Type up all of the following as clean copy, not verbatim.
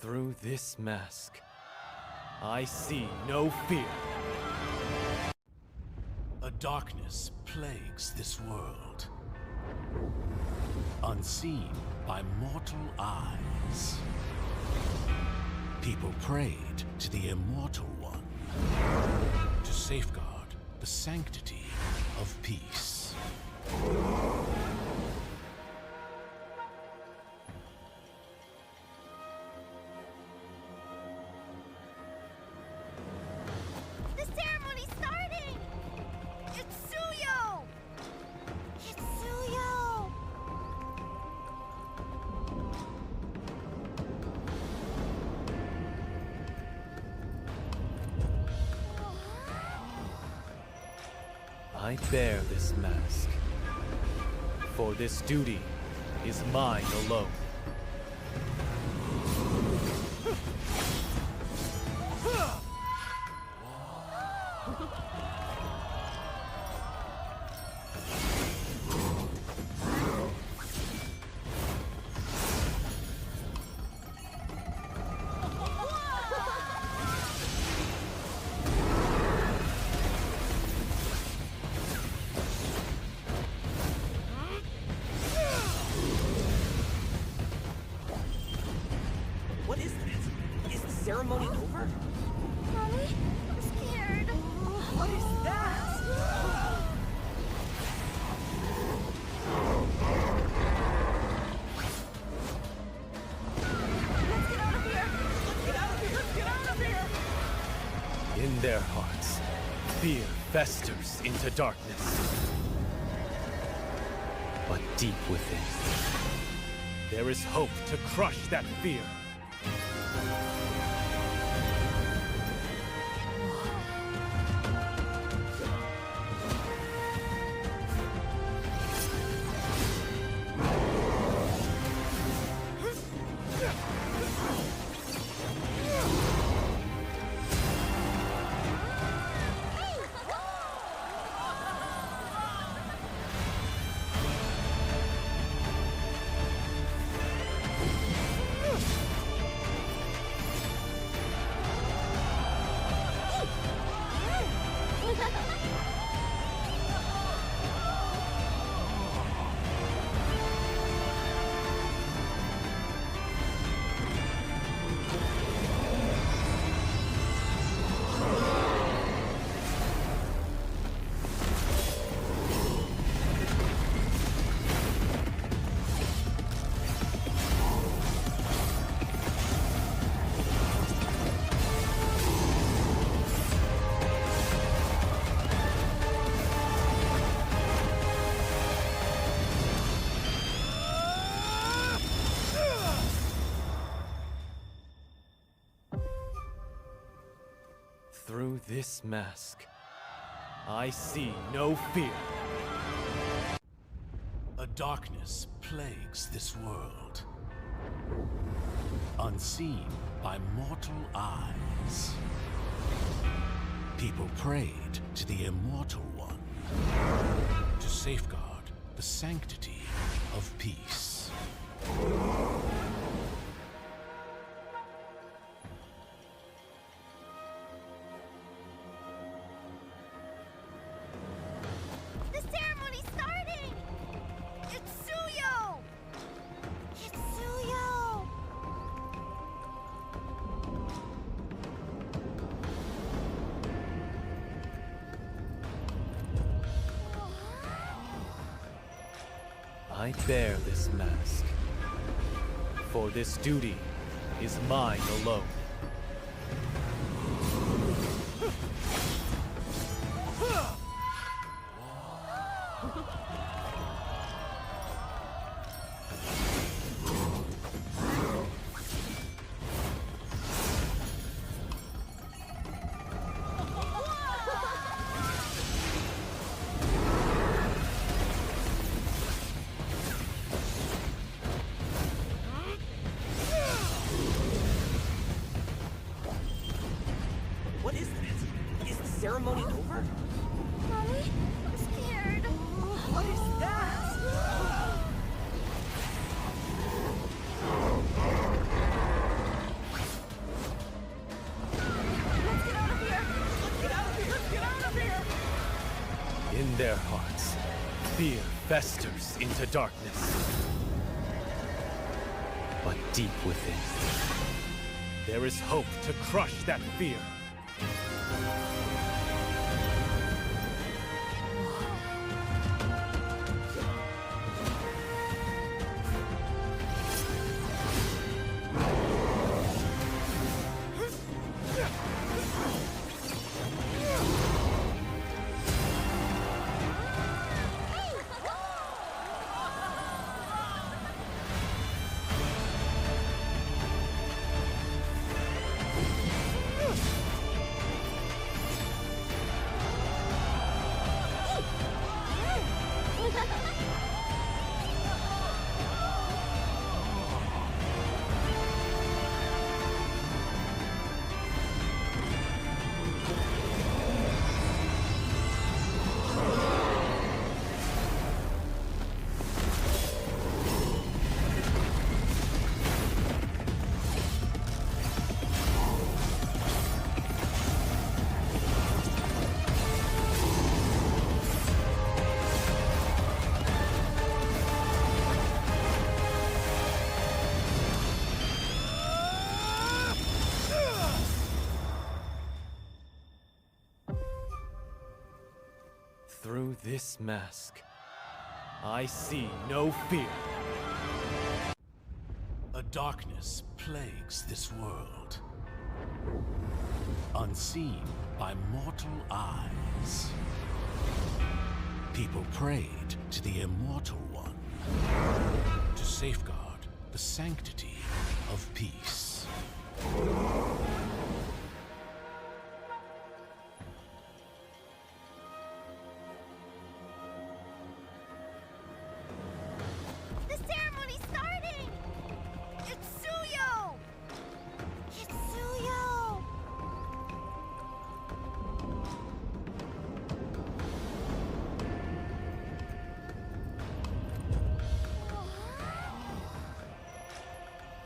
Through this mask, I see no fear. A darkness plagues this world, unseen by mortal eyes. People prayed to the Immortal One to safeguard the sanctity of peace. The ceremony's starting! It's Suyo! It's Suyo! I bear this mask, for this duty is mine alone. What is that? Is the ceremony over? Mommy, I'm scared. What is that? Let's get out of here! Get out of here! Get out of here! In their hearts, fear festers into darkness. But deep within, there is hope to crush that fear. Through this mask, I see no fear. A darkness plagues this world, unseen by mortal eyes. People prayed to the Immortal One to safeguard the sanctity of peace. The ceremony's starting! It's Suyo! It's Suyo! I bear this mask, for this duty is mine alone. What is that? Is the ceremony over? Mommy, I'm scared. What is that? Fear festers into darkness. But deep within, there is hope to crush that fear. Through this mask, I see no fear. A darkness plagues this world, unseen by mortal eyes. People prayed to the Immortal One to safeguard the sanctity of peace. The ceremony's starting! It's Suyo! It's Suyo!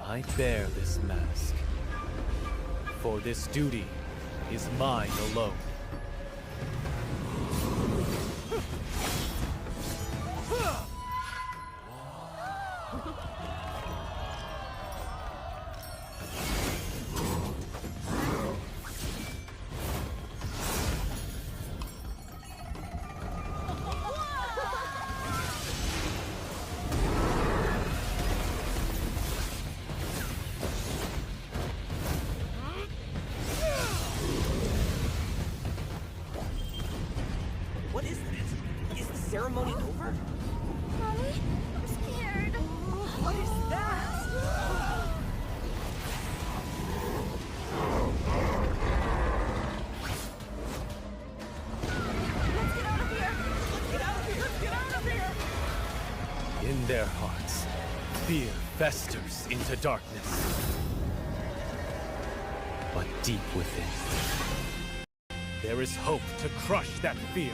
I bear this mask, for this duty is mine alone. What is this? Is the ceremony over? Mommy, I'm scared. What is that? Let's get out of here! Let's get out of here! Let's get out of here! In their hearts, fear festers into darkness. But deep within, there is hope to crush that fear.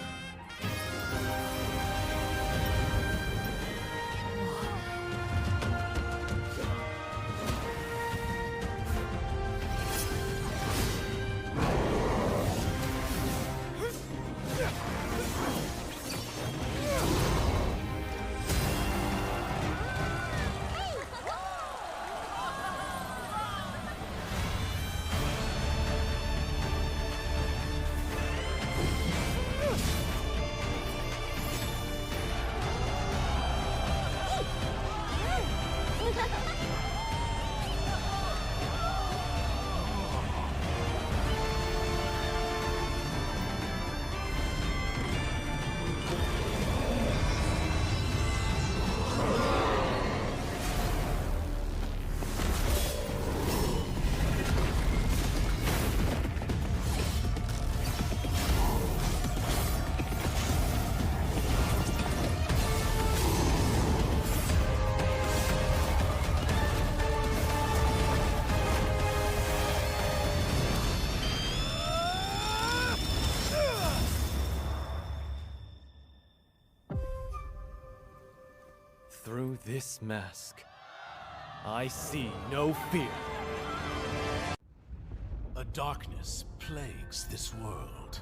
Through this mask, I see no fear. A darkness plagues this world,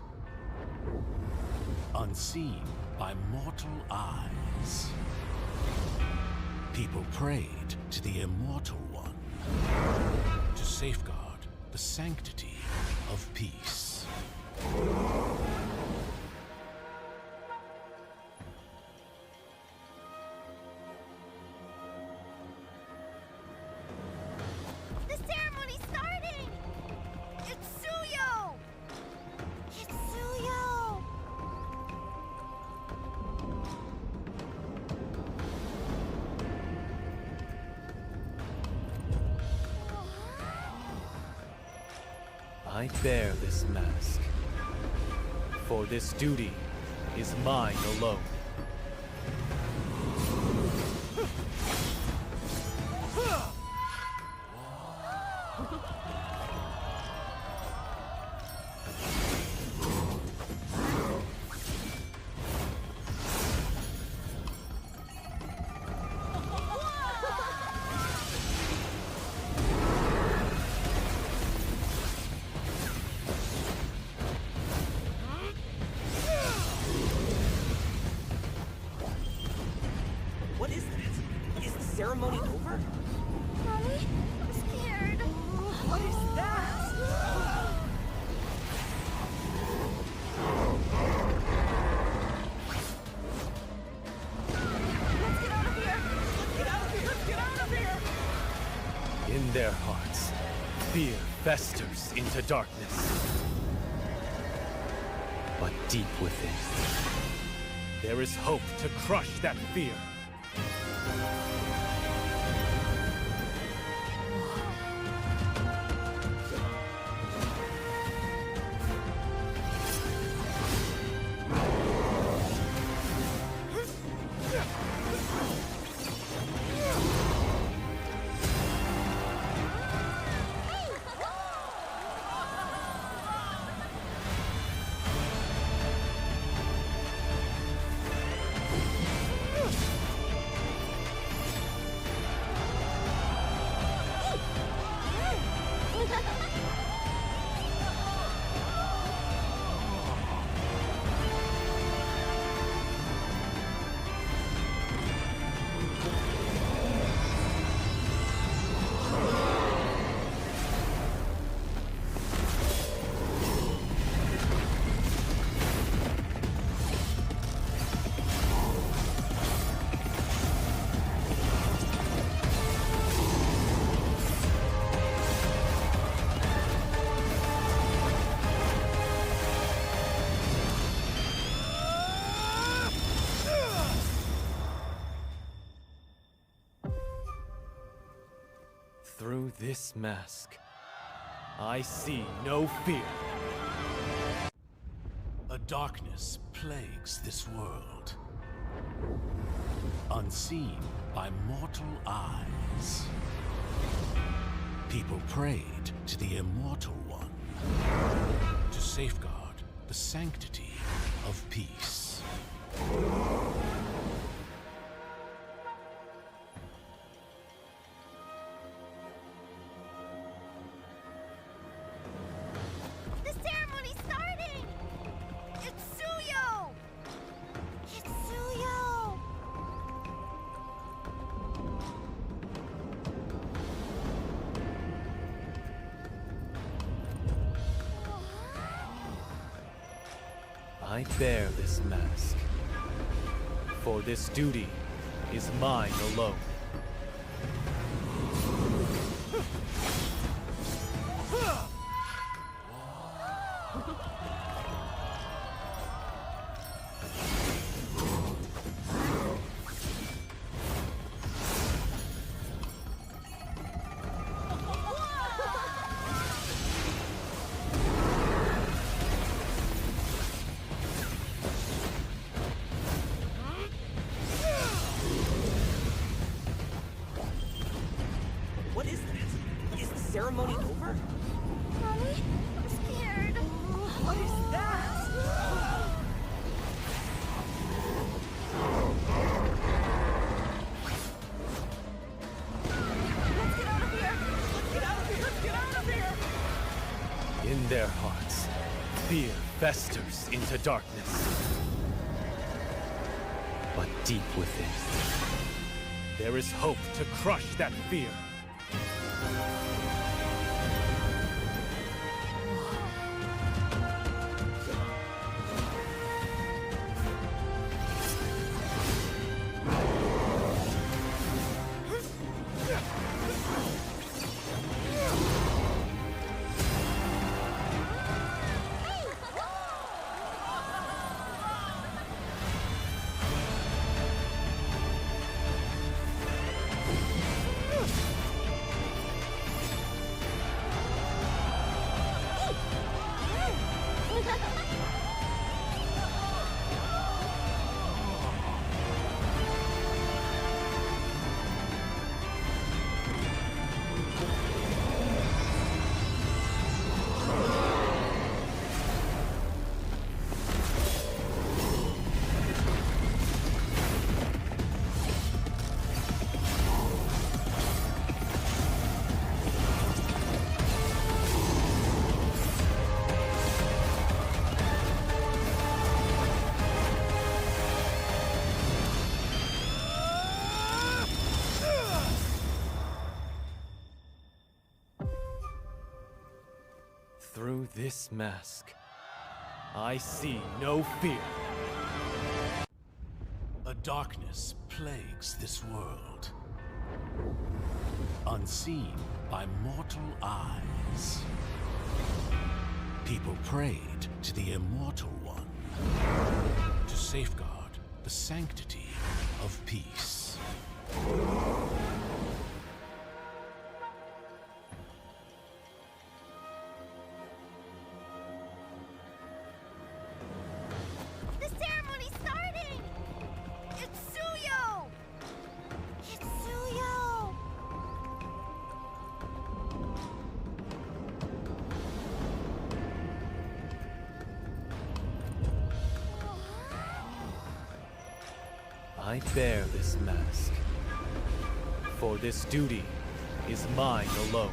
unseen by mortal eyes. People prayed to the Immortal One to safeguard the sanctity of peace. The ceremony's starting! It's Suyo! It's Suyo! I bear this mask, for this duty is mine alone. What is that? Is the ceremony over? Mommy, I'm scared. What is that? Let's get out of here! Get out of here! Let's get out of here! In their hearts, fear festers into darkness. But deep within, there is hope to crush that fear. Through this mask, I see no fear. A darkness plagues this world, unseen by mortal eyes. People prayed to the Immortal One to safeguard the sanctity of peace. The ceremony's starting! It's Suyo! It's Suyo! I bear this mask, for this duty is mine alone. What is that? Is the ceremony over? Mommy, I'm scared. What is that? Let's get out of here! Get out of here! Let's get out of here! In their hearts, fear festers into darkness. But deep within, there is hope to crush that fear. Through this mask, I see no fear. A darkness plagues this world, unseen by mortal eyes. People prayed to the Immortal One to safeguard the sanctity of peace. The ceremony's starting! It's Suyo! It's Suyo! I bear this mask, for this duty is mine alone.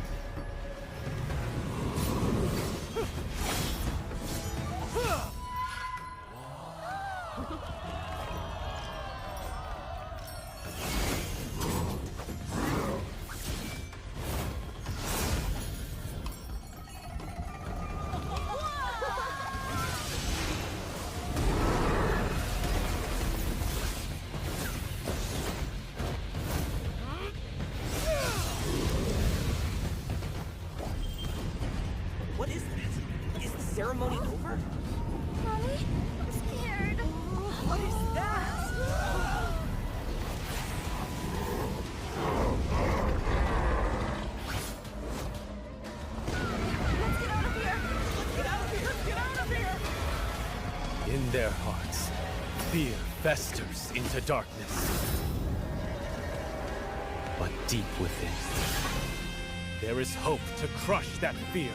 What is that? Is the ceremony over? Mommy, I'm scared. What is that? Let's get out of here! Let's get out of here! Let's get out of here! In their hearts, fear festers into darkness. But deep within, there is hope to crush that fear.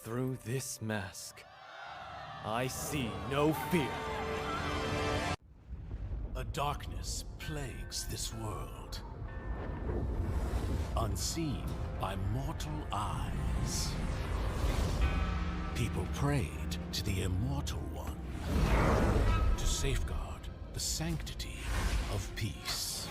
Through this mask, I see no fear. A darkness plagues this world, unseen by mortal eyes. People prayed to the Immortal One to safeguard the sanctity of peace.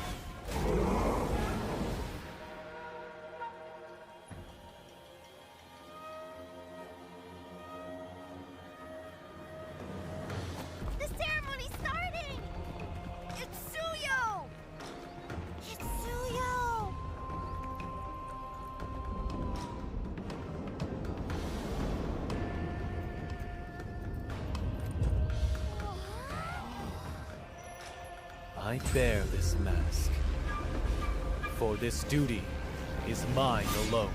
The ceremony's starting! It's Suyo! It's Suyo! I bear this mask, for this duty is mine alone.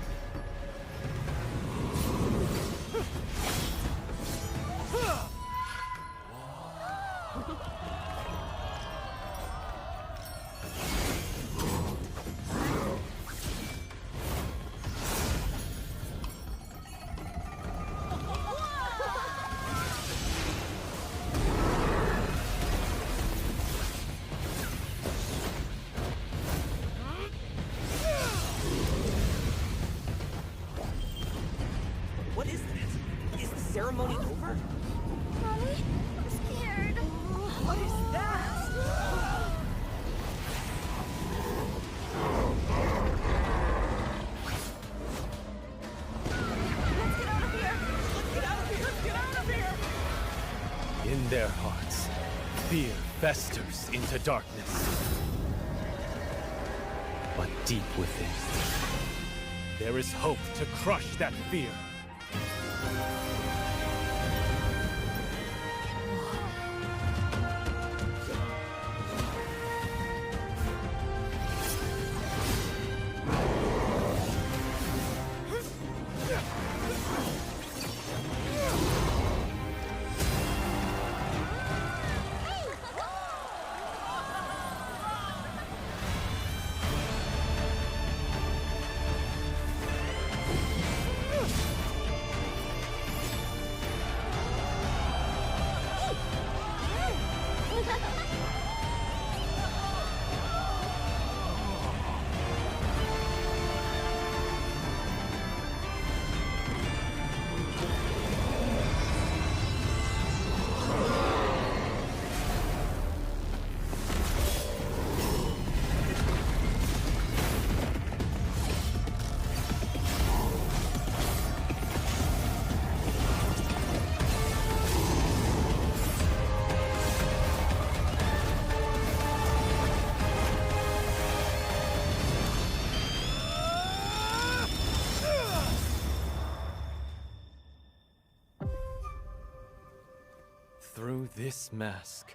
What is that? Is the ceremony over? Mommy, I'm scared. What is that? Let's get out of here! Let's get out of here! Let's get out of here! In their hearts, fear festers into darkness. But deep within, there is hope to crush that fear. Through this mask,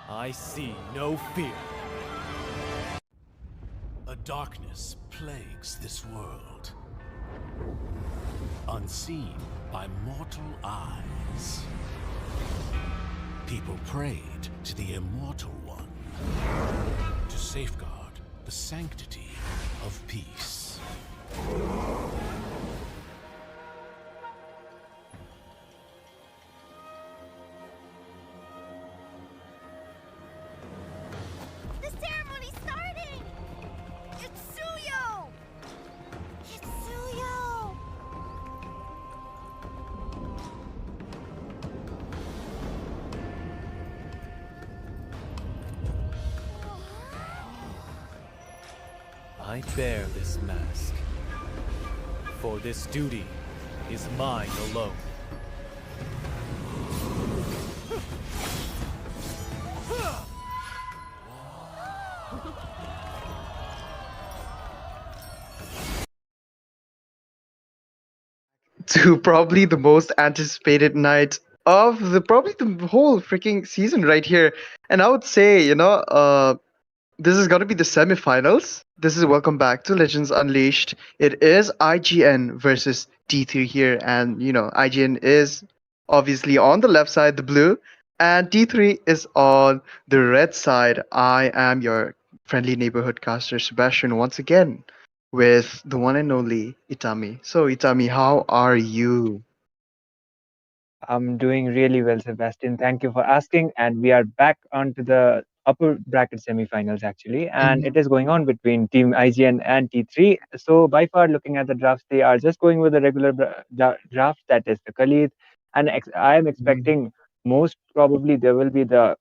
I see no fear. A darkness plagues this world, unseen by mortal eyes. People prayed to the Immortal One to safeguard the sanctity of peace. The ceremony's starting! It's Suyo! It's Suyo! I bear this mask, for this duty is mine alone. To probably the most anticipated night of the probably the whole freaking season right here. And I would say, this is gonna be the semifinals. This is welcome back to Legends Unleashed. It is IGN versus T3 here, and IGN is obviously on the left side, the blue, and T3 is on the red side. I am your friendly neighborhood caster Sebastian once again with the one and only Itami. So Itami, how are you? I'm doing really well, Sebastian. Thank you for asking. And we are back onto the upper bracket semifinals, actually. And it is going on between Team IGN and T3. So, by far, looking at the drafts, they are just going with the regular draft, that is the Khalid. And I am Mhm. expecting most probably there will be the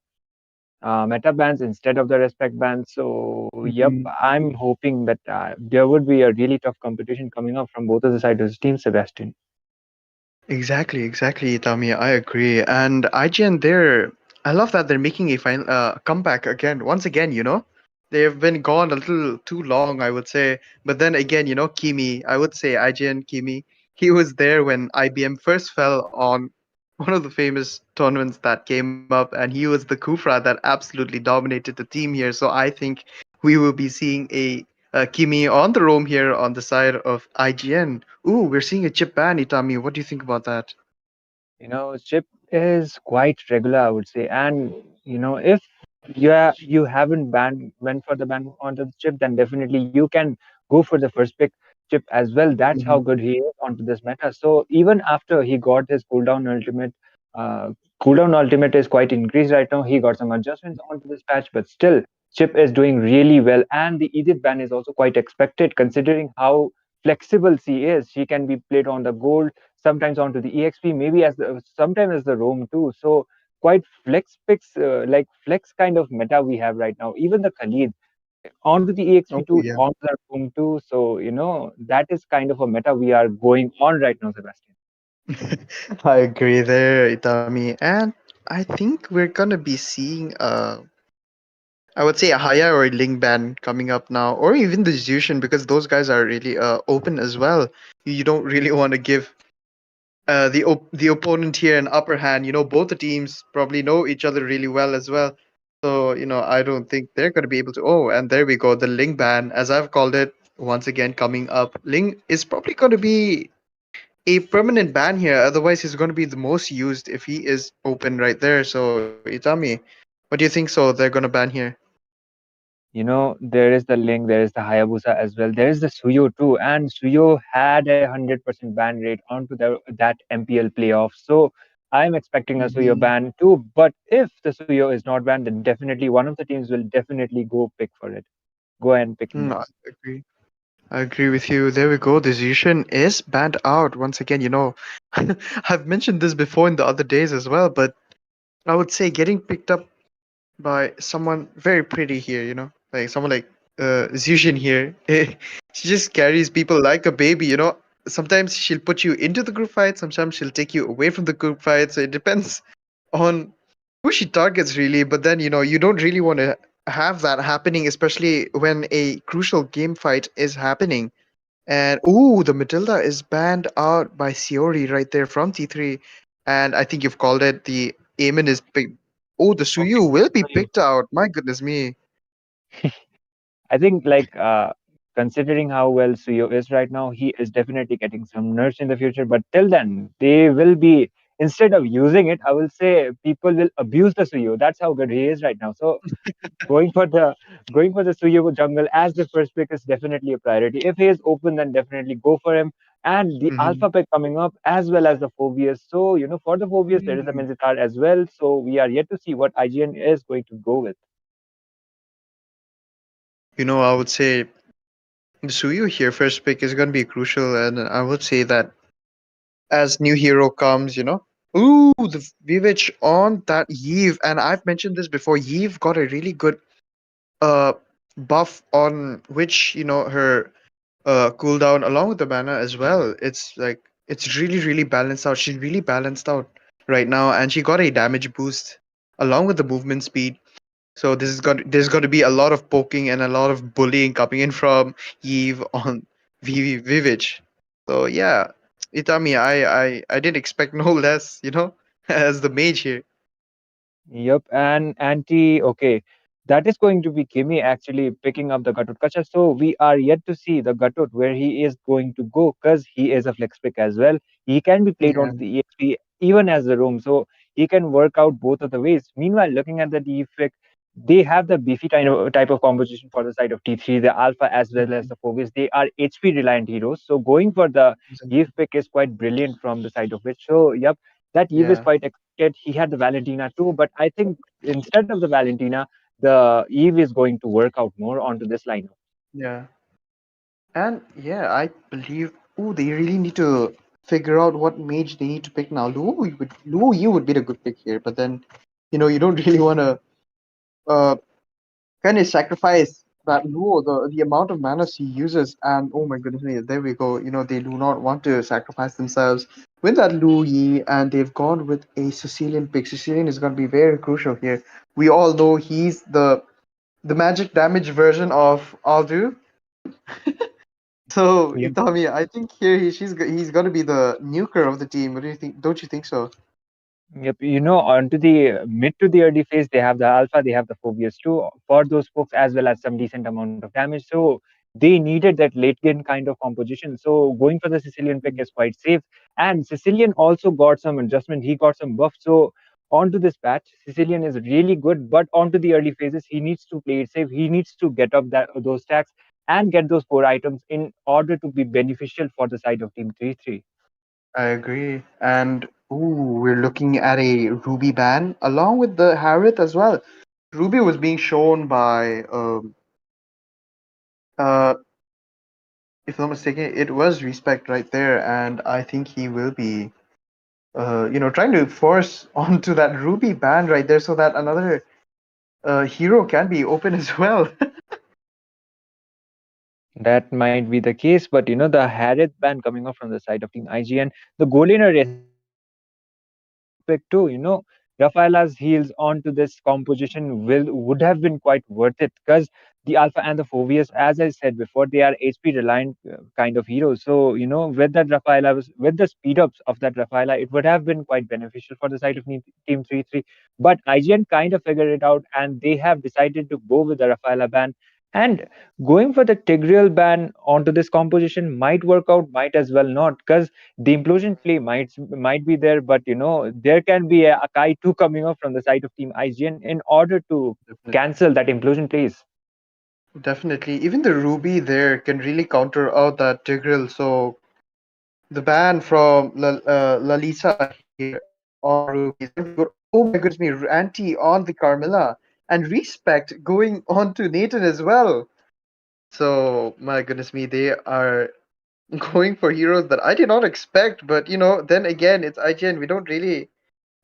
meta bans instead of the respect bans. So, yep, Mhm. I'm hoping that there would be a really tough competition coming up from both of the sides of the team, Sebastian. Exactly, exactly, Itami. I agree. And IGN, I love that they're making a final comeback again. Once again, they've been gone a little too long, I would say. But then again, Kimi, I would say IGN Kimi, he was there when IBM first fell on one of the famous tournaments that came up, and he was the Kufra that absolutely dominated the team here. So I think we will be seeing a Kimi on the roam here on the side of IGN. Ooh, we're seeing a chip ban, Itami. What do you think about that? Chip is quite regular, I would say. And if you haven't went for the ban onto the chip, then definitely you can go for the first pick chip as well. That's how Hmm. good he is onto this meta. So even after he got his uh, cooldown ultimate is quite increased right now. He got some adjustments onto this patch, but still, Chip is doing really well. And the Edith ban is also quite expected considering how flexible she is. She can be played on the gold, sometimes onto the EXP, maybe as the sometimes as the roam too. So quite flex picks, like flex kind of meta we have right now. Even the Khalid onto the Oh, EXP too, yeah. onto the roam too. So that is kind of a meta we are going on right now, Sebastian. I agree there, Itami. And I think we're gonna be seeing I would say a Haya or a Ling ban coming up now, or even the Zushin, because those guys are really open as well. You don't really want to give the opponent here an upper hand. Both the teams probably know each other really well as well. So I don't think they're going to be able to. Oh, and there we go, the Ling ban, as I've called it, once again coming up. Ling is probably going to be a permanent ban here. Otherwise, he's going to be the most used if he is open right there. So Itami, what do you think? So they're going to ban here? There is the Link, there is the Hayabusa as well. There is the Suyo too, and Suyo had 100% ban rate onto that MPL playoff. So I'm expecting a Suyo Hmm. ban too. But if the Suyo is not banned, then definitely one of the teams will definitely go pick for it. Go and pick him up. I agree. I agree with you. There we go. The Zushin is banned out once again. I've mentioned this before in the other days as well, but I would say getting picked up by someone very pretty here, like someone like Zushin here. She just carries people like a baby. Sometimes she'll put you into the group fight, sometimes she'll take you away from the group fight. So it depends on who she targets, really. But then, you don't really want to have that happening, especially when a crucial game fight is happening. And ooh, the Matilda is banned out by Siori right there from T3. And I think you've called it. The Aemon is picked. Oh, the Okay, Suyu will be Suyo. picked out. My goodness me. I think like considering how well Suyo is right now, he is definitely getting some nerfs in the future. But till then, they will be instead of using it, I will say people will abuse the Suyo. That's how good he is right now. So going for the going for the Suyo jungle as the first pick is definitely a priority. If he is open, then definitely go for him. And the Hmm. alpha pick coming up as well as the Phobius. So for the Phobius there is a Menzitar as well. So we are yet to see what IGN is going to go with. I would say the Suyu here, first pick, is going to be crucial. And I would say that as new hero comes, ooh, the Vivitch on that Yve. And I've mentioned this before. Yve got a really good uh buff on which, her cooldown along with the mana as well. It's like it's really really balanced out. She's really balanced out right now, and she got a damage boost along with the movement speed. So there's going to be a lot of poking and a lot of bullying coming in from Eve on Vivage. So yeah, Itami, I didn't expect no less, as the mage here. Yep, and anti. Okay, that is going to be Kimi actually picking up the Gatut Kacha. So we are yet to see the Gatut where he is going to go because he is a flex pick as well. He can be played Yeah. onto the EXP even as the roam, so he can work out both of the ways. Meanwhile, looking at the defect, they have the beefy type of composition for the side of T3, the Alpha as well as Mhm. the Phobius. They are HP reliant heroes, so going for the Eve Exactly. pick is quite brilliant from the side of which. So yep, that Eve is Yeah. quite expected. He had the Valentina too, but I think instead of the Valentina, the Eve is going to work out more onto this lineup. Yeah. And yeah, I believe. Oh, they really need to. figure out what mage they need to pick now. Luo Yu would be the good pick here, but then you don't really want to uh kind of sacrifice that Luo, the amount of mana he uses, and oh my goodness me, there we go. They do not want to sacrifice themselves with that Lu Yi, and they've gone with a Sicilian pick. Sicilian is going to be very crucial here. We all know he's the magic damage version of Aldu. So Yep. Itami, I think here he's going to be the nuker of the team. What do you think? Don't you think so? Yep, onto the mid to the early phase, they have the alpha, they have the phobias too, for those folks, as well as some decent amount of damage. So they needed that late game kind of composition. So going for the Sicilian pick is quite safe. And Sicilian also got some adjustment, he got some buff. So onto this patch, Sicilian is really good, but onto the early phases, he needs to play it safe. He needs to get up those stacks and get those core items in order to be beneficial for the side of Team 3-3. I agree. And we're looking at a Ruby ban along with the Harith as well. Ruby was being shown by uh if I'm not mistaken, it was Respect right there, and I think he will be trying to force onto that Ruby ban right there so that another hero can be open as well. That might be the case, but the Harith ban coming up from the side of Team IGN, the goal laner aspect too. Rafaela's heals onto this composition would have been quite worth it because the Alpha and the Phobius, as I said before, they are HP reliant kind of heroes. So with that Rafaela, with the speed ups of that Rafaela, it would have been quite beneficial for the side of Team 3-3. But IGN kind of figured it out, and they have decided to go with the Rafaela ban. And going for the Tigreal ban onto this composition might work out, might as well not, because the implosion play might be there, but there can be a Kai 2 coming up from the side of Team IGN in order to cancel that implosion plays. Definitely. Even the Ruby there can really counter out that Tigreal. So the ban from Lalisa here on Ruby is going to be good. Oh my goodness me, anti on the Carmilla. And Respect going on to Nathan as well. So, my goodness me, they are going for heroes that I did not expect. But, then again, it's IGN. We don't really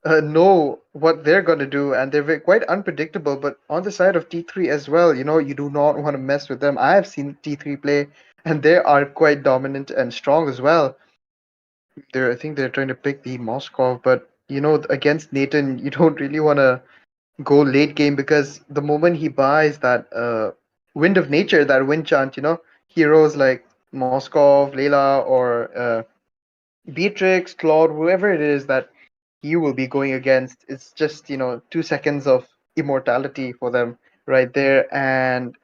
know what they're going to do, and they're quite unpredictable. But on the side of T3 as well, you do not want to mess with them. I have seen T3 play, and they are quite dominant and strong as well. I think they're trying to pick the Moskov, but against Nathan, you don't really want to go late game because the moment he buys that Wind of Nature, that wind chant, heroes like Moskov, Layla, or Beatrix, Claude, whoever it is that he will be going against, it's just 2 seconds of immortality for them right there. And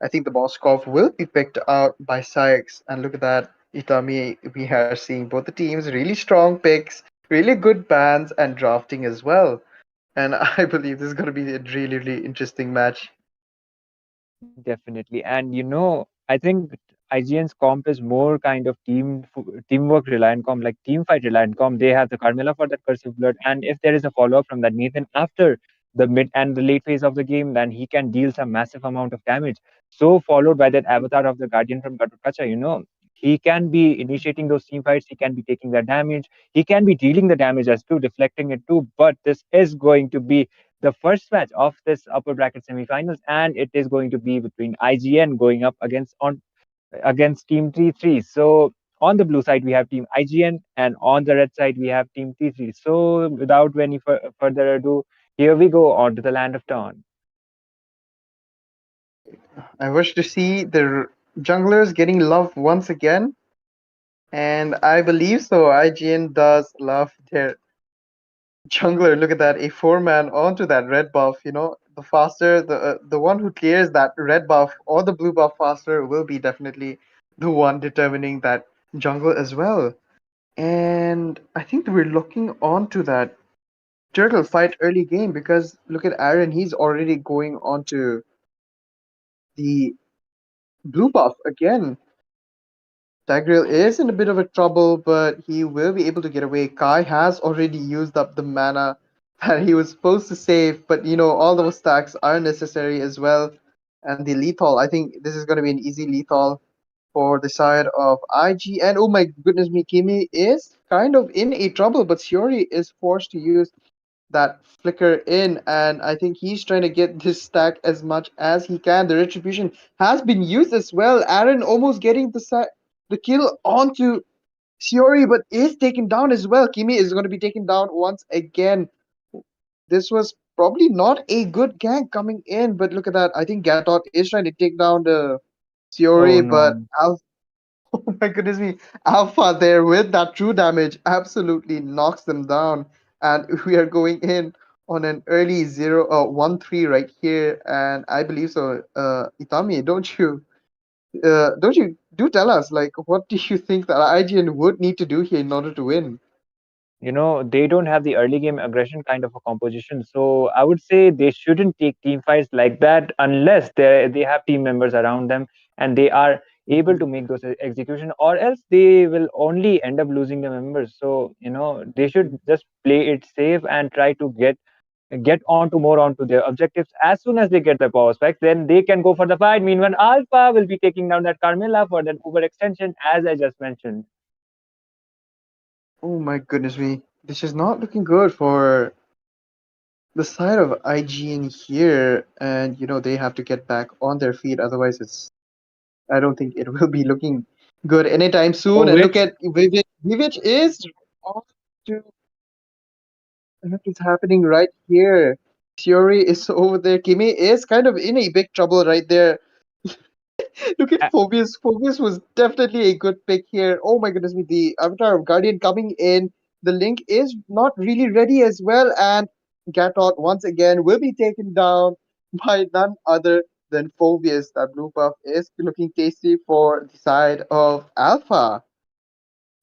I think the Moskov will be picked out by Sykes. And look at that, Itami. We are seeing both the teams really strong picks, really good bans, and drafting as well. And I believe this is going to be a really, really interesting match. Definitely. And I think IGN's comp is more kind of teamwork reliant comp, like team fight reliant comp. They have the Carmilla for that cursive blood, and if there is a follow up from that Nathan after the mid and the late phase of the game, then he can deal some massive amount of damage. So followed by that avatar of the Guardian from Katakacha, he can be initiating those team fights, he can be taking that damage, he can be dealing the damage as too, deflecting it too. But this is going to be the first match of this upper bracket semifinals, and it is going to be between IGN going up against Team T3. So on the blue side we have Team IGN, and on the red side we have Team T3. So without any further ado, here we go on to the land of Dawn. I wish to see the junglers getting love once again, and I believe so. IGN does love their jungler. Look at that, a 4-man onto that red buff. The faster, the one who clears that red buff or the blue buff faster will be definitely the one determining that jungle as well. And I think we're looking on to that turtle fight early game because look at Aaron, he's already going on to the blue buff again. Tigreal is in a bit of a trouble, but he will be able to get away. Kai has already used up the mana that he was supposed to save, but all those stacks are necessary as well. And the lethal, I think this is going to be an easy lethal. for the side of IG. And oh my goodness me, Kimi is kind of in a trouble, but Shiori is forced to use that flicker in, and I think he's trying to get this stack as much as he can. The retribution has been used as well. Aaron almost getting the kill onto Shiori, but is taken down as well. Kimi is going to be taken down once again. This was probably not a good gank coming in, but look at that. I think Gatot is trying to take down the Oh Shiori, but no. oh my goodness me, Alpha there with that true damage absolutely knocks them down, and we are going in on an early 1-3 right here, and I believe so. Itami, don't you do tell us like what do you think that IGN would need to do here in order to win? They don't have the early game aggression kind of a composition. So I would say they shouldn't take team fights like that unless they have team members around them and they are able to make those execution, or else they will only end up losing the members. So they should just play it safe and try to get onto more onto their objectives. As soon as they get the power spikes, then they can go for the fight. Meanwhile, Alpha will be taking down that Carmilla for that overextension, as I just mentioned. Oh my goodness me, this is not looking good for the side of IGN here, and they have to get back on their feet. Otherwise, I don't think it will be looking good anytime soon. For And look which at Vivek. Vivek is off to what is happening right here. Fury is over there. Kimi is kind of in a big trouble right there. Look at Phobius. Phobius was definitely a good pick here. Oh my goodness me, the Avatar of Guardian coming in. The Link is not really ready as well, and Gatot once again will be taken down by none other than Phobius. That blue buff is looking tasty for the side of Alpha.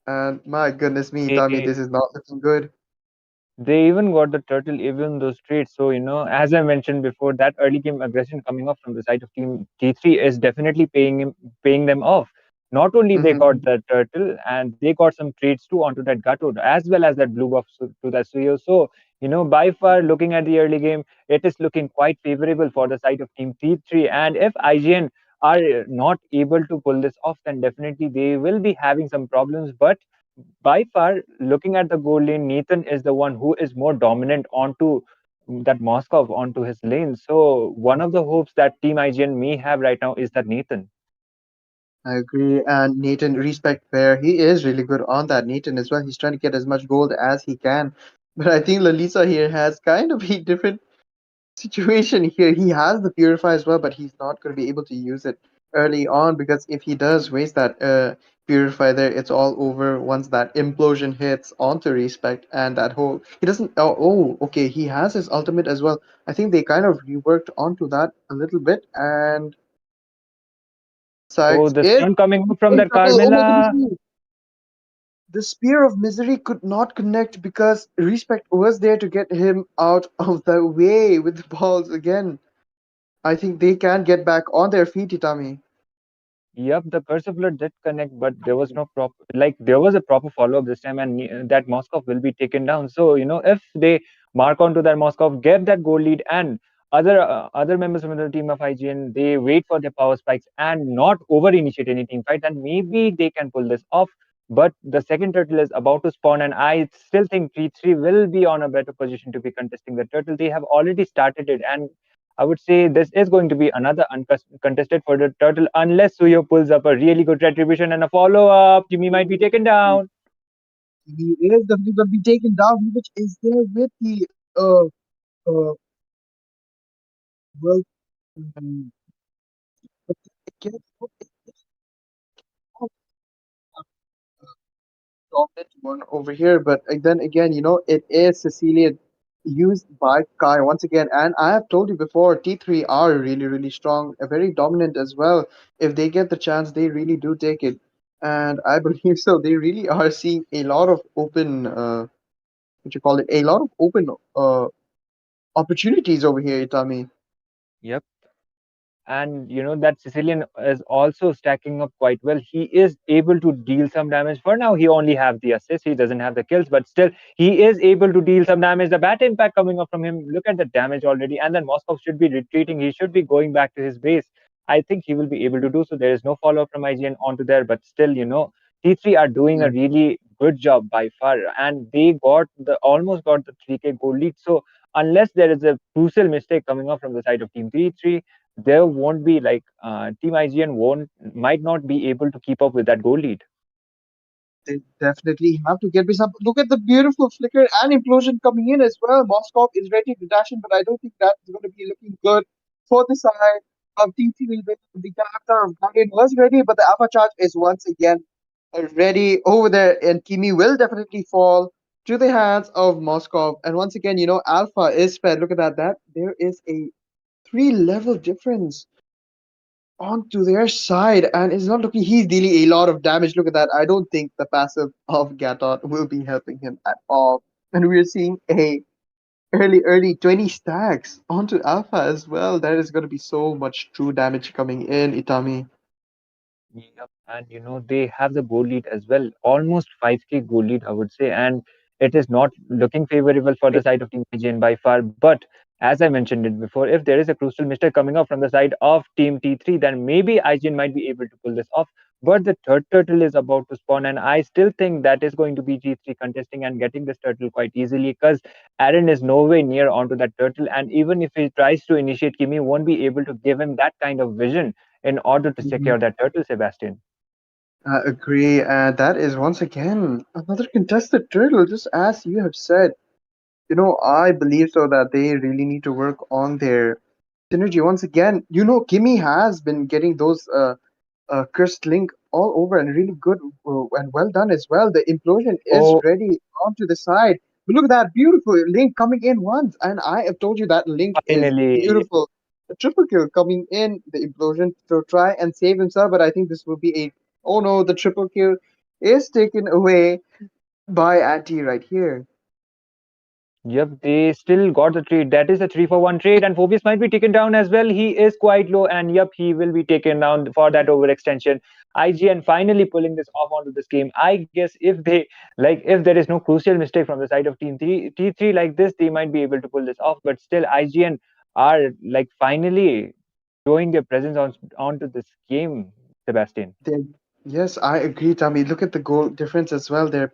And my goodness me, Tommy, they this is not looking good. They even got the turtle even those traits. So, as I mentioned before, that early game aggression coming off from the side of Team T3 is definitely paying them off. Not only they got Mhm. the turtle and they got some traits too onto that Gato, as well as that blue buff to that Suyo. So, by far looking at the early game, it is looking quite favorable for the side of Team T3. And if IGN are not able to pull this off, then definitely they will be having some problems. But by far, looking at the goal lane, Nathan is the one who is more dominant onto that Moskov onto his lane. So one of the hopes that Team IGN may have right now is that Nathan. I agree. And Nathan, respect fair. He is really good on that. Nathan as well. He's trying to get as much gold as he can. But I think Lalisa here has kind of a different situation here. He has the Purify as well, but he's not going to be able to use it early on because if he does waste that Purify there, it's all over once that implosion hits onto respect and that whole. He doesn't. Okay. He has his ultimate as well. I think they kind of reworked onto that a little bit and Oh, Sykes the is stun coming up from in that trouble. Oh my goodness Carmilla. me. The Spear of Misery could not connect because Respect was there to get him out of the way with the balls again. I think they can get back on their feet, Itami. Yep, the Persifleur did connect, but there was no proper, like, there was a proper follow up this time, and that Moskov will be taken down. So, if they mark onto that Moskov, get that goal lead, and other members from the team of IGN, they wait for their power spikes and not over initiate any team fight, then maybe they can pull this off. But the second turtle is about to spawn, and I still think T3 will be on a better position to be contesting the turtle. They have already started it, and I would say this is going to be another uncontested for the turtle unless Suyo pulls up a really good retribution and a follow up. Jimmy might be taken down. He is definitely going to be taken down, which is there with the uh well um, but again, dominant one over here, but then again, it is Sicilian used by Kai once again. And I have told you before, T3 are really, really strong, very dominant as well. If they get the chance, they really do take it. And I believe so. They really are seeing a lot of open, what you call it, a lot of open opportunities over here, Itami. Yep. And that Sicilian is also stacking up quite well. He is able to deal some damage. For now, he only have the assist. He doesn't have the kills, but still, he is able to deal some damage. The bat impact coming up from him. Look at the damage already. And then Moscow should be retreating. He should be going back to his base. I think he will be able to do so. There is no follow up from IGN onto there, but still, T3 are doing a really good job by far, and they almost got the 3K goal lead. So unless there is a crucial mistake coming up from the side of Team T3, there won't be like Team IGN won't might not be able to keep up with that goal lead. They definitely have to get this up. Look at the beautiful flicker and implosion coming in as well. Moskov is ready to dash in, but I don't think that's going to be looking good for the side of T3. The character of Guardian was ready, but the Alpha Charge is once again ready over there, and Kimi will definitely fall to the hands of Moskov. And once again, Alpha is sped. Look at that. There is a three-level difference onto their side, and it's not looking. He's dealing a lot of damage. Look at that. I don't think the passive of Gatot will be helping him at all. And we're seeing a early 20 stacks onto Alpha as well. There is going to be so much true damage coming in, Itami. Yep. And they have the goal lead as well, almost 5K goal lead, I would say, and it is not looking favorable for the side of Team IGN by far. But as I mentioned it before, if there is a crucial mistake coming up from the side of Team T3, then maybe IGN might be able to pull this off. But the third turtle is about to spawn, and I still think that is going to be T3 contesting and getting this turtle quite easily because Aaron is nowhere near onto that turtle, and even if he tries to initiate, Kimi won't be able to give him that kind of vision in order to Mhm. secure that turtle, Sebastian. I agree, and that is once again another contested turtle, just as you have said. I believe so that they really need to work on their synergy once again. Kimi has been getting those cursed link all over and really good and well done as well. The implosion is Oh, ready onto the side. But look at that beautiful link coming in once, and I have told you that link is finally. beautiful. A triple kill coming in, the implosion to try and save himself, but I think this will be a oh no, the triple kill is taken away by Anti right here. Yep, they still got the trade. That is a 3-for-1 trade, and Phobius might be taken down as well. He is quite low, and yep, he will be taken down for that overextension. IGN finally pulling this off onto this game. I guess if there is no crucial mistake from the side of Team T3 like this, they might be able to pull this off. But still, IGN are like finally showing their presence onto this game, Sebastian. They, yes, I agree, Tommy. Look at the goal difference as well. They're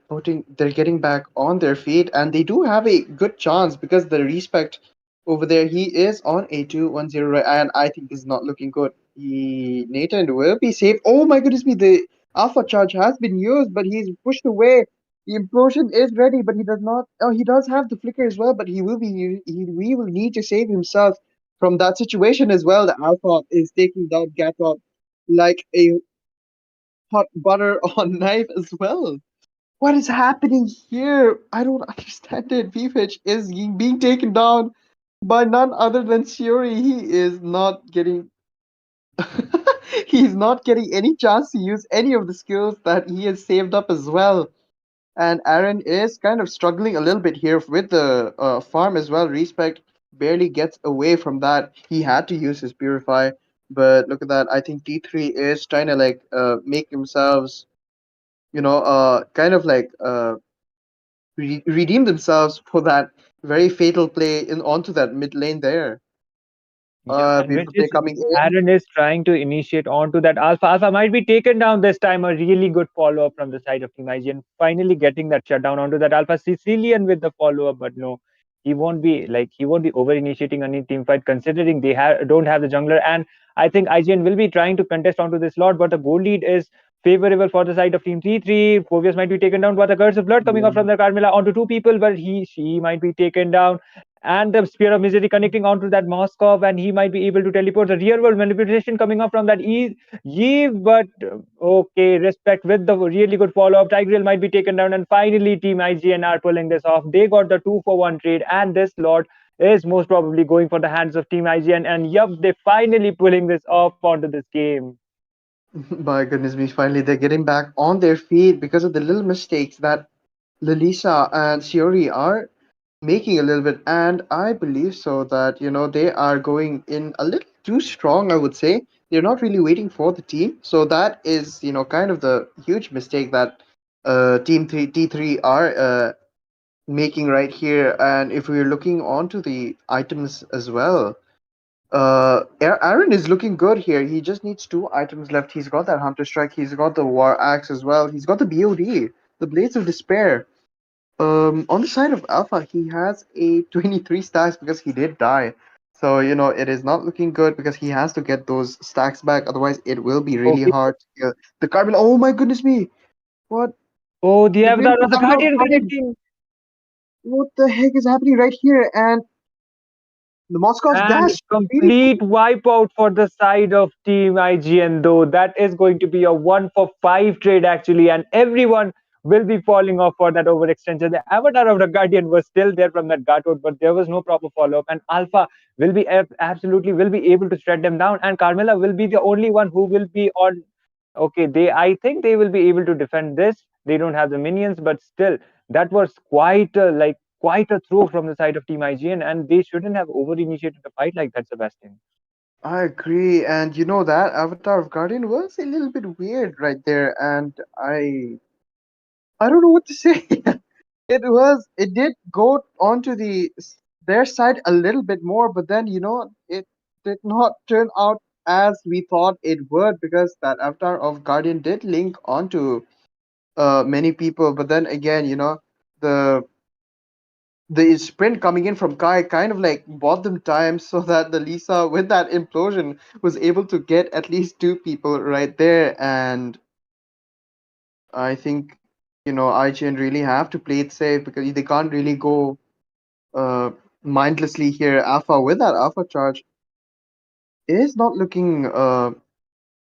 getting back on their feet, and they do have a good chance because the respect over there, he is on a 2-1-0, right, and I think is not looking good. Nathan will be safe. Oh my goodness me, the alpha charge has been used, but he's pushed away. The implosion is ready, but he does not. Oh, he does have the flicker as well, but we will need to save himself from that situation as well. The alpha is taking down Gatot like a hot butter on knife as well. What is happening here? I don't understand it. Vivitch is being taken down by none other than Shiori. He is not getting he's not getting any chance to use any of the skills that he has saved up as well. And Aaron is kind of struggling a little bit here with the farm as well. Respect barely gets away from that. He had to use his purify, but look at that. I think T3 is trying to like make themselves kind of like redeem themselves for that very fatal play in onto that mid lane there. Yep, and which Beautiful play is coming in. Aaron is trying to initiate onto that Alpha. Alpha might be taken down this time. A really good follow up from the side of Team IGN, finally getting that shutdown onto that Alpha Sicilian with the follow up. But no, he won't be over initiating any team fight considering they don't have the jungler. And I think IGN will be trying to contest onto this lot, but the goal lead is favorable for the side of Team T3. Phobius might be taken down, but the curse of blood coming up Yeah. from the Carmilla onto two people, but she might be taken down, and the spear of misery connecting onto that Moskov, and he might be able to teleport. The real world manipulation coming up from that Eve, but okay, respect with the really good follow up. Tigreal might be taken down, and finally, Team IGN are pulling this off. They got the 2-for-1 trade, and this lot is most probably going for the hands of Team IGN. And yup, they finally pulling this off onto this game. My goodness me, finally they're getting back on their feet because of the little mistakes that Lilisa and Shiori are making a little bit, and I believe so that they are going in a little too strong. I would say they're not really waiting for the team, so that is kind of the huge mistake that Team T3 are making right here. And if we're looking onto the items as well, Aaron is looking good here. He just needs two items left. He's got that Hunter Strike. He's got the War Axe as well. He's got the BOD, the Blades of Despair. On the side of Alpha, he has a 23 stacks because he did die. So, it is not looking good because he has to get those stacks back. Otherwise, it will be really Okay. hard to kill the Carbon. Oh my goodness me! What? Oh, the The avatar beautiful of the Avatar of Guardian Guardian! connecting. What the heck is happening right here? And the Moscow's And dash really. complete wipeout for the side of Team IGN, though. That is going to be a 1 for 5 trade, actually, and everyone will be falling off for that overextension. The avatar of the Guardian was still there from that Gatot, but there was no proper follow up. And Alpha will be absolutely will be able to shred them down, and Carmela will be the only one who will be on. Okay, I think they will be able to defend this. They don't have the minions, but still, that was quite a throw from the side of Team IGN, and they shouldn't have over initiated a fight like that, Sebastian. I agree, and that Avatar of Guardian was a little bit weird right there, and I don't know what to say. It did go onto their side a little bit more, but then it did not turn out as we thought it would because that Avatar of Guardian did link onto many people, but then again, the the sprint coming in from Kai kind of like bought them time so that the Lisa with that implosion was able to get at least two people right there. And I think, IGN really have to play it safe because they can't really go uh, mindlessly here. Alpha with that Alpha charge is not looking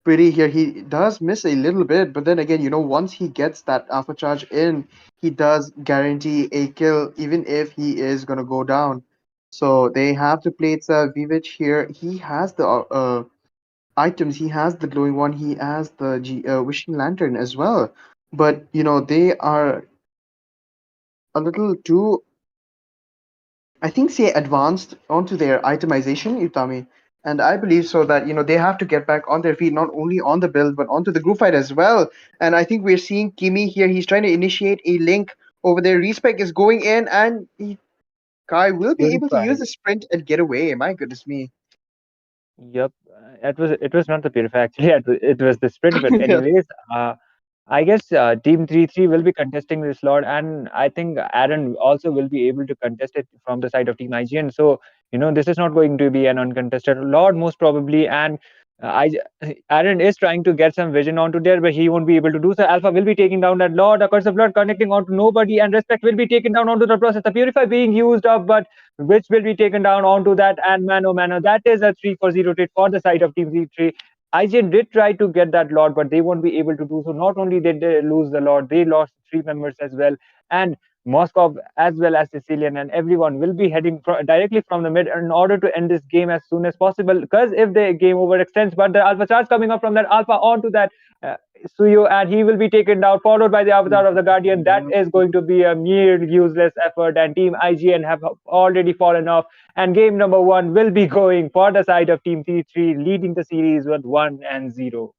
pretty here. He does miss a little bit, but then again, once he gets that Alpha charge in, he does guarantee a kill, even if he is gonna go down. So they have to play it safe. Vivich here, he has the items. He has the glowing one. He has the wishing lantern as well. But they are a little too, I think, say advanced onto their itemization, Utami. And I believe so that they have to get back on their feet, not only on the build but onto the group fight as well. And I think we're seeing Kimi here. He's trying to initiate a link over there. Respec is going in, and Kai will be able to use Purified. the sprint and get away. My goodness me. Yep, it was not the purify actually. It was the sprint. But Yeah. anyways, I guess Team 3-3 will be contesting this slot, and I think Aaron also will be able to contest it from the side of Team IGN. So this is not going to be an uncontested lot most probably, and Aaron is trying to get some vision onto there, but he won't be able to do so. Alpha will be taking down that Lord, a curse of blood connecting onto nobody, and respect will be taken down onto the process. The purify being used up, but which will be taken down onto that, and mano, that is a 3-for-0 trade for the side of Team 3-3. IGN did try to get that Lord, but they won't be able to do so. Not only did they lose the Lord, they lost 3 members as well. And Moskov, as well as Sicilian, and everyone will be heading directly from the mid in order to end this game as soon as possible. Because if the game overextends, but the Alpha charge coming up from that Alpha onto that uh, Suyo, and he will be taken down, followed by the Avatar of the Guardian. That is going to be a mere useless effort, and Team IGN have already fallen off. And game number 1 will be going for the side of Team T3, leading the series with 1-0.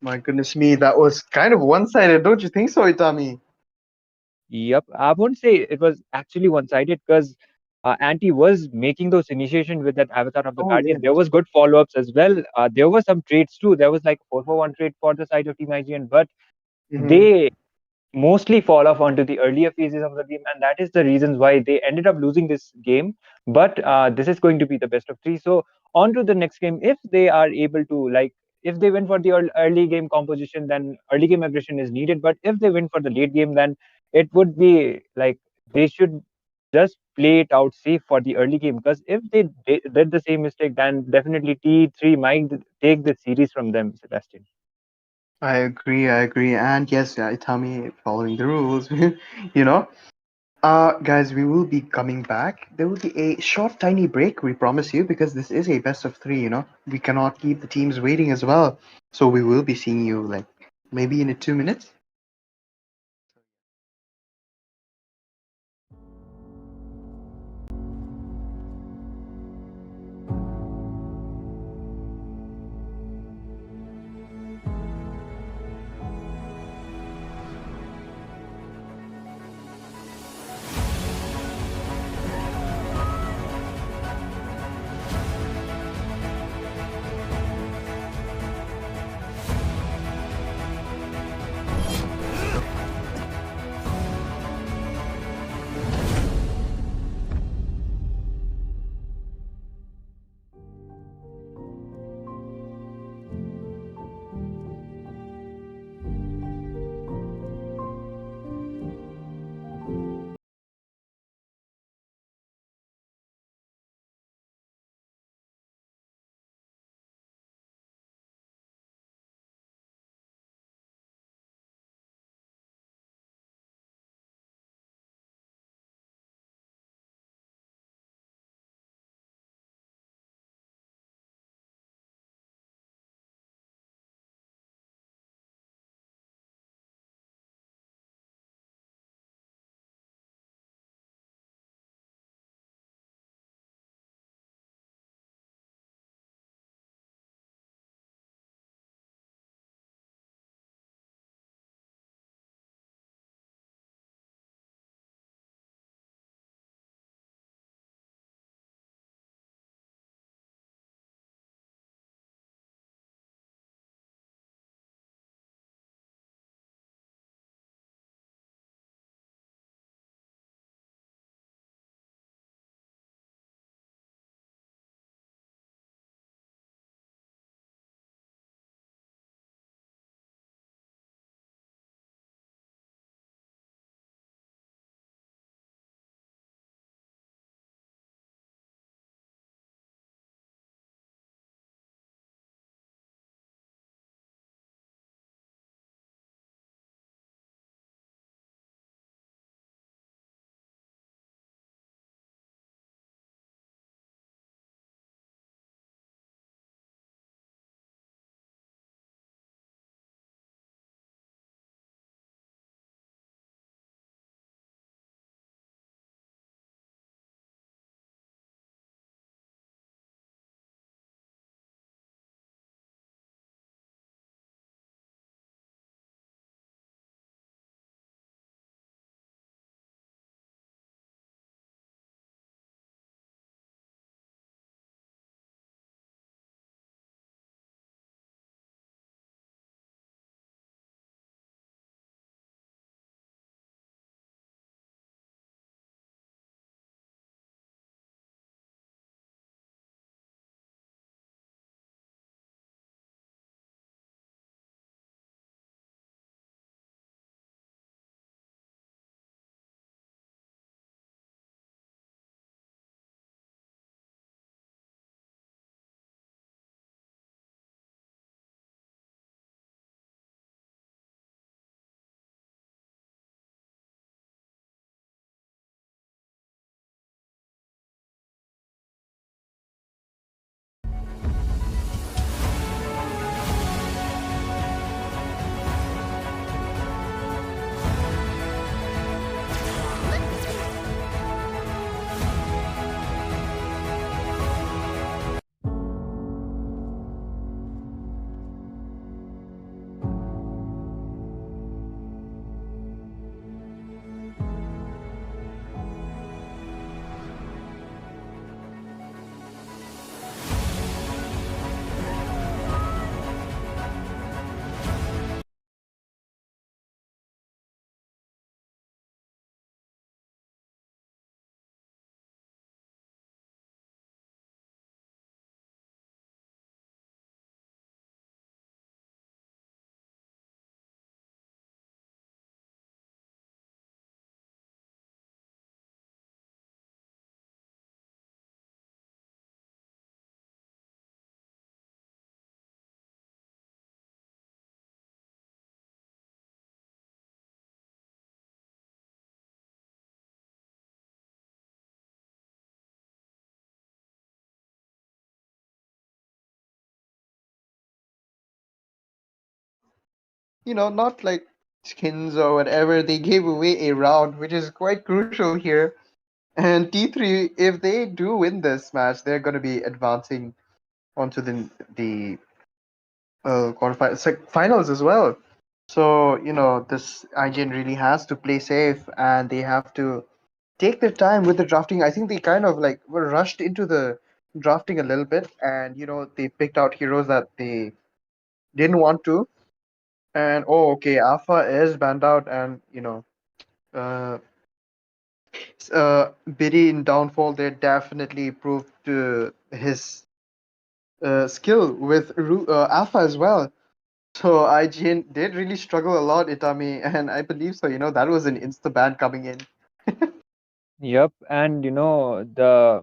My goodness me, that was kind of one-sided, don't you think so, Itami? Yep, I won't say it was actually one-sided because Anti was making those initiations with that Avatar of the Oh Guardian. yes. There was good follow-ups as well. There were some trades too. There was like 4-for-1 trade for the side of Team IGN, but Mm-hmm. they mostly fall off onto the earlier phases of the game, and that is the reasons why they ended up losing this game. But this is going to be the best of 3. So on to the next game. If they are able to if they win for the early game composition, then early game aggression is needed. But if they win for the late game, then it would be like they should just play it out safe for the early game. Because if they did the same mistake, then definitely T3 might take the series from them, Sebastian. I agree. And yes, yeah, Itami following the rules, you know. Guys, we will be coming back. There will be a short, tiny break, we promise you, because this is a best of three, We cannot keep the teams waiting as well. So we will be seeing you, like, maybe in 2 minutes. not like skins or whatever. They gave away a round, which is quite crucial here. And T3, if they do win this match, they're going to be advancing onto the finals as well. So, this IGN really has to play safe and they have to take their time with the drafting. I think they kind of like were rushed into the drafting a little bit and, they picked out heroes that they didn't want to. And, oh, okay, Alpha is banned out and, uh, Biddy in Downfall, they definitely proved his skill with Alpha as well. So IGN did really struggle a lot, Itami, and I believe so. That was an insta ban coming in. Yep, and the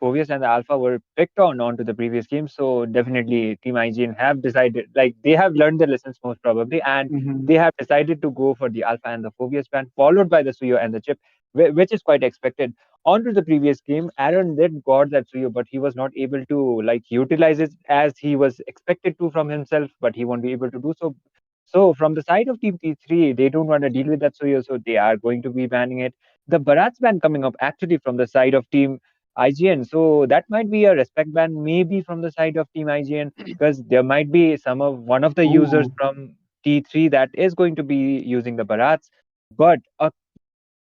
Phobius and the Alpha were picked on onto the previous game, so definitely Team IGN have decided, like they have learned their lessons most probably, and Hmm. they have decided to go for the Alpha and the Phobius band, followed by the Suyo and the Chip, which is quite expected. Onto the previous game, Aaron did got that Suyo, but he was not able to like utilize it as he was expected to from himself, but he won't be able to do so. So from the side of Team T3, they don't want to deal with that Suyo, so they are going to be banning it. The Barat's ban coming up actually from the side of Team IGN. So that might be a respect ban, maybe from the side of Team IGN, because there might be one of the users Ooh. from T3 that is going to be using the Barats. But a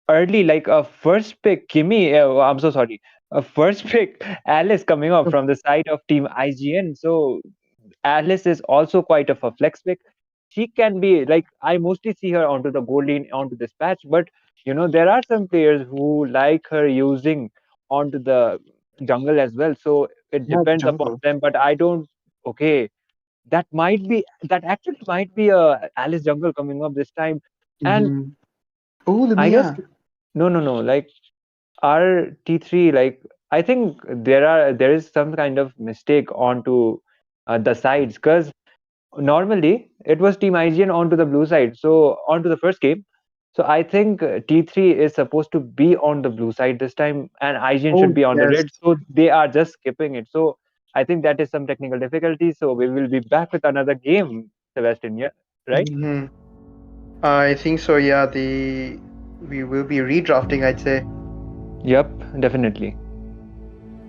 early, like a first pick, Kimmy, I'm so sorry, a first pick, Alice coming up from the side of Team IGN. So Alice is also quite of a flex pick. She can be like I mostly see her onto the gold lane onto this patch, but there are some players who like her using onto the jungle as well. So it Yeah, the depends upon jungle. them. But I don't. Okay, that actually might be a Alice jungle coming up this time, and Hmm. Oh, I guess Lumia. no. Like our T3, like I think there is some kind of mistake onto the sides because normally it was Team IGN onto the blue side, so onto the first game. So I think T3 is supposed to be on the blue side this time, and IGN should Oh, be on the yes. red. So they are just skipping it. So I think that is some technical difficulty. So we will be back with another game, Sebastian. Yeah, right? Hmm. I think so. Yeah, we will be redrafting, I'd say. Yep, definitely.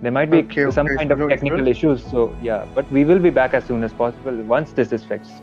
There might be Okay, some okay. kind So of no technical issues. issues. So yeah, but we will be back as soon as possible once this is fixed.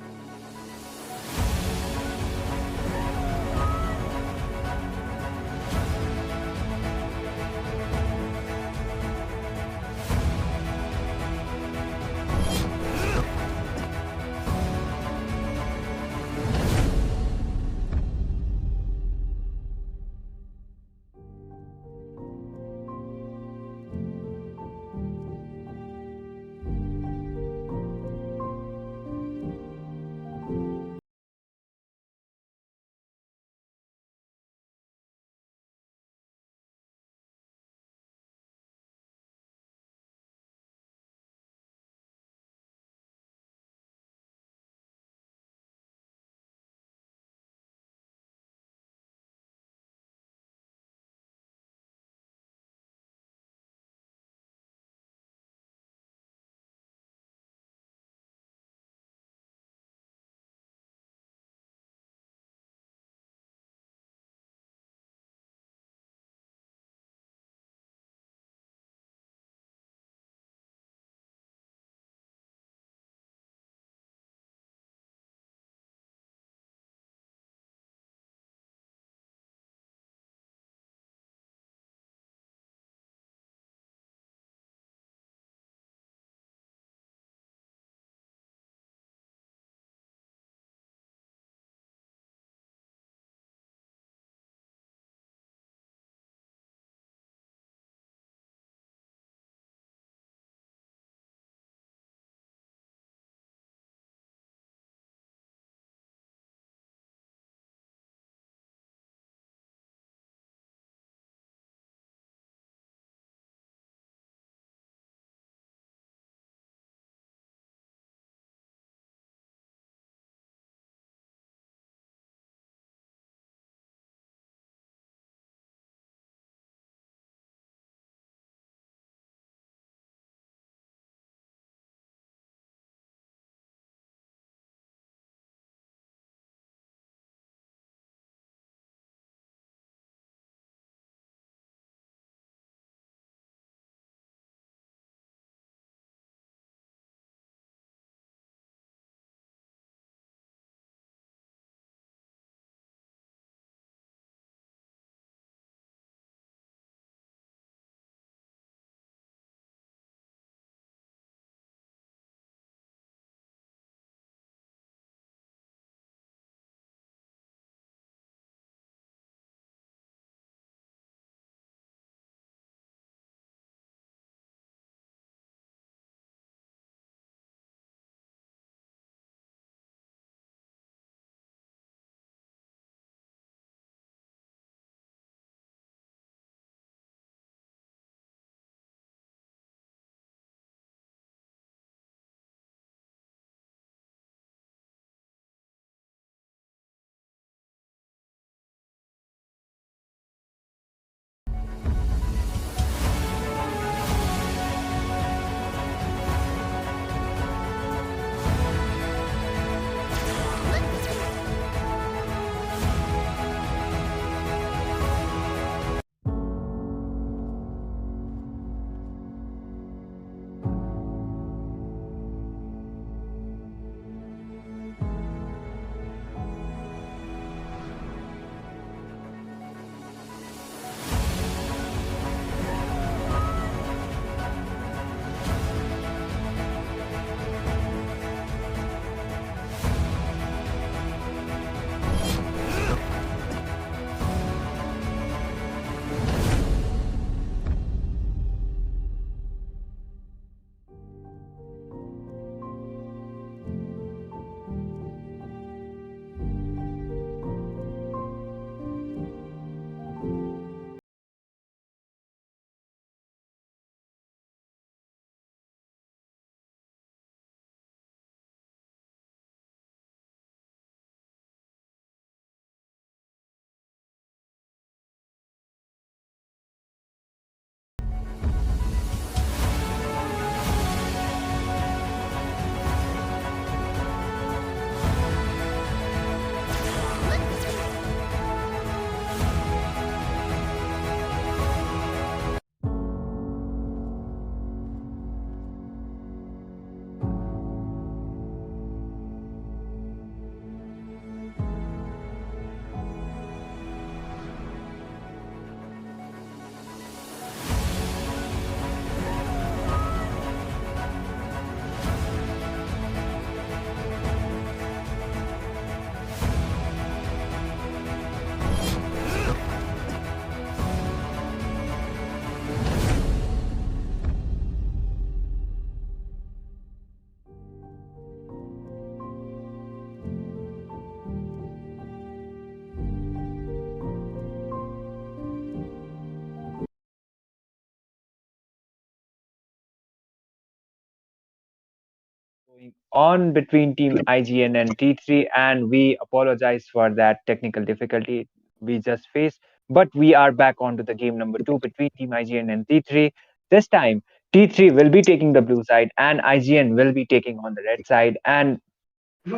going on between Team IGN and T3, and we apologize for that technical difficulty we just faced. But we are back onto the game number two between Team IGN and T3. This time, T3 will be taking the blue side, and IGN will be taking on the red side. And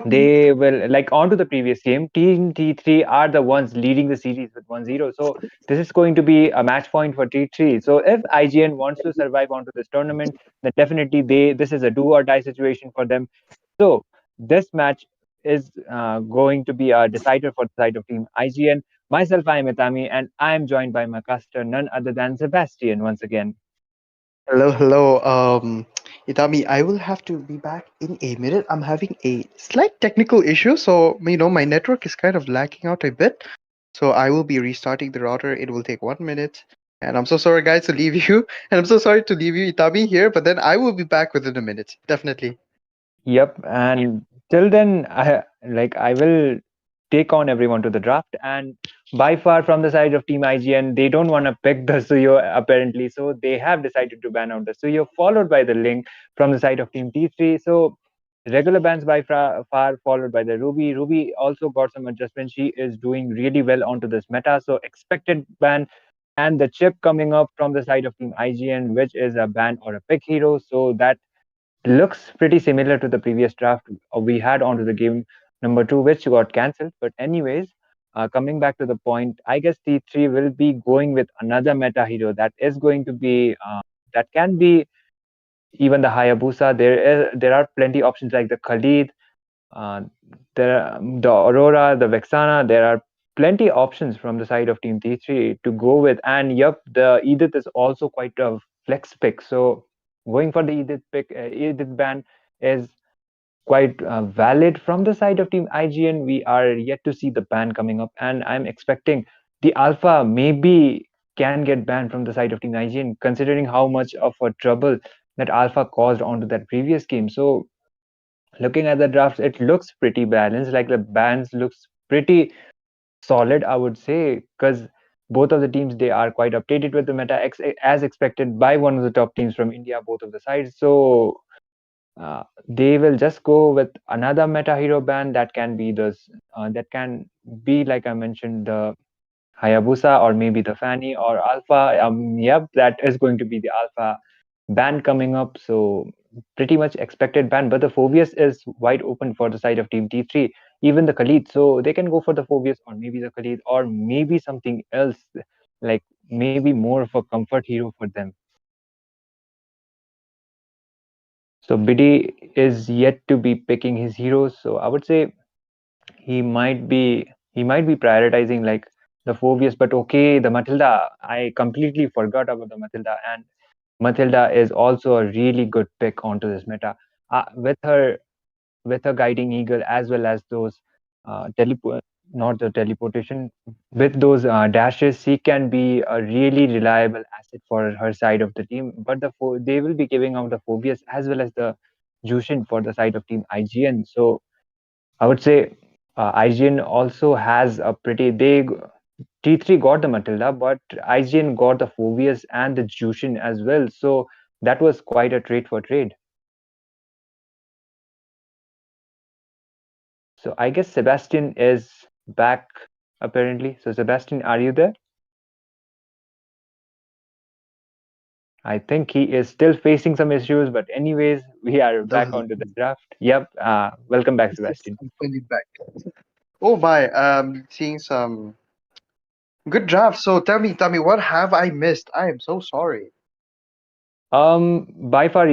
they will, like, on to the previous game. Team T3 are the ones leading the series with 1-0. So this is going to be a match point for T3. So if IGN wants to survive onto this tournament, then definitely this is a do or die situation for them. So this match is going to be a decider for the side of Team IGN. Myself, I am Itami, and I am joined by my caster, none other than Sebastian once again. Hello, hello. Itami, I will have to be back in a minute. I'm having a slight technical issue, so my network is kind of lacking out a bit. So I will be restarting the router. It will take 1 minute. And I'm so sorry, guys, to leave you. And I'm so sorry to leave you, Itami, here. But then I will be back within a minute. Definitely. Yep, and till then, I will take on everyone to the draft. And by far from the side of Team IGN, they don't want to pick the Suyo apparently, so they have decided to ban out the Suyo, followed by the Link from the side of Team T3. So regular bans by far, followed by the Ruby. Ruby also got some adjustments. She is doing really well onto this meta, so expected ban. And the chip coming up from the side of Team IGN, which is a ban or a pick hero. So that looks pretty similar to the previous draft we had onto the game number two, which got cancelled. But anyways, coming back to the point, I guess T3 will be going with another meta hero that is going to be that can be even the Hayabusa. There are plenty options like the Khalid, uh, the Aurora, the Vexana. There are plenty options from the side of Team T3 to go with. And yep, the Edith is also quite a flex pick. So going for the Edith pick, Edith ban is quite valid from the side of Team IGN. We are yet to see the ban coming up, and I'm expecting the Alpha maybe can get banned from the side of Team IGN, considering how much of a trouble that Alpha caused onto that previous game. So looking at the drafts, it looks pretty balanced. Like the bans looks pretty solid, I would say, because both of the teams they are quite updated with the meta as expected by one of the top teams from India, both of the sides. So they will just go with another meta hero ban that can be that can be, like I mentioned, the Hayabusa or maybe the Fanny or Alpha. Yep, that is going to be the Alpha ban coming up. So pretty much expected ban, but the Phobius is wide open for the side of Team T3. Even the Khalid, so they can go for the Phobius or maybe the Khalid or maybe something else, like maybe more of a comfort hero for them. So Biddy is yet to be picking his heroes. So I would say he might be he might be prioritizing like the Phobius, but okay, the Matilda. I completely forgot about the Matilda, and Matilda is also a really good pick onto this meta. With her guiding eagle as well as those teleport not the teleportation with those dashes, she can be a really reliable asset for her side of the team. But they will be giving out the Phobius as well as the Jushin for the side of Team IGN. So I would say IGN also has a pretty big T3 got the Matilda, but IGN got the Phobius and the Jushin as well. So that was quite a trade for trade. So I guess Sebastian is back apparently. So Sebastian, are you there? I think he is still facing some issues, but anyways, we are Hello, back hello. onto the draft. Yep. Welcome back, Yes, Sebastian. I'm fully back. Oh my, seeing some good drafts. So tell me, what have I missed? I am so sorry. By far,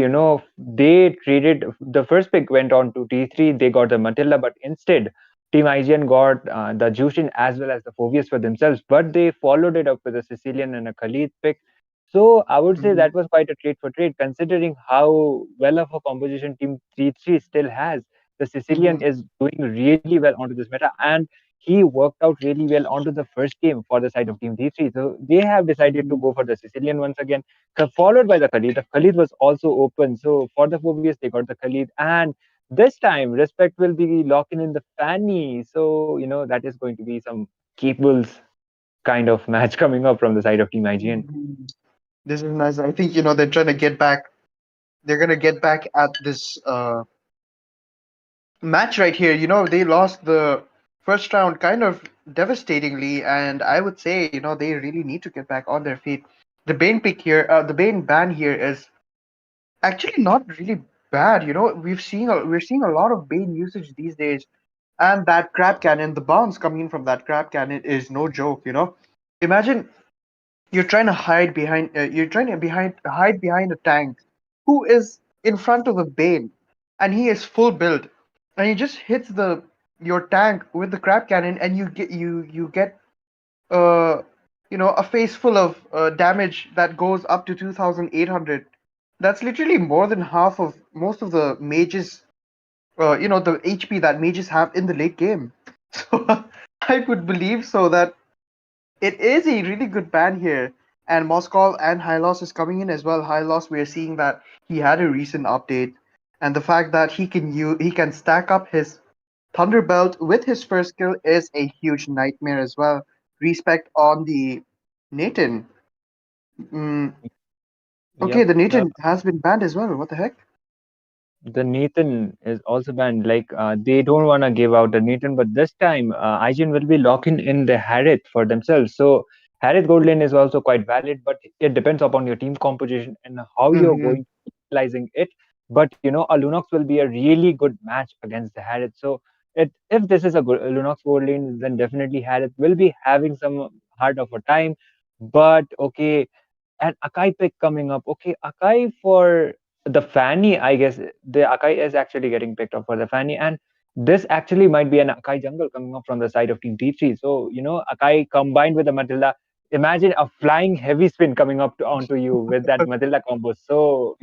they traded the first pick went on to T3. They got the Matilda, but instead, Team IGN got the Jushin as well as the Phobius for themselves. But they followed it up with a Sicilian and a Khalid pick. So I would say Mhm. that was quite a trade for trade, considering how well of a composition Team T3 still has. The Sicilian Mhm. is doing really well onto this meta, and he worked out really well onto the first game for the side of Team T3. So they have decided to Mhm. go for the Sicilian once again, followed by the Khalid. The Khalid was also open. So for the Phobius, they got the Khalid. And this time, Respect will be locking in the Fanny. So, that is going to be some Cables kind of match coming up from the side of Team IGN. Mhm. This is nice. I think they're trying to get back. They're gonna get back at this. match right here. They lost the first round kind of devastatingly, and I would say, they really need to get back on their feet. The Bane pick here, the Bane ban here is actually not really bad. We're seeing a lot of Bane usage these days, and that crab cannon, the bounce coming in from that crab cannon is no joke. Imagine you're trying to hide behind a tank who is in front of a Bane, and he is full build, and he just hits the your tank with the crab cannon, and you get uh a face full of damage that goes up to 2,800. That's literally more than half of most of the mages, the HP that mages have in the late game. So I would believe so that it is a really good ban here. And Moskov and Hylos is coming in as well. Hylos, we are seeing that he had a recent update, and the fact that he can stack up his Thunderbelt with his first skill is a huge nightmare as well. Respect on the Nathan. Mm, okay, Yep. the Nathan has been banned as well. What the heck? The Nathan is also banned. Like they don't want to give out the Nathan, but this time IGN will be locking in the Harith for themselves. So Harith gold lane is also quite valid, but it depends upon your team composition and how you're Mm-hmm. going to be utilizing it. But a Lunox will be a really good match against the Harith. So if this is a good Lunox gold lane, then definitely Harith will be having some hard of a time. But okay, and Akai pick coming up. Okay, Akai for the Fanny, I guess the Akai is actually getting picked up for the Fanny, and this actually might be an Akai jungle coming up from the side of Team T3. So Akai combined with the Matilda. Imagine a flying heavy spin coming up onto you with that Matilda combo. So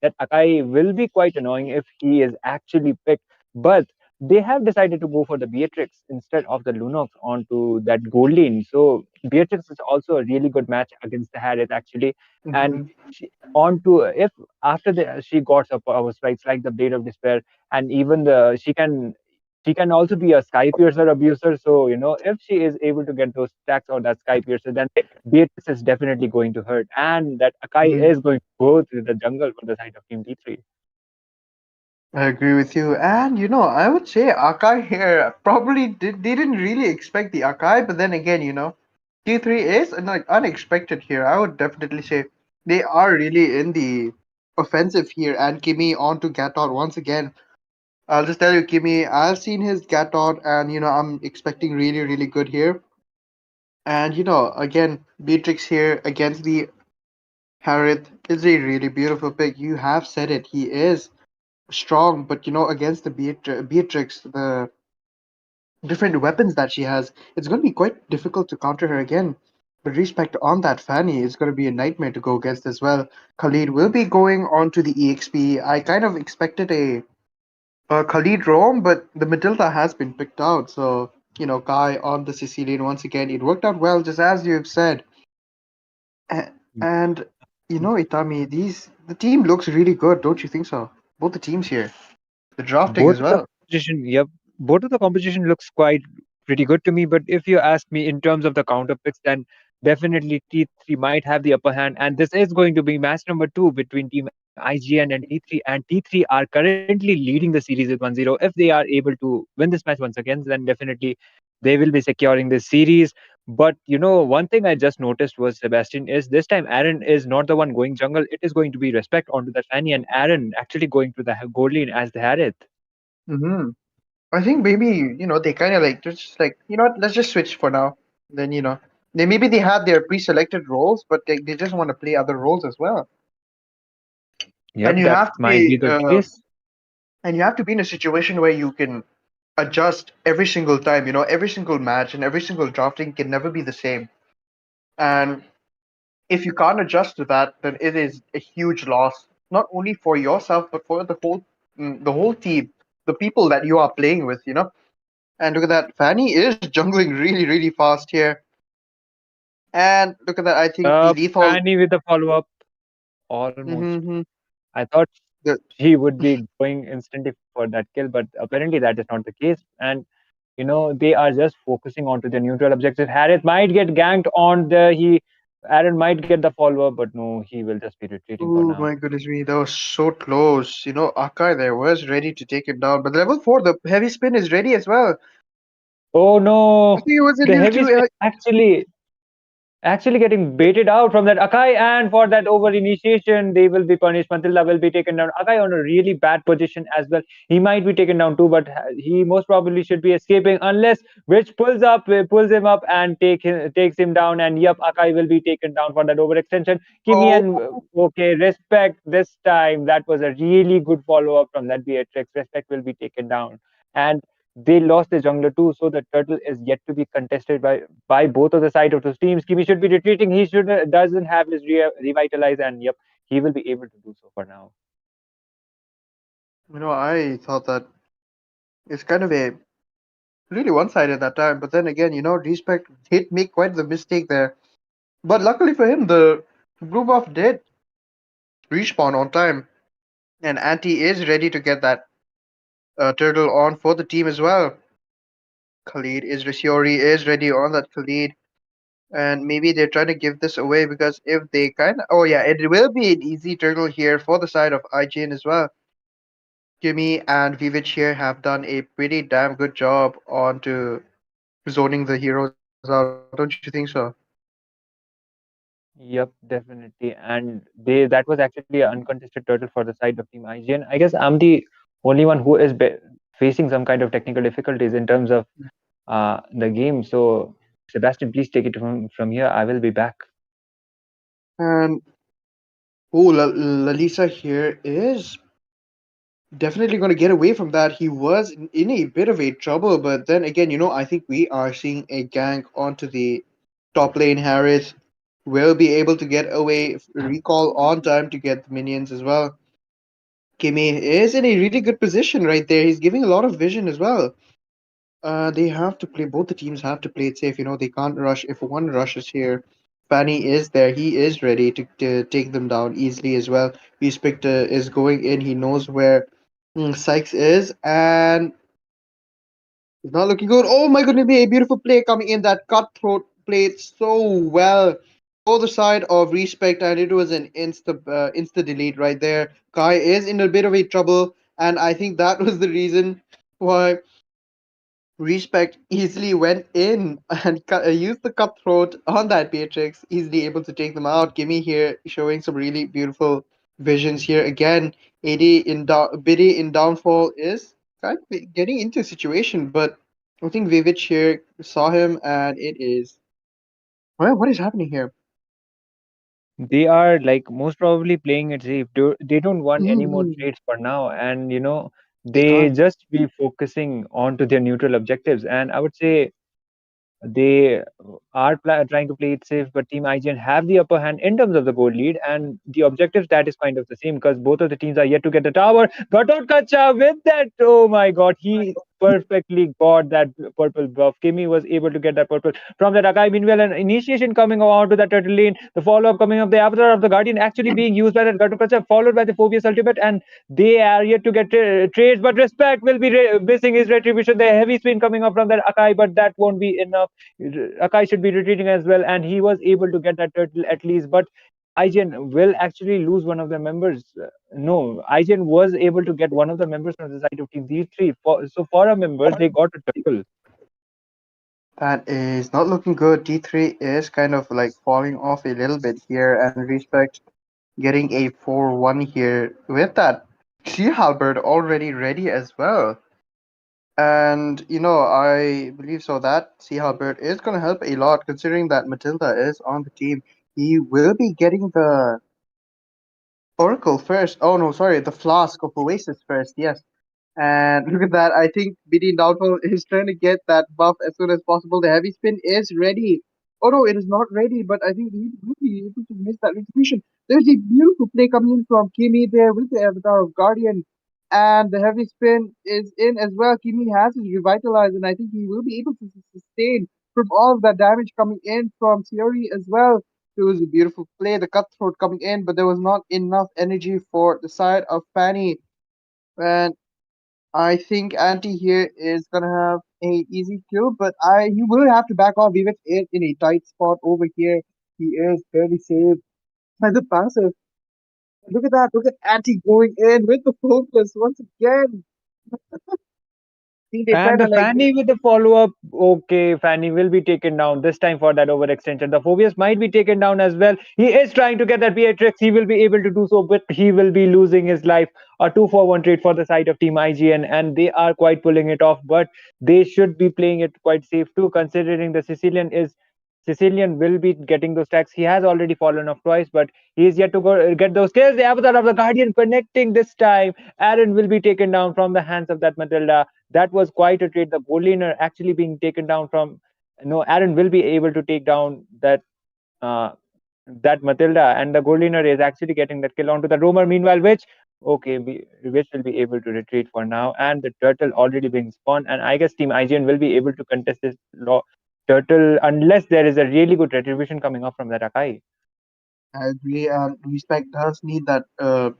that Akai will be quite annoying if he is actually picked. But they have decided to go for the Beatrix instead of the Lunox onto that gold lane. So Beatrix is also a really good match against the Harith actually, and Mm-hmm. she, onto if after she got her power spikes like the Blade of Despair, and even the she can also be a Sky Piercer abuser. So if she is able to get those stacks on that Sky Piercer, then Beatrix is definitely going to hurt, and that Akai Mm-hmm. is going to go through the jungle for the side of Team T3. I agree with you. And I would say Akai here probably they didn't really expect the Akai, but then again, T3 is like unexpected here. I would definitely say they are really in the offensive here. And Kimi on to Gatot once again. I'll just tell you, Kimi, I've seen his Gatot, and I'm expecting really, really good here. And again, Beatrix here against the Harith is a really beautiful pick. You have said it. He is strong, but against the Beatrix, the different weapons that she has, it's going to be quite difficult to counter her again. But respect on that Fanny is going to be a nightmare to go against as well. Khalid will be going on to the EXP. I kind of expected a Khalid roam, but the Matilda has been picked out. So, Kai on the Sicilian once again. It worked out well, just as you have said. And, Itami, the team looks really good, don't you think so? Both the teams here. The drafting Both as of the well. composition, yep, both of the composition looks quite pretty good to me. But if you ask me in terms of the counter picks, then definitely T3 might have the upper hand, and this is going to be match number two between Team IGN and T3. And T3 are currently leading the series with 1-0. If they are able to win this match once again, then definitely they will be securing this series. But one thing I just noticed was Sebastian is this time Aaron is not the one going jungle. It is going to be Respect onto the Fanny, and Aaron actually going to the gold lane as the Harith. Mm-hmm. I think maybe they kind of like just like let's just switch for now. Then they had their pre-selected roles, but they just want to play other roles as well. Yep, And you that have to might be be the case. in a situation where you can adjust every single time. Every single match and every single drafting can never be the same. And if you can't adjust to that, then it is a huge loss, not only for yourself but for the whole team, the people that you are playing with. And look at that, Fanny is jungling really, really fast here. And look at that. I think the lethal. Fanny with a follow-up, almost. Mm-hmm. I thought The, he would be going instantly for that kill, but apparently that is not the case. And they are just focusing onto the neutral objective. Harith might get ganked on the he. Aaron might get the follow up, but no, he will just be retreating for Oh now. my goodness me, that was so close. Akai there was ready to take it down, but level 4, the heavy spin is ready as well. Oh I no! think it was a The little heavy too. spin actually getting baited out from that Akai, and for that over initiation, they will be punished. Matilda will be taken down. Akai on a really bad position as well. He might be taken down too, but he most probably should be escaping unless Witch pulls him up and takes him down. And yep, Akai will be taken down for that overextension. Kimi Oh, and okay, respect this time. That was a really good follow up from that Beatrix. Respect will be taken down. And they lost the jungler too, so the turtle is yet to be contested by both of the side of those teams. Kimi should be retreating. He should doesn't have his revitalize, and yep, he will be able to do so for now. I thought that it's kind of a really one-sided that time, but then again, Respect did make quite the mistake there. But luckily for him, the group of did respawn on time, and Anti is ready to get that turtle on for the team as well. Khalid is Risiori is ready on that Khalid, and maybe they're trying to give this away because if they oh yeah, it will be an easy turtle here for the side of IGN as well. Jimmy and Vivich here have done a pretty damn good job on to zoning the heroes out, don't you think so? Yep, definitely. And they that was actually an uncontested turtle for the side of Team IGN. I guess I'm the only one who is facing some kind of technical difficulties in terms of the game. So Sebastian, please take it from here. I will be back. And Lalisa here is definitely going to get away from that. He was in a bit of a trouble, but then again, I think we are seeing a gank onto the top lane. Harris will be able to get away, recall on time to get the minions as well. Kimi is in a really good position right there. He's giving a lot of vision as well. They have to play. Both the teams have to play it safe. They can't rush. If one rushes here, Fanny is there. He is ready to take them down easily as well. Respect is going in. He knows where Sykes is, and it's not looking good. Oh my goodness, a beautiful play coming in. That cutthroat played so well for the side of Respect, and it was an insta delete right there. Kai is in a bit of a trouble, and I think that was the reason why Respect easily went in and used the cutthroat on that Beatrix, easily able to take them out. Gimme here showing some really beautiful visions here again. Biddy in downfall is kind of getting into a situation, but I think Vivich here saw him, and it is. Well, what is happening here? They are like most probably playing it safe. They don't want any more Mhm. trades for now, and They they can't. just be focusing on to their neutral objectives. And I would say they are trying to play it safe, but Team IGN have the upper hand in terms of the gold lead and the objectives. That is kind of the same because both of the teams are yet to get the tower. Gatot Kacha with that. Oh my God, he perfectly got that purple buff. Kimi was able to get that purple from that Akai. Meanwhile, an initiation coming on to that turtle lane. The follow up coming up. The avatar of the Guardian actually being used by that Gatot Kacha, followed by the Phobius ultimate, and they are yet to get trades. But Respect will be missing his retribution. The heavy spin coming up from that Akai, but that won't be enough. Akai should be retreating as well, and he was able to get that turtle at least. But IGN will actually lose one of the members. No, IGN was able to get one of the members from the side of Team D3. So for a member, they got a turtle. That is not looking good. D3 is kind of like falling off a little bit here, and Respect getting a 4-1 here with that Sea Halberd already ready as well. And I believe so that Sea Halberd is going to help a lot considering that Matilda is on the team. He will be getting the Oracle first. Oh no, sorry, the Flask of Oasis first. Yes. And look at that. I think BD Doubtful is trying to get that buff as soon as possible. The heavy spin is ready. Oh no, it is not ready, but I think he will be able to miss that retribution. There's a beautiful play coming in from Kimi there with the avatar of Guardian. And the heavy spin is in as well. Kimi has his revitalize, and I think he will be able to sustain from all of that damage coming in from Theory as well. It was a beautiful play, the cutthroat coming in, but there was not enough energy for the side of Fanny. And I think Anti here is gonna have a easy kill, but he will have to back off. Vivek is in a tight spot over here. He is barely saved by the passive. Look at that. Look at Anti going in with the focus once again. See, they try And to the like. Fanny with the follow up. Okay, Fanny will be taken down this time for that overextension. The Phobius might be taken down as well. He is trying to get that Beatrix. He will be able to do so, but he will be losing his life. A 2-for-1 trade for the side of Team IGN, and they are quite pulling it off, but they should be playing it quite safe too, considering the Sicilian will be getting those stacks. He has already fallen off twice, but he is yet to go get those kills. The Avatar of the Guardian connecting this time. Aaron will be taken down from the hands of that Matilda. That was quite a trade. The goal laner actually being taken down from no, Aaron will be able to take down uh, that Matilda, and the goal laner is actually getting that kill onto the roamer. Meanwhile, which will be able to retreat for now, and the turtle already being spawned, and I guess Team IGN will be able to contest this turtle unless there is a really good retribution coming up from that Akai. I agree. Respect does need that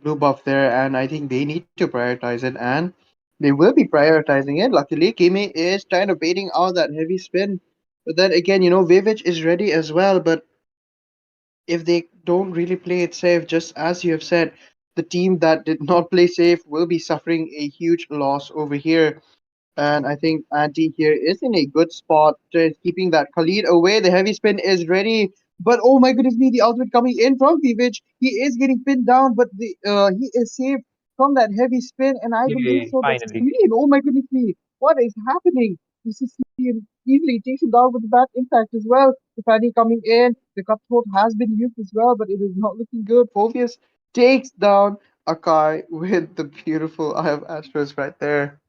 blue buff there, and I think they need to prioritize it, and they will be prioritizing it. Luckily, Kimi is kind of baiting out that heavy spin, but then again, Vivage is ready as well. But if they don't really play it safe, just as you have said, the team that did not play safe will be suffering a huge loss over here. And I think Anti here is in a good spot, keeping that Khalid away. The heavy spin is ready. But oh my goodness me, the ultimate coming in from Vivage. He is getting pinned down, but he is saved from that heavy spin. And I believe Yay, so that finally. Sicilian, oh my goodness me, what is happening? The Sicilian easily takes him down with that impact as well. The Fanny coming in. The cutthroat has been used as well, but it is not looking good. Phobius takes down Akai with the beautiful Eye of Astros right there.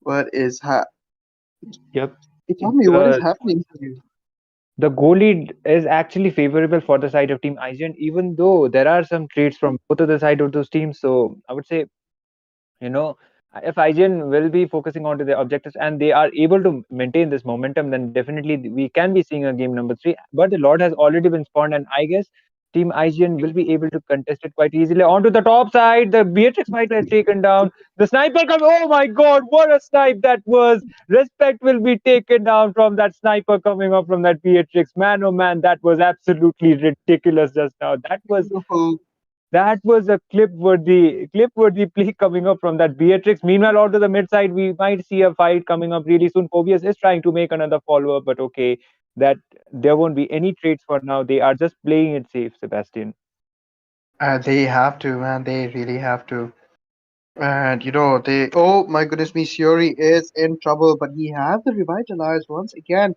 What is Yep. Tell me what is The happening here. the goal lead is actually favorable for the side of Team IGN, even though there are some trades from both of the side of those teams. So I would say, you know, if IGN will be focusing on to their objectives and they are able to maintain this momentum, then definitely we can be seeing a game number three. But the Lord has already been spawned, and I guess Team IGN will be able to contest it quite easily. Onto the top side, the Beatrix might has taken down. The sniper comes. Oh my God, what a snipe that was! Respect will be taken down from that sniper coming up from that Beatrix. Man, oh man, that was absolutely ridiculous just now. Beautiful. That was a clip worthy play coming up from that Beatrix. Meanwhile, out to the mid side, we might see a fight coming up really soon. Phobius is trying to make another follow up, but okay, that there won't be any trades for now. They are just playing it safe, Sebastian. They have to, man. They really have to. And they. Oh my goodness me, Shiori is in trouble, but he has the revitalize once again.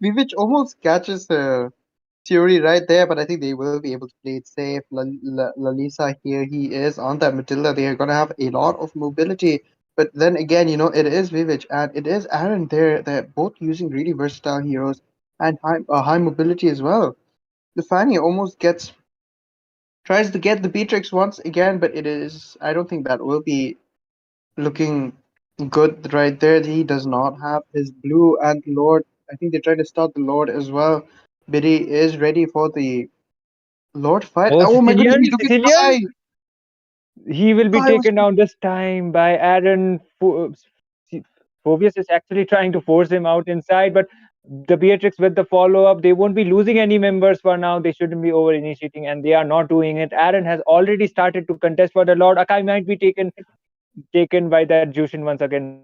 Vivich almost catches Shiori right there, but I think they will be able to play it safe. Lalisa here, he is on that Matilda. They are gonna have a lot of mobility. But then again, it is Vivich and it is Aaron there. They're both using really versatile heroes and high mobility as well. The Fanny almost tries to get the Beatrix once again, but it is I don't think that will be looking good right there. He does not have his blue and Lord. I think they're trying to start the Lord as well. Biddy is ready for the Lord fight. Oh, Oh my goodness me, Sicilian, look at Sicilian, Kai! he will be Kai was taken down this time by Aaron. Phobius is actually trying to force him out inside, but the Beatrix with the follow up, they won't be losing any members for now. They shouldn't be over initiating, and they are not doing it. Aaron has already started to contest for the Lord. Akai might be taken by that Jushin once again.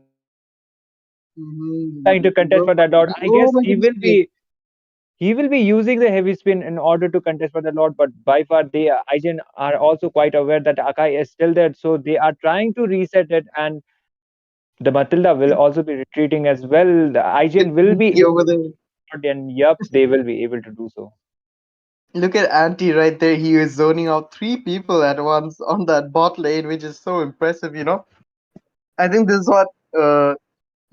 Meanwhile, trying to contest for that Lord. I Oh guess my goodness me. he will be using the heavy spin in order to contest for the Lord, but by far they IGN are also quite aware that Akai is still there, so they are trying to reset it, and the Matilda will also be retreating as well. The Get IGN will be Anti over there. and yup, they will be able to do so. Look at Anti right there. He is zoning out three people at once on that bot lane, which is so impressive. I think this is what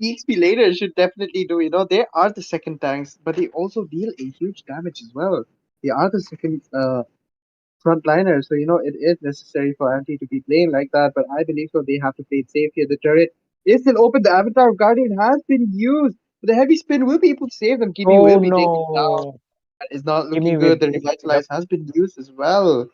EXP later should definitely do. They are the second tanks, but they also deal a huge damage as well. They are the second frontliners, so it is necessary for Anti to be playing like that. But I believe so. They have to play it safe here. The turret is still open. The Avatar of Guardian has been used. But the heavy spin will be able to save them. Kimi Oh will be taken down. no. That is not looking Kimi good. with The yep. revitalize has been used as well.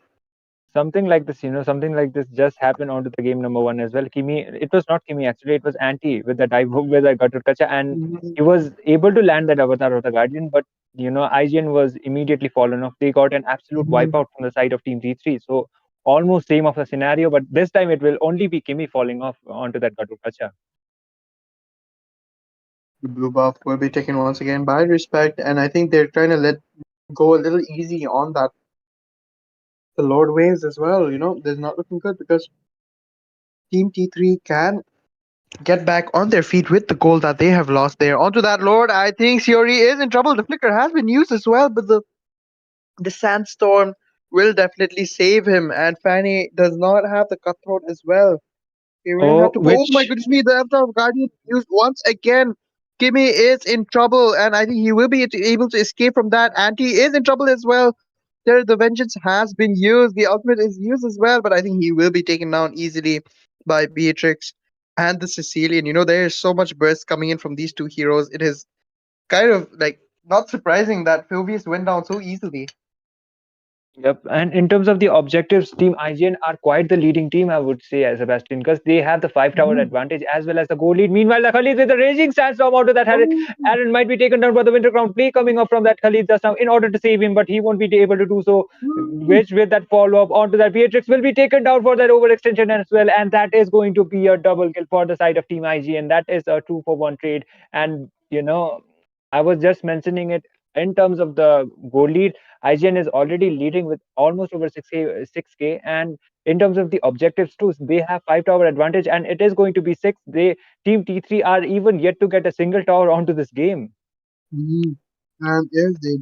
Something like this, something like this just happened onto the game number one as well. Kimi, it was not Kimi actually, it was Anti with the dive hook with the Gaturkacha, and Mhm. he was able to land that Avatar of the Guardian, but IGN was immediately fallen off. They got an absolute Mhm. wipeout from the side of Team T3. So almost same of a scenario, but this time it will only be Kimi falling off onto that Gatu Pacha. The blue buff will be taken once again by respect, and I think they're trying to let go a little easy on that. The Lord waves as well, they're not looking good because Team T3 can get back on their feet with the goal that they have lost there. Onto that Lord, I think Siori is in trouble. The flicker has been used as well, but the sandstorm will definitely save him, and Fanny does not have the cutthroat as well. He will have Oh, to. Oh my which goodness me! The Avatar of Guardian used once again. Kimmy is in trouble, and I think he will be able to escape from that. Anti is in trouble as well. There, the vengeance has been used. The ultimate is used as well, but I think he will be taken down easily by Beatrix and the Sicilian. There is so much burst coming in from these two heroes. It is kind of like not surprising that Phoebus went down so easily. Yep, and in terms of the objectives, Team IGN are quite the leading team, I would say, Sebastian, because they have the 5 tower Mhm. advantage as well as the goal lead. Meanwhile, the Khalid with the raging sandstorm out of that Oh. Aaron might be taken down by the Winter Crown play coming up from that Khalid just now in order to save him, but he won't be able to do so. Mm. Which, with that follow up onto that, Beatrix will be taken down for that overextension as well, and that is going to be a double kill for the side of Team IGN. That is a 2-for-1 trade, and I was just mentioning it in terms of the goal lead. IGN is already leading with almost over 6k, and in terms of the objectives too, they have 5 tower advantage, and it is going to be six. They Team T3 are even yet to get a single tower onto this game. Mhm. And if they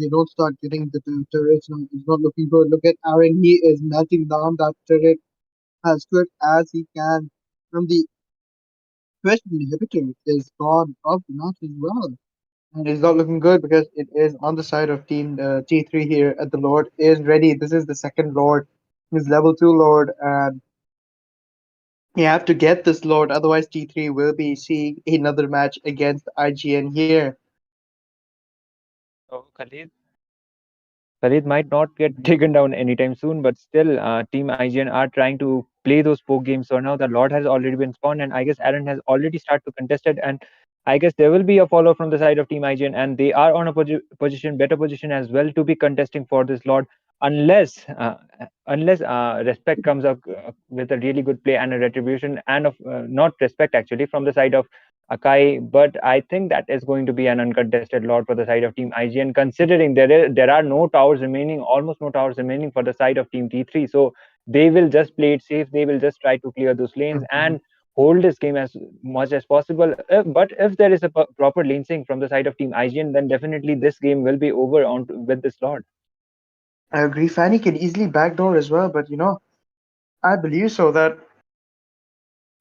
don't start getting the turrets, it's not looking good. Look at Aaron; he is melting down that turret as quick as he can. From the question inhibitor is gone off the match as well, and it's not looking good because it is on the side of Team T3 here. At the Lord is ready. This is the second Lord, his level 2 Lord, and you have to get this Lord. Otherwise, T3 will be seeing another match against IGN here. Oh, Khalid might not get taken down anytime soon, but still, Team IGN are trying to play those poke games. So now the Lord has already been spawned, and I guess Aaron has already started to contest it. And I guess there will be a follow from the side of Team IGN, and they are on a better position as well to be contesting for this Lord, unless Respect comes up with a really good play and a retribution, and of not Respect actually from the side of Akai, but I think that is going to be an uncontested lot for the side of Team IGN, considering there are no towers remaining, almost no towers remaining for the side of Team T3. So they will just play it safe. They will just try to clear those lanes Mhm. and hold this game as much as possible. But if there is a proper lane sync from the side of Team IGN, then definitely this game will be over on with this lot. I agree. Fanny can easily backdoor as well, but I believe so that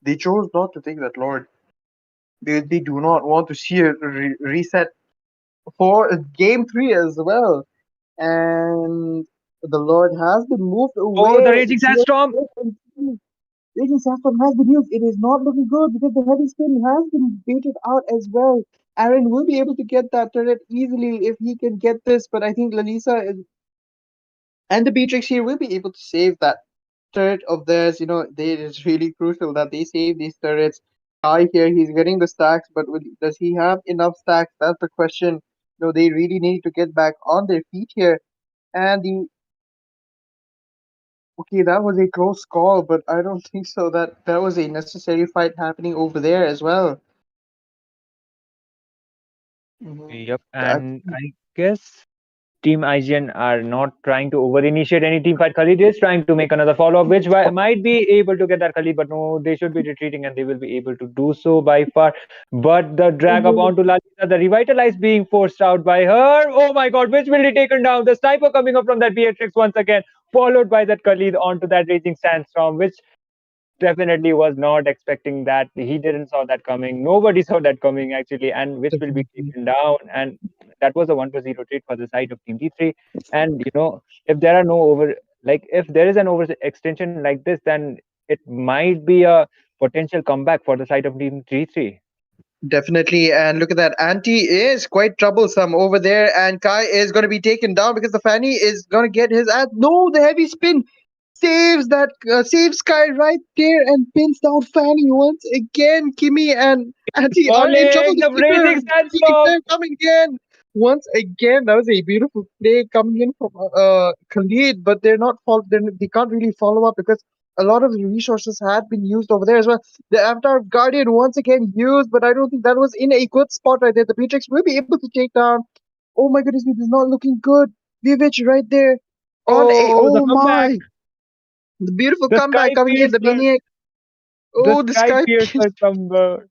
they chose not to take that Lord. They do not want to see a reset for game 3 as well. And the Lord has been moved Oh, the away. Raging Sandstorm! Raging Saffron has been used. It is not looking good because the heavy spin has been baited out as well. Aaron will be able to get that turret easily if he can get this, but I think Lalisa and the Beatrix here will be able to save that turret of theirs. It is really crucial that they save these turrets. Kai here, he's getting the stacks, but does he have enough stacks? That's the question. They really need to get back on their feet here. And okay, that was a close call, but I don't think so. That was a necessary fight happening over there as well. Mhm. Yep, That and I guess Team IGN are not trying to over initiate any team fight. Khalid is trying to make another follow up, which might be able to get that Khalid, but no, they should be retreating and they will be able to do so by far. But the drag up onto Lalita, the revitalize being forced out by her. Oh my god, which will be taken down? The sniper coming up from that Beatrix once again, followed by that Khalid onto that Raging Sandstorm, which definitely was not expecting that. He didn't saw that coming. Nobody saw that coming actually, and which will be definitely. taken down. And that was a 1-0 trade for the side of Team T3. And if there are no over, like if there is an over extension like this, then it might be a potential comeback for the side of Team T3. Definitely, and look at that. Anti is quite troublesome over there, and Kai is going to be taken down because the Fanny is going to get his ass. No, the heavy spin saves Kai right there and pins down Fanny once again. Kimmy and Anti are in trouble. Falling The the flicker, Raging the Sandstorm. flare coming again. Once again, that was a beautiful play coming in from Khalid, but they can't really follow up because a lot of the resources had been used over there as well. The Avatar Guardian once again used, but I don't think that was in a good spot right there. The Beatrix will be able to take down. Oh my goodness, this is not looking good. Vivitch right there on a Oh, the oh comeback! my, the beautiful The comeback Sky coming in. The Piercer! Maniac. The Oh, the Sky Sky Piercer Pierce, combo.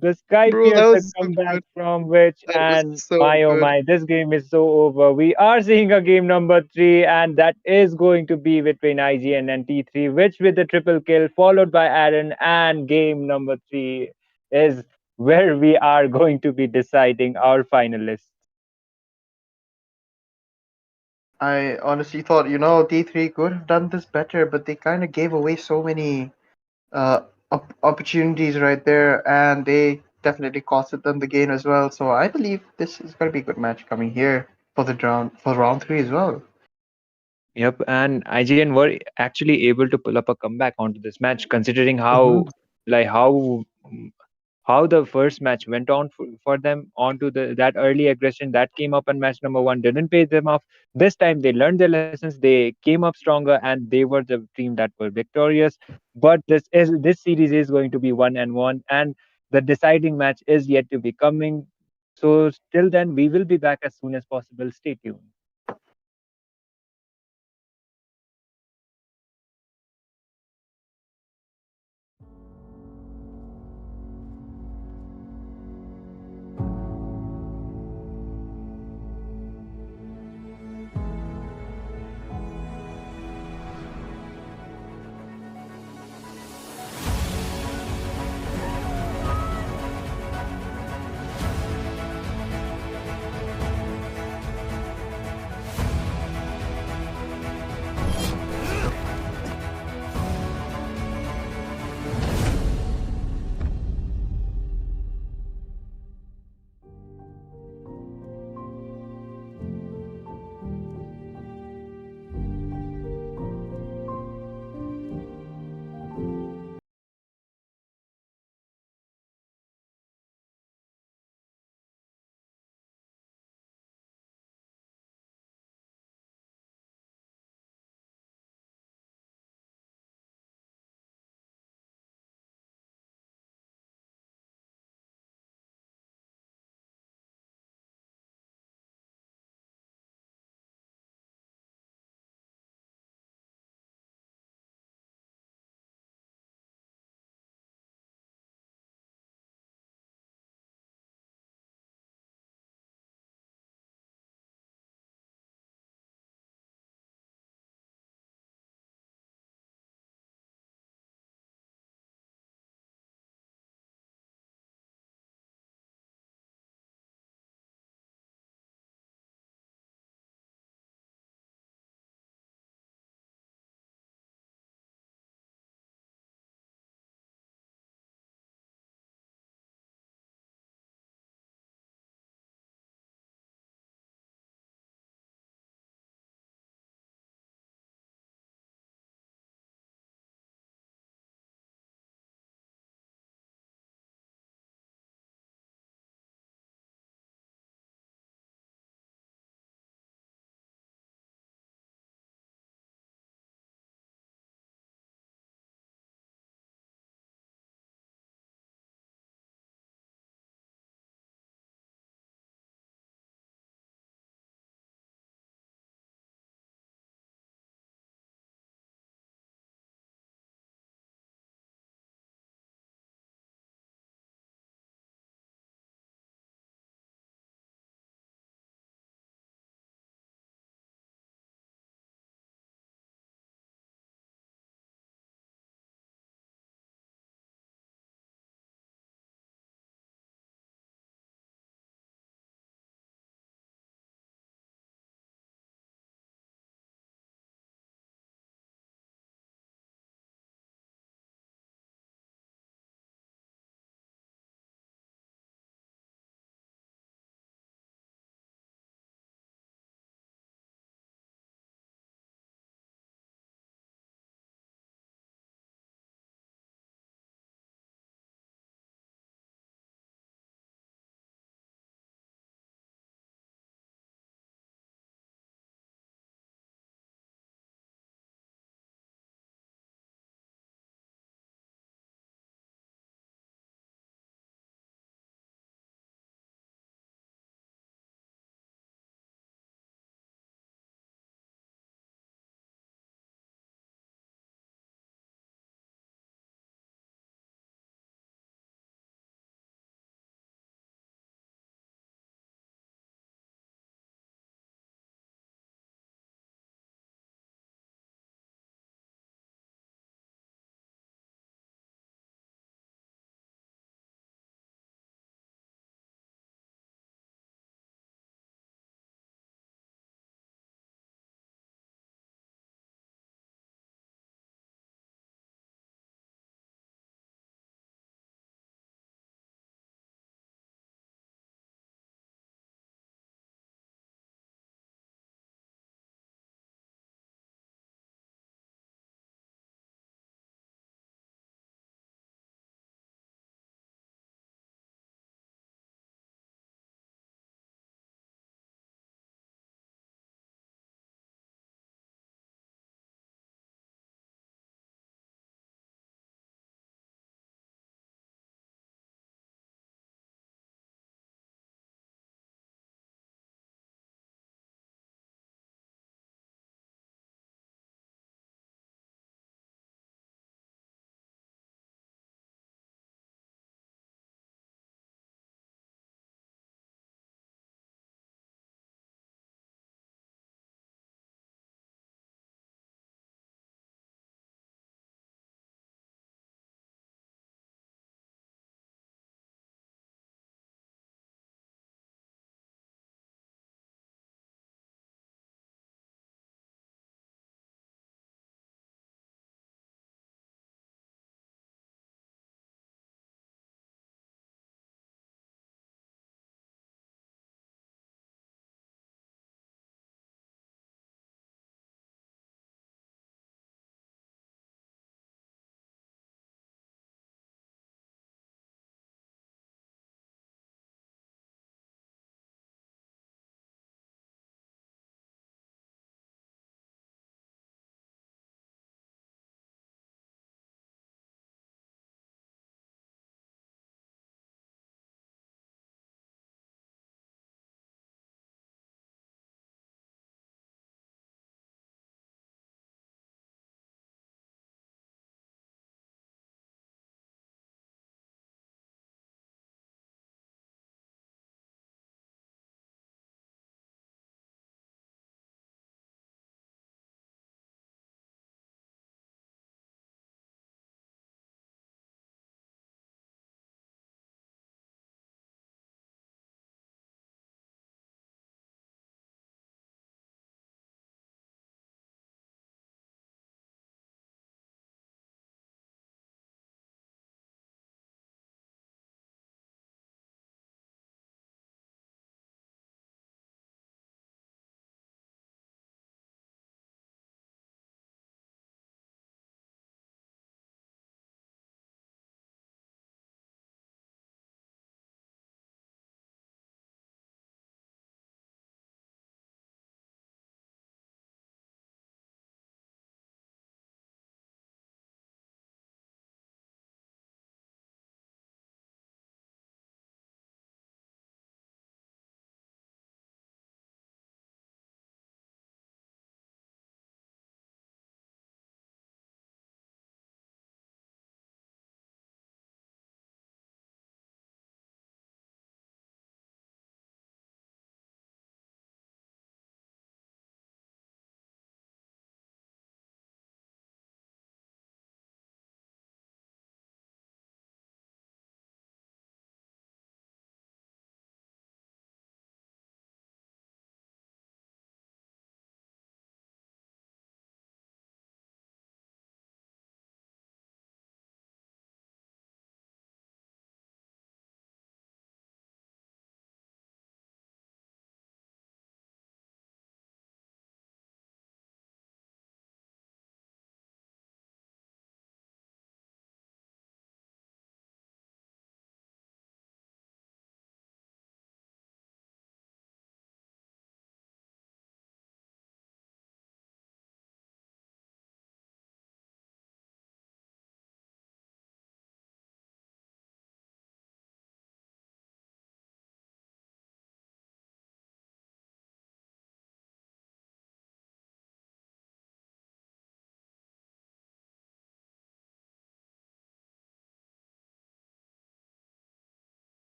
The Sky bro, that Piercer was so comeback good. from which, That was and so oh good. my, this game is so over. We are seeing a game number 3, and that is going to be between IGN and T3, which with the triple kill, followed by Aaron, and game number 3 is where we are going to be deciding our finalists. I honestly thought, D3 could have done this better, but they kind of gave away so many uh, opportunities right there, and they definitely costed them the game as well. So I believe this is going to be a good match coming here for round three as well. Yep, and IGN were actually able to pull up a comeback onto this match, considering Hmm. like how how the first match went on for them onto that early aggression that came up in match number 1 didn't pay them off. This time they learned their lessons, they came up stronger, and they were the team that were victorious. But this series is going to be 1-1, and the deciding match is yet to be coming. So till then, we will be back as soon as possible. Stay tuned.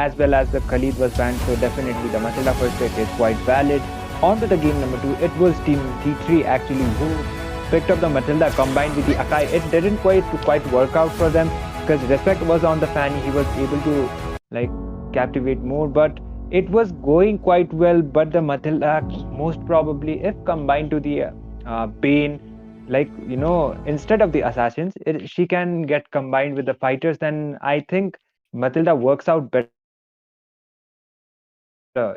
as well as the Khalid was banned. So definitely the Matilda first pick is quite valid. On to the game number two, it was Team T3 actually who picked up the Matilda combined with the Akai. It didn't quite work out for them because Respect was on the Fanny. He was able to like captivate more, but it was going quite well. But the Matilda, most probably, if combined to the Bane, like instead of the assassins, she can get combined with the fighters. Then I think Matilda works out better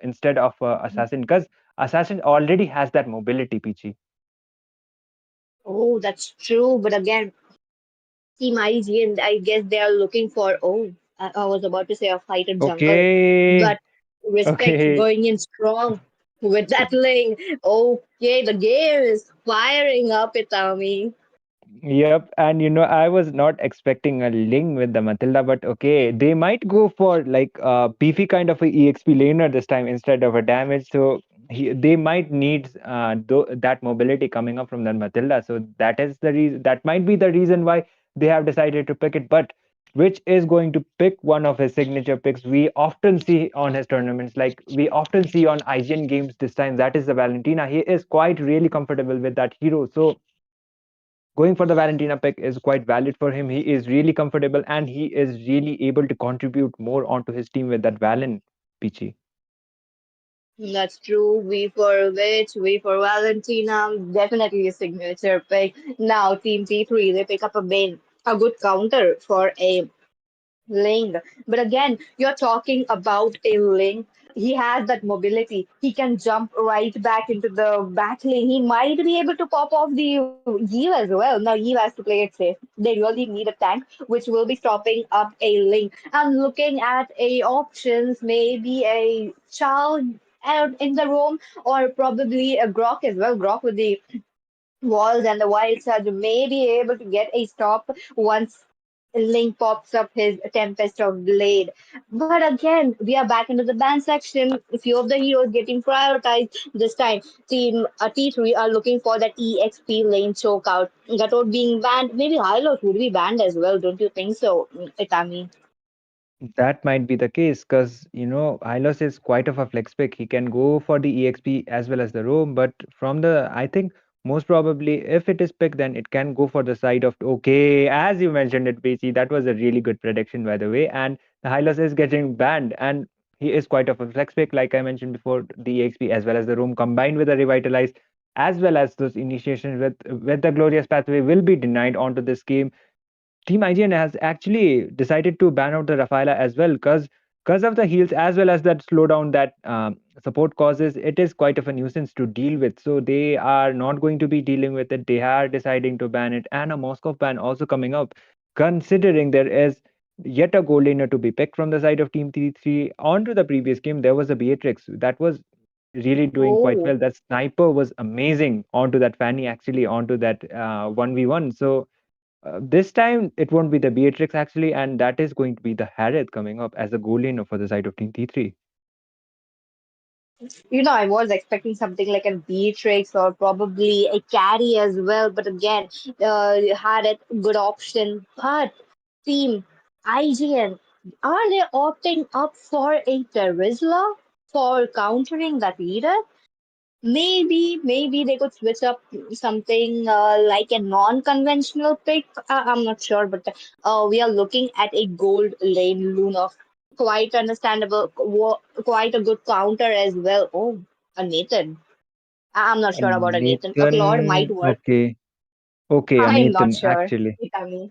instead of assassin because assassin already has that mobility, Peachy. Oh, that's true. But again, Team IG, and I guess they are looking for, oh, I was about to say a fighter jungle, Okay, but respect okay. going in strong with that lane. Okay, the game is firing up, Itami. Yep, and I was not expecting a Ling with the Matilda, but okay, they might go for like a beefy kind of a EXP laner this time instead of a damage. So they might need that mobility coming up from that Matilda. So that is the reason. That might be the reason why they have decided to pick it. But which is going to pick one of his signature picks we often see on his tournaments, like we often see on IGN games this time. That is the Valentina. He is quite really comfortable with that hero. So going for the Valentina pick is quite valid for him. He is really comfortable and he is really able to contribute more onto his team with that Valen, Peachy. That's true. V for Valentina, definitely a signature pick. Now, Team T3, they pick up a Bane, a good counter for a Ling. But again, you're talking about a Ling. He has that mobility. He can jump right back into the back lane. He might be able to pop off the Eve as well. Now, Eve has to play it safe. They really need a tank, which will be stopping up a Ling. I'm looking at a options, maybe a Chow out in the room, or probably a Grok as well. Grok with the walls and the wild charge may be able to get a stop once Link pops up his Tempest of Blade. But again, we are back into the ban section. A few of the heroes getting prioritized. This time, Team T3 are looking for that EXP lane chokeout. Gatot being banned. Maybe Hylos would be banned as well, don't you think so, Itami? That might be the case because Hylos is quite of a flex pick. He can go for the EXP as well as the roam, but from the I think most probably if it is picked, then it can go for the side of okay, as you mentioned it, BC. That was a really good prediction by the way. And the Hylos is getting banned, and he is quite of a flex pick, like I mentioned before, the EXP as well as the roam combined with the revitalize as well as those initiations with the glorious pathway will be denied onto this game. Team IGN has actually decided to ban out the Rafaela as well because of the heals as well as that slowdown that support causes. It is quite of a nuisance to deal with. So they are not going to be dealing with it. They are deciding to ban it, and a Moscow ban also coming up. Considering there is yet a gold laner to be picked from the side of Team T3. Onto the previous game, there was a Beatrix that was really doing quite Oh. well. That sniper was amazing onto that Fanny, actually onto that 1v1. So this time it won't be the Beatrix actually, and that is going to be the Harith coming up as a goal laner for the side of Team T3. I was expecting something like a Beatrix or probably a carry as well. But again, had a good option. But team IGN, are they opting up for a Terizla for countering that leader? Maybe they could switch up something like a non-conventional pick. I'm not sure, but we are looking at a gold lane Luna. Quite understandable, quite a good counter as well. Oh, a Nathan. I'm not sure about a Nathan. A Claude might Nathan, work. okay, okay, a I'm not Nathan sure. actually. I mean,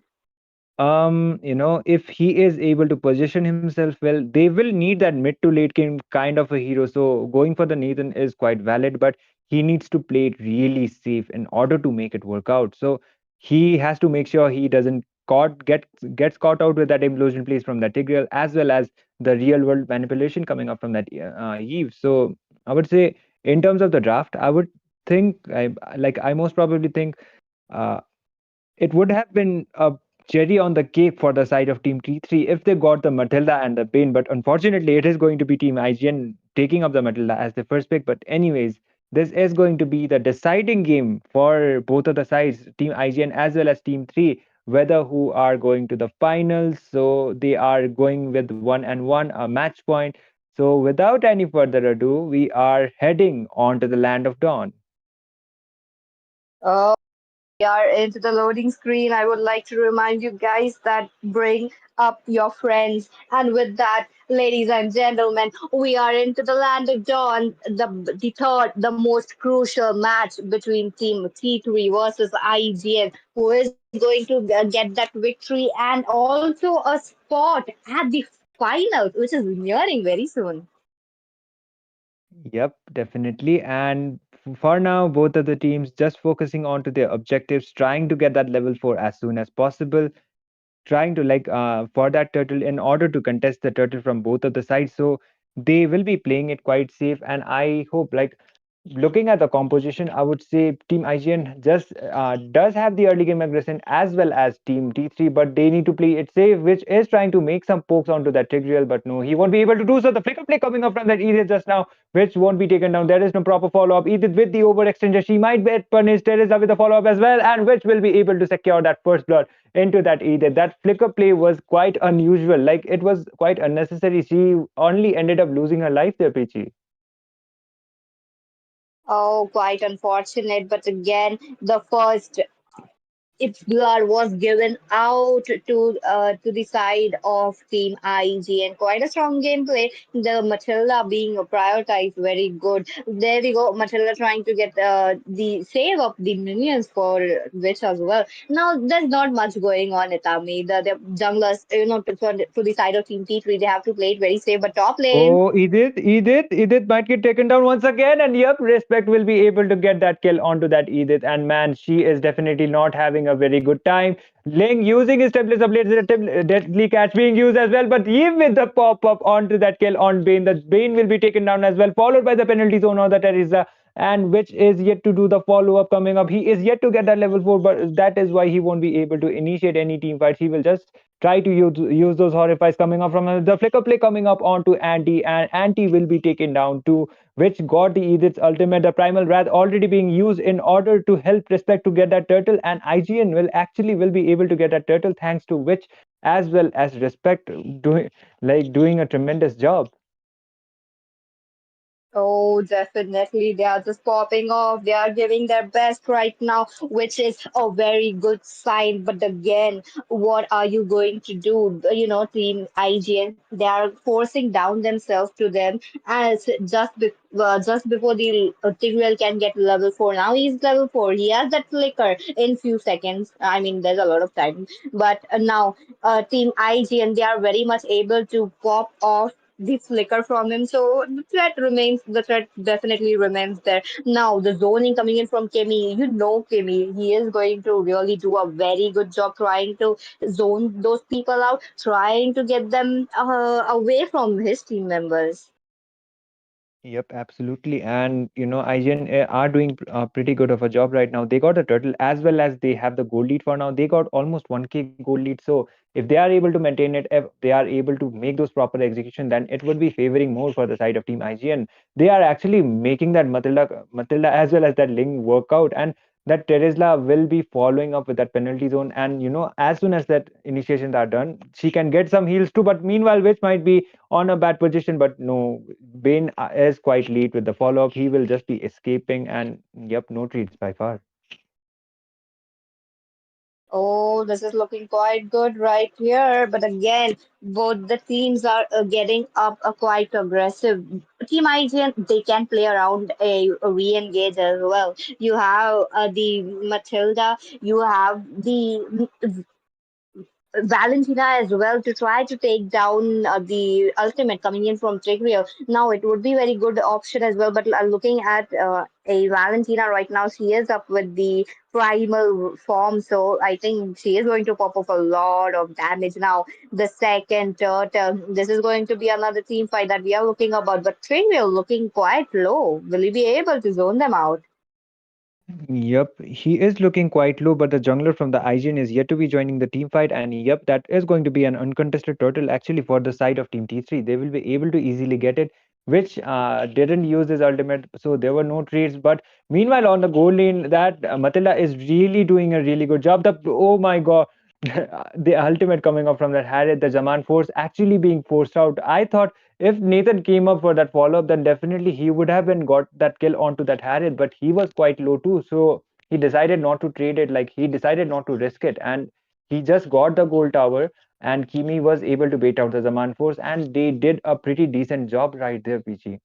If he is able to position himself well, they will need that mid to late game kind of a hero. So going for the Nathan is quite valid, but he needs to play it really safe in order to make it work out. So he has to make sure he doesn't gets caught out with that implosion plays from that Tigreal as well as the real world manipulation coming up from that Eve. So I would say in terms of the draft, I would think I most probably think uh, it would have been a cherry on the cake for the side of Team T3 if they got the Matilda and the Bane, but unfortunately, it is going to be Team IGN taking up the Matilda as the first pick. But, anyways, this is going to be the deciding game for both of the sides, Team IGN as well as Team 3. whether who are going to the finals. So they are going with 1-1, a match point. So without any further ado, we are heading on to the land of dawn. Oh, we are into the loading screen. I would like to remind you guys that bring up your friends. And with that, ladies and gentlemen, we are into the land of dawn, the third, the most crucial match between Team T3 versus IGN, who is going to get that victory and also a spot at the finals, which is nearing very soon. Yep, definitely. And for now, both of the teams just focusing on to their objectives, trying to get that level 4 as soon as possible, trying to for that turtle in order to contest the turtle from both of the sides. So they will be playing it quite safe, and I hope looking at the composition, I would say Team IGN just does have the early game aggression as well as Team T3, but they need to play it safe, which is trying to make some pokes onto that Tigreal, but no, he won't be able to do so. The flicker play coming up from that Edith just now, which won't be taken down. There is no proper follow up. Edith with the overextender, she might get punished. Teresa with the follow up as well, and which will be able to secure that first blood into that Edith. That flicker play was quite unusual. Like it was quite unnecessary. She only ended up losing her life there, Peachy. Oh, quite unfortunate. But again, the first its blood was given out to the side of Team IG, and quite a strong gameplay. The Matilda being prioritized very good. There we go, Matilda trying to get the save of the minions for which as well. Now there's not much going on, Itami. The junglers, to the side of Team T3, they have to play it very safe. But top lane. Oh, Edith might get taken down once again, and yep, Respect will be able to get that kill onto that Edith. And man, she is definitely not having a very good time. Ling using his Tempest of Blades, deadly catch being used as well, but even with the pop up onto that kill on Bane, the Bane will be taken down as well, followed by the penalty zone on the Teresa, and which is yet to do the follow up coming up. He is yet to get that level 4, but that is why he won't be able to initiate any team fights. He will just try to use those horrifies coming up from the flicker play coming up onto Anti, and Anti will be taken down too, which got the Edith's ultimate, the Primal Wrath already being used in order to help Respect to get that turtle, and IGN will be able to get that turtle thanks to which as well as Respect doing a tremendous job. Oh, definitely. They are just popping off. They are giving their best right now, which is a very good sign. But again, what are you going to do? Team IGN, they are forcing down themselves to them as just before the Tigreal can get level 4. Now he's level 4. He has that flicker in few seconds. I mean, there's a lot of time. But now, Team IGN, they are very much able to pop off the flicker from him. So the threat definitely remains there. Now the zoning coming in from Kemi, Kemi, he is going to really do a very good job trying to zone those people out, trying to get them away from his team members. Yep, absolutely. And IGN are doing pretty good of a job right now. They got a turtle as well as they have the gold lead for now. They got almost 1k gold lead. So if they are able to maintain it, if they are able to make those proper execution, then it would be favoring more for the side of Team IGN. They are actually making that Matilda as well as that Ling work out, and that Teresla will be following up with that penalty zone. And as soon as that initiations are done, she can get some heals too. But meanwhile, which might be on a bad position, but no, Bane is quite late with the follow up. He will just be escaping, and yep, no treats by far. Oh, this is looking quite good right here. But again, both the teams are getting up quite aggressive. Team IGN, they can play around a re-engage as well. You have the Matilda, you have the Valentina as well to try to take down the ultimate coming in from Trickery. Now it would be very good option as well, but looking at a Valentina right now, she is up with the primal form, so I think she is going to pop up a lot of damage now. The second turtle, this is going to be another team fight that we are looking about, but Trickery looking quite low. Will he be able to zone them out? Yep, he is looking quite low, but the jungler from the IGN is yet to be joining the team fight, and yep, that is going to be an uncontested turtle actually for the side of Team T3. They will be able to easily get it, which didn't use his ultimate, so there were no trades. But meanwhile, on the goal lane, that Matilda is really doing a really good job. Oh my god, The ultimate coming up from that Harriet, the Zaman force actually being forced out. I thought if Nathan came up for that follow up, then definitely he would have been got that kill onto that Harriet, but he was quite low too. So he decided not to trade it, like he decided not to risk it, and he just got the gold tower. And Kimi was able to bait out the Zaman force, and they did a pretty decent job right there, PG.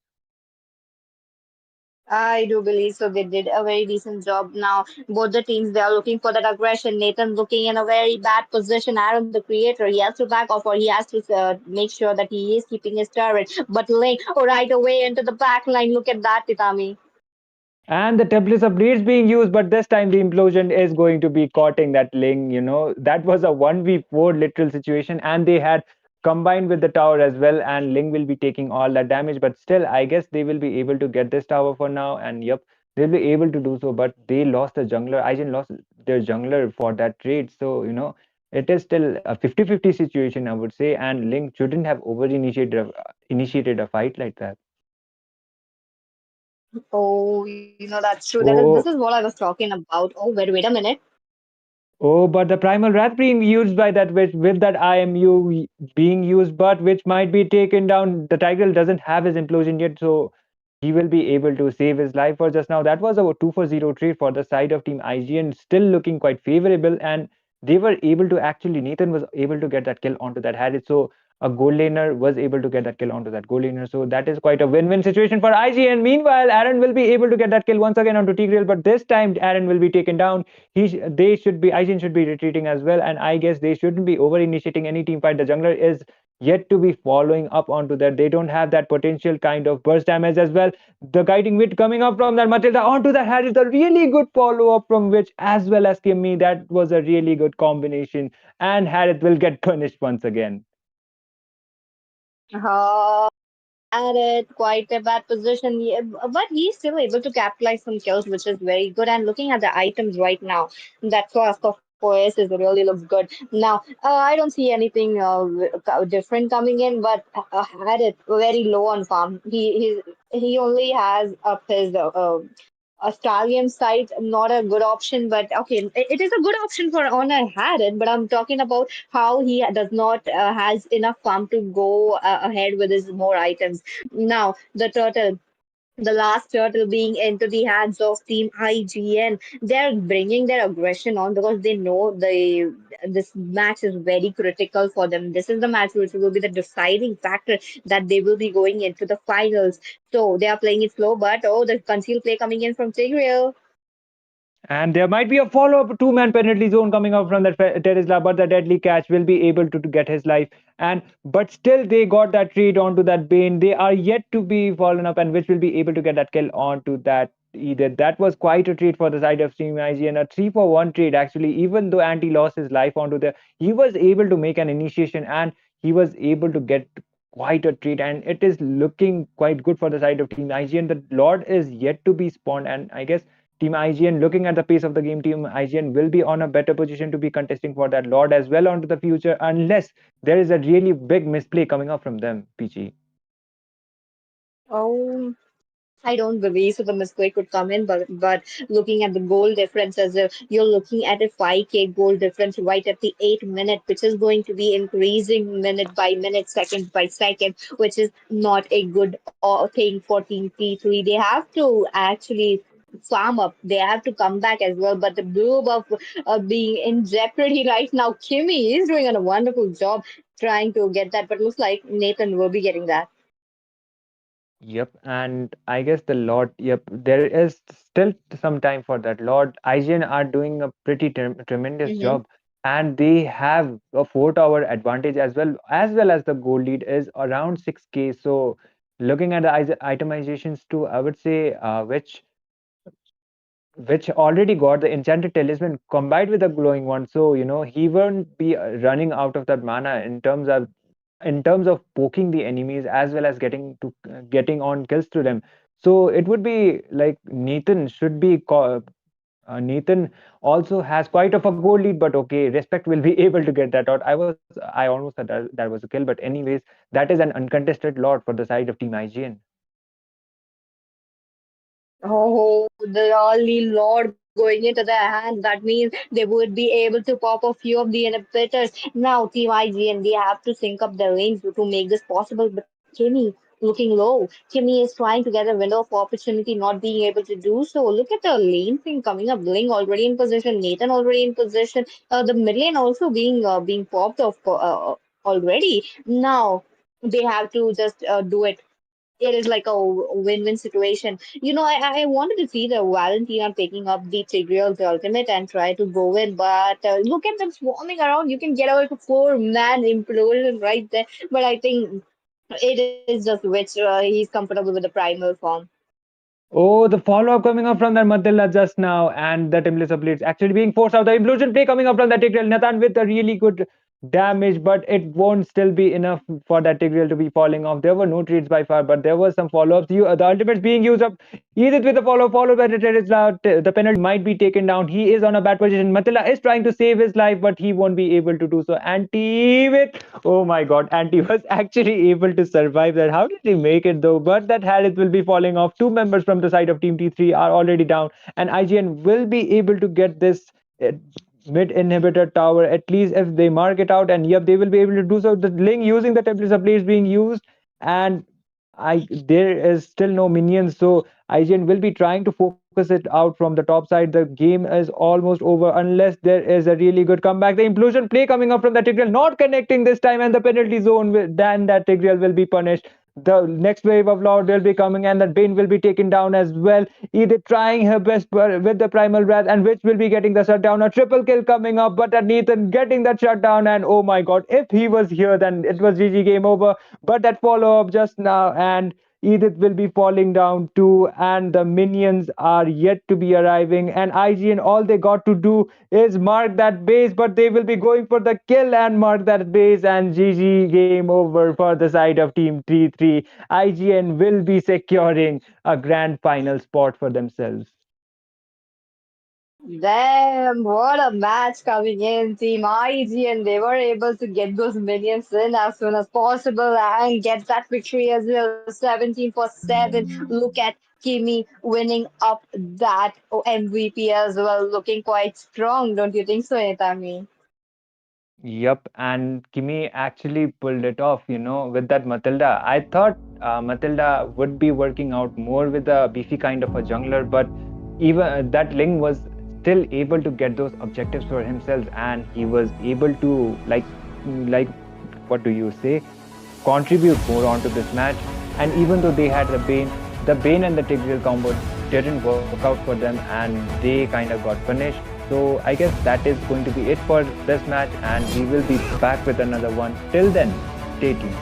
I do believe so. They did a very decent job. Now, both the teams they are looking for that aggression. Nathan looking in a very bad position. Aaron, the creator, he has to back off or he has to make sure that he is keeping his turret. But Link right away into the back line. Look at that, Titami. And the tablets of blades being used, but this time the implosion is going to be caughting that Ling. That was a 1v4 literal situation, and they had combined with the tower as well, and Ling will be taking all that damage. But still, I guess they will be able to get this tower for now, and yep, they'll be able to do so. But they lost the jungler. Aizen lost their jungler for that trade, so it is still a 50-50 situation, I would say, and Ling shouldn't have over initiated a fight like that. Oh, that's true. This is Oh, what I was talking about. Oh, wait a minute. Oh, but the primal wrath being used by that with that IMU being used, but which might be taken down. The Tigreal doesn't have his implosion yet, so he will be able to save his life for just now. That was a 2 for 0 trade for the side of Team IGN, still looking quite favorable, and they were able to actually Nathan was able to get that kill onto that Harris. So a gold laner was able to get that kill onto that gold laner. So that is quite a win-win situation for IGN. Meanwhile, Aaron will be able to get that kill once again onto Tigreal, but this time Aaron will be taken down. They should be Aizen should be retreating as well, and I guess they shouldn't be over initiating any team fight. The jungler is yet to be following up onto that. They don't have that potential kind of burst damage as well. The guiding wit coming up from that Matilda onto that Harris, a really good follow up from which as well as Kimmy. That was a really good combination, and Harris will get punished once again. Uh, at it, quite a bad position. Yeah, but he's still able to capitalize some kills, which is very good. And looking at the items right now, that flask of OS is really looks good. Now, I don't see anything different coming in, but had it very low on farm. He only has up his a stallion site, not a good option, but okay, it is a good option for honor had it. But I'm talking about how he does not has enough farm to go ahead with his more items. Now the turtle. The last turtle being into the hands of Team IGN, they're bringing their aggression on because they know this match is very critical for them. This is the match which will be the deciding factor that they will be going into the finals. So they are playing it slow, but oh, the concealed play coming in from Tigreal. And there might be a follow-up two-man penalty zone coming out from that Terizla, but the deadly catch will be able to get his life. And but still, they got that trade onto that Bane. They are yet to be fallen up, and which will be able to get that kill onto that either. That was quite a trade for the side of Team IG, and a 3-for-1 trade actually. Even though Anti lost his life onto the, he was able to make an initiation, and he was able to get quite a treat, and it is looking quite good for the side of Team IGN. The Lord is yet to be spawned, and I guess Team IGN, looking at the pace of the game, Team IGN will be on a better position to be contesting for that Lord as well onto the future, unless there is a really big misplay coming up from them, PG. Oh, I don't believe so. The mistake could come in, but looking at the goal difference as if you're looking at a 5K goal difference right at the 8 minute, which is going to be increasing minute by minute, second by second, which is not a good thing for Team T3. They have to actually farm up. They have to come back as well. But the blue buff being in jeopardy right now, Kimmy is doing a wonderful job trying to get that, but looks like Nathan will be getting that. Yep, and I guess the Lord, yep, there is still some time for that. Lord, IGN are doing a pretty tremendous Mm-hmm. job, and they have a 4 tower advantage as well as the goal lead is around 6K. So, looking at the itemizations too, I would say which already got the enchanted talisman combined with the glowing one, so he won't be running out of that mana in terms of poking the enemies as well as getting on kills to them. So it would be like Nathan also has quite of a goal lead, but okay, respect will be able to get that out. I almost said that was a kill, but anyways, that is an uncontested lord for the side of Team IGN. Oh, the early Lord going into their hands. That means they would be able to pop a few of the inhibitors. Now, Team IGN, they have to sync up their lanes to make this possible. But Kimmy, looking low. Kimmy is trying to get a window of opportunity, not being able to do so. Look at the lane thing coming up. Bling already in position. Nathan already in position. The mid lane also being popped off already. Now they have to just do it. It is like a win-win situation. I wanted to see the Valentina taking up the Tigreal's ultimate and try to go in, but look at them swarming around. You can get away with a four-man implosion right there. But I think it is just which he's comfortable with the primal form. Oh, the follow-up coming up from that Matilda just now, and the Timlis Blitz actually being forced out. The implosion play coming up from that Tigreal. Nathan with a really good damage, but it won't still be enough for that Tigreal to be falling off. There were no trades by far, but there was some follow-ups. The ultimates being used up. Edith with the follow, followed by the trades. The penalty might be taken down. He is on a bad position. Matilda is trying to save his life, but he won't be able to do so. Anti with, oh my God, Anti was actually able to survive that. How did he make it though? But that Harith will be falling off. Two members from the side of Team T3 are already down, and IGN will be able to get this mid inhibitor tower, at least if they mark it out. And yep, they will be able to do so. The Ling using the template supply is being used, and I there is still no minions, so IGN will be trying to focus it out from the top side. The game is almost over unless there is a really good comeback. The implosion play coming up from the Tigreal, not connecting this time, and the penalty zone then that Tigreal will be punished. The next wave of Lord will be coming, and that Bane will be taken down as well. Either trying her best with the Primal Wrath, and which will be getting the shutdown. A triple kill coming up, but Nathan getting that shutdown, and oh my God, if he was here, then it was GG game over. But that follow up just now, and Edith will be falling down too, and the minions are yet to be arriving. And IGN, all they got to do is mark that base, but they will be going for the kill and mark that base, and GG game over for the side of Team T3. IGN will be securing a grand final spot for themselves. Damn, what a match coming in. Team IG, and they were able to get those minions in as soon as possible and get that victory as well. 17 for 7. Look at Kimi winning up that MVP as well, looking quite strong. Don't you think so, Itami? Yep, and Kimi actually pulled it off, with that Matilda. I thought Matilda would be working out more with a beefy kind of a jungler, but even that Ling was still able to get those objectives for himself, and he was able to like what do you say, contribute more onto this match. And even though they had the Bane and the Tigreal combo didn't work out for them, and they kind of got punished. So I guess that is going to be it for this match, and we will be back with another one. Till then, stay tuned.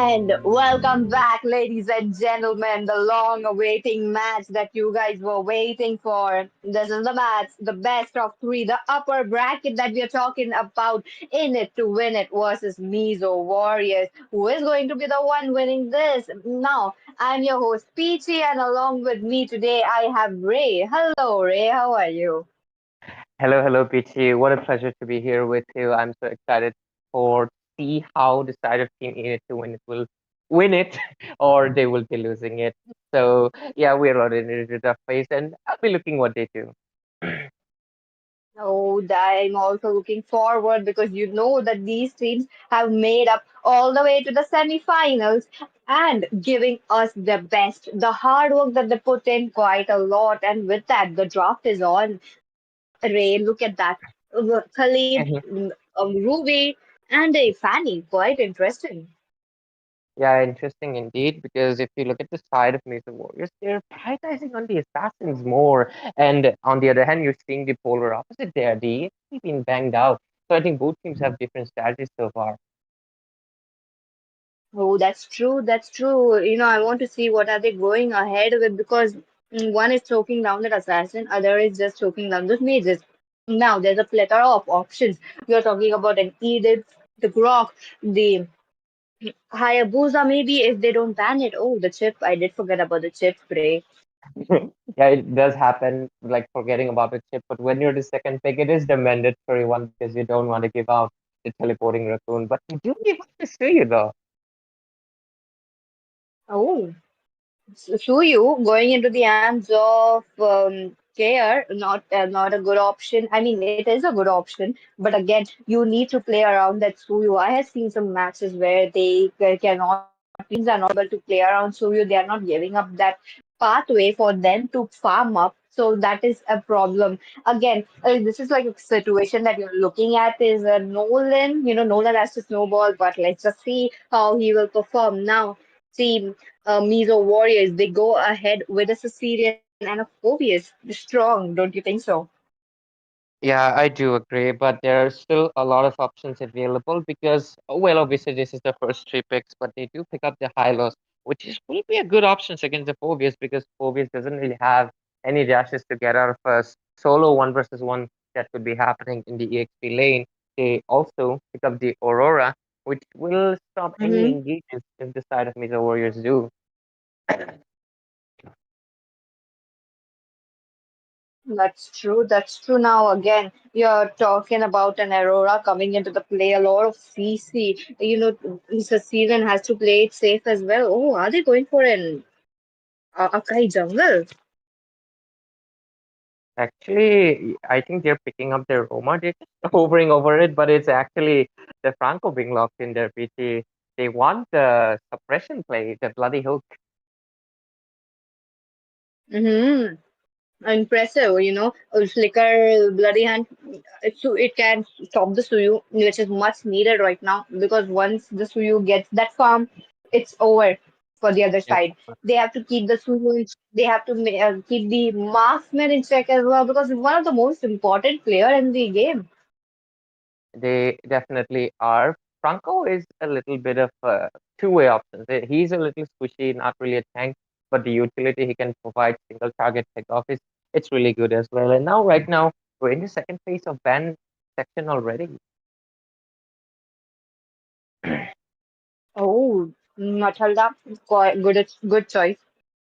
And welcome back, ladies and gentlemen. The long awaiting match that you guys were waiting for. This is the match, the best of three, the upper bracket that we are talking about. In it to win it versus Mizo Warriors. Who is going to be the one winning this? Now, I'm your host, Peachy, and along with me today, I have Ray. Hello, Ray. How are you? Hello, hello, Peachy. What a pleasure to be here with you. I'm so excited for see how the side of Team Unit to win it will win it or they will be losing it. So yeah, we're already in a tough phase and I'll be looking what they do. Oh, I'm also looking forward because you know that these teams have made up all the way to the semifinals and giving us the best. The hard work that they put in quite a lot, and with that, the draft is on. Ray, look at that. Khalid, Ruby, and a Fanny. Quite interesting. Yeah, interesting indeed, because if you look at the side of Mesa Warriors, they're prioritizing on the assassins more. And on the other hand, you're seeing the polar opposite there. The EXP being banged out. So I think both teams have different strategies so far. Oh, that's true. That's true. I want to see what are they going ahead with because one is choking down that assassin, other is just choking down those mages. Now there's a plethora of options. You're talking about an Edith, the Grok, the Hayabusa, maybe if they don't ban it. Oh, the chip. I did forget about the chip spray. Yeah, it does happen, like forgetting about the chip. But when you're the second pick, it is the mandatory one because you don't want to give out the teleporting raccoon. But you do give up the Suyu though. Oh. Suyu going into the hands of Care, not a good option. I mean, it is a good option, but again, you need to play around that Suyu. I have seen some matches where cannot, teams are not able to play around Suyu. They are not giving up that pathway for them to farm up. So that is a problem. Again, this is like a situation that you're looking at is Nolan. Nolan has to snowball, but let's just see how he will perform now. See, Mizo Warriors, they go ahead with a Sicilian and a Phobius. Strong, don't you think so? Yeah, I do agree, but there are still a lot of options available because, well, obviously this is the first three picks, but they do pick up the high lows, which is will be a good options against the Phobius because Phobius doesn't really have any dashes to get out of a solo one versus one that could be happening in the EXP lane. They also pick up the Aurora, which will stop any Mm-hmm. engagements if the side of Mesa Warriors do. That's true. That's true. Now, again, you're talking about an Aurora coming into the play, a lot of CC. Sicilian has to play it safe as well. Oh, are they going for an Akai jungle? Actually, I think they're picking up their Roma. They're just hovering over it, but it's actually the Franco being locked in their PT. They want the suppression play, the bloody hook. Mm-hmm. Impressive, Flicker Bloody Hand, it can stop the Suyu, which is much needed right now because once the Suyu gets that farm, it's over for the other Yep. side. They have to keep the Suyu, they have to keep the marksman in check as well because it's one of the most important player in the game. They definitely are. Franco is a little bit of a two-way option. He's a little squishy, not really a tank, but the utility he can provide single target pickoff is it's really good as well. And now, right now, we're in the second phase of ban section already. Oh, Matilda, quite good choice.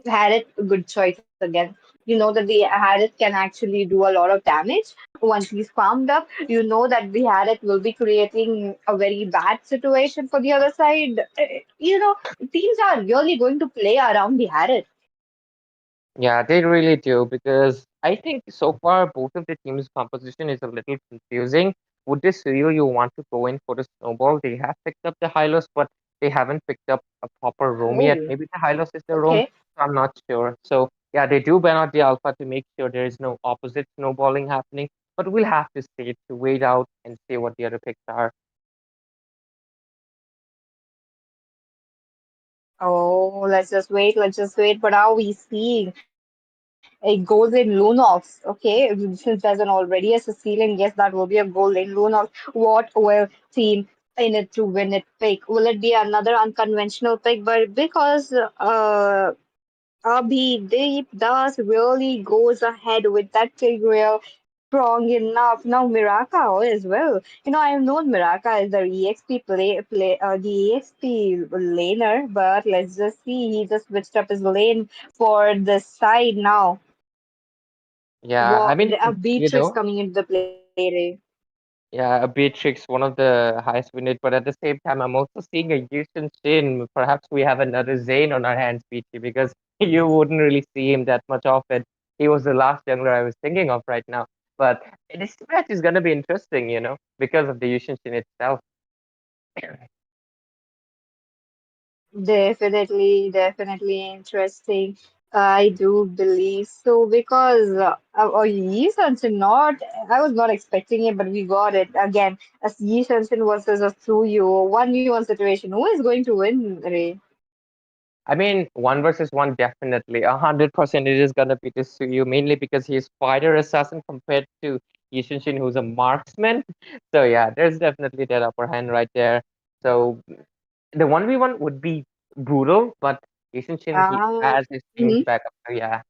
Harriet, good choice again. You know that the Harriet can actually do a lot of damage once he's farmed up. You know that the Harriet will be creating a very bad situation for the other side. Teams are really going to play around the Harriet. Yeah, they really do because I think so far both of the teams' composition is a little confusing. With this Rio, you want to go in for the snowball. They have picked up the Hylos, but they haven't picked up a proper roam yet. Oh, Maybe the Hylos is the roam, okay. so I'm not sure. So yeah, they do ban out the Alpha to make sure there is no opposite snowballing happening. But we'll have to see to wait out and see what the other picks are. Oh, let's just wait. But are we seeing a golden Lunox? Okay, since there's an already a Sicilian, yes, that will be a golden Lunox. What will team in it to win it pick? Will it be another unconventional pick? But because Abhideep does really goes ahead with that Tigreal strong enough. Now Miraka as well. I have known Miraka as the EXP the EXP laner, but let's just see. He just switched up his lane for the side now. Yeah, I What mean, a Beatrix you know, coming into the play. yeah, a Beatrix, one of the highest winded, but at the same time, I'm also seeing a Yushin Shin. Perhaps we have another Zane on our hands, Peachy, because you wouldn't really see him that much often. He was the last jungler I was thinking of right now. But this match is gonna be interesting, because of the Yushin Shin itself. Definitely interesting. I do believe so because Yi Sunsen not. I was not expecting it, but we got it again. As Yi Sunsen versus a Suyu, 1v1 situation. Who is going to win, Ray? I mean, one versus one, definitely. 100% it is gonna be this Suyu, mainly because he's fighter assassin compared to Yushin Shin, who's a marksman. So yeah, there's definitely that upper hand right there. So the 1v1 would be brutal, but Yushin Shin, he Ah, has his team's mhm. backup. So yeah,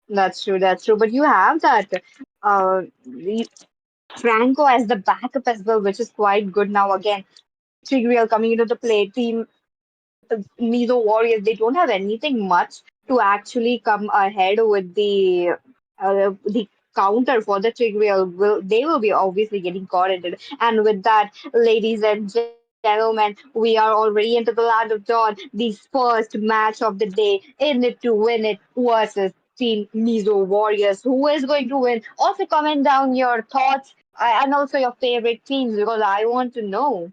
That's true. That's true. But you have that Franco as the backup as well, which is quite good now. Again, Tigreal coming into the play. Team Mizo Warriors, they don't have anything much to actually come ahead with the counter for the Tigreal. They will be obviously getting caught in it. And with that, ladies and gentlemen, we are already into the land of dawn. The first match of the day, in it to win it versus Team Mizo Warriors. Who is going to win? Also, comment down your thoughts and also your favorite teams because I want to know.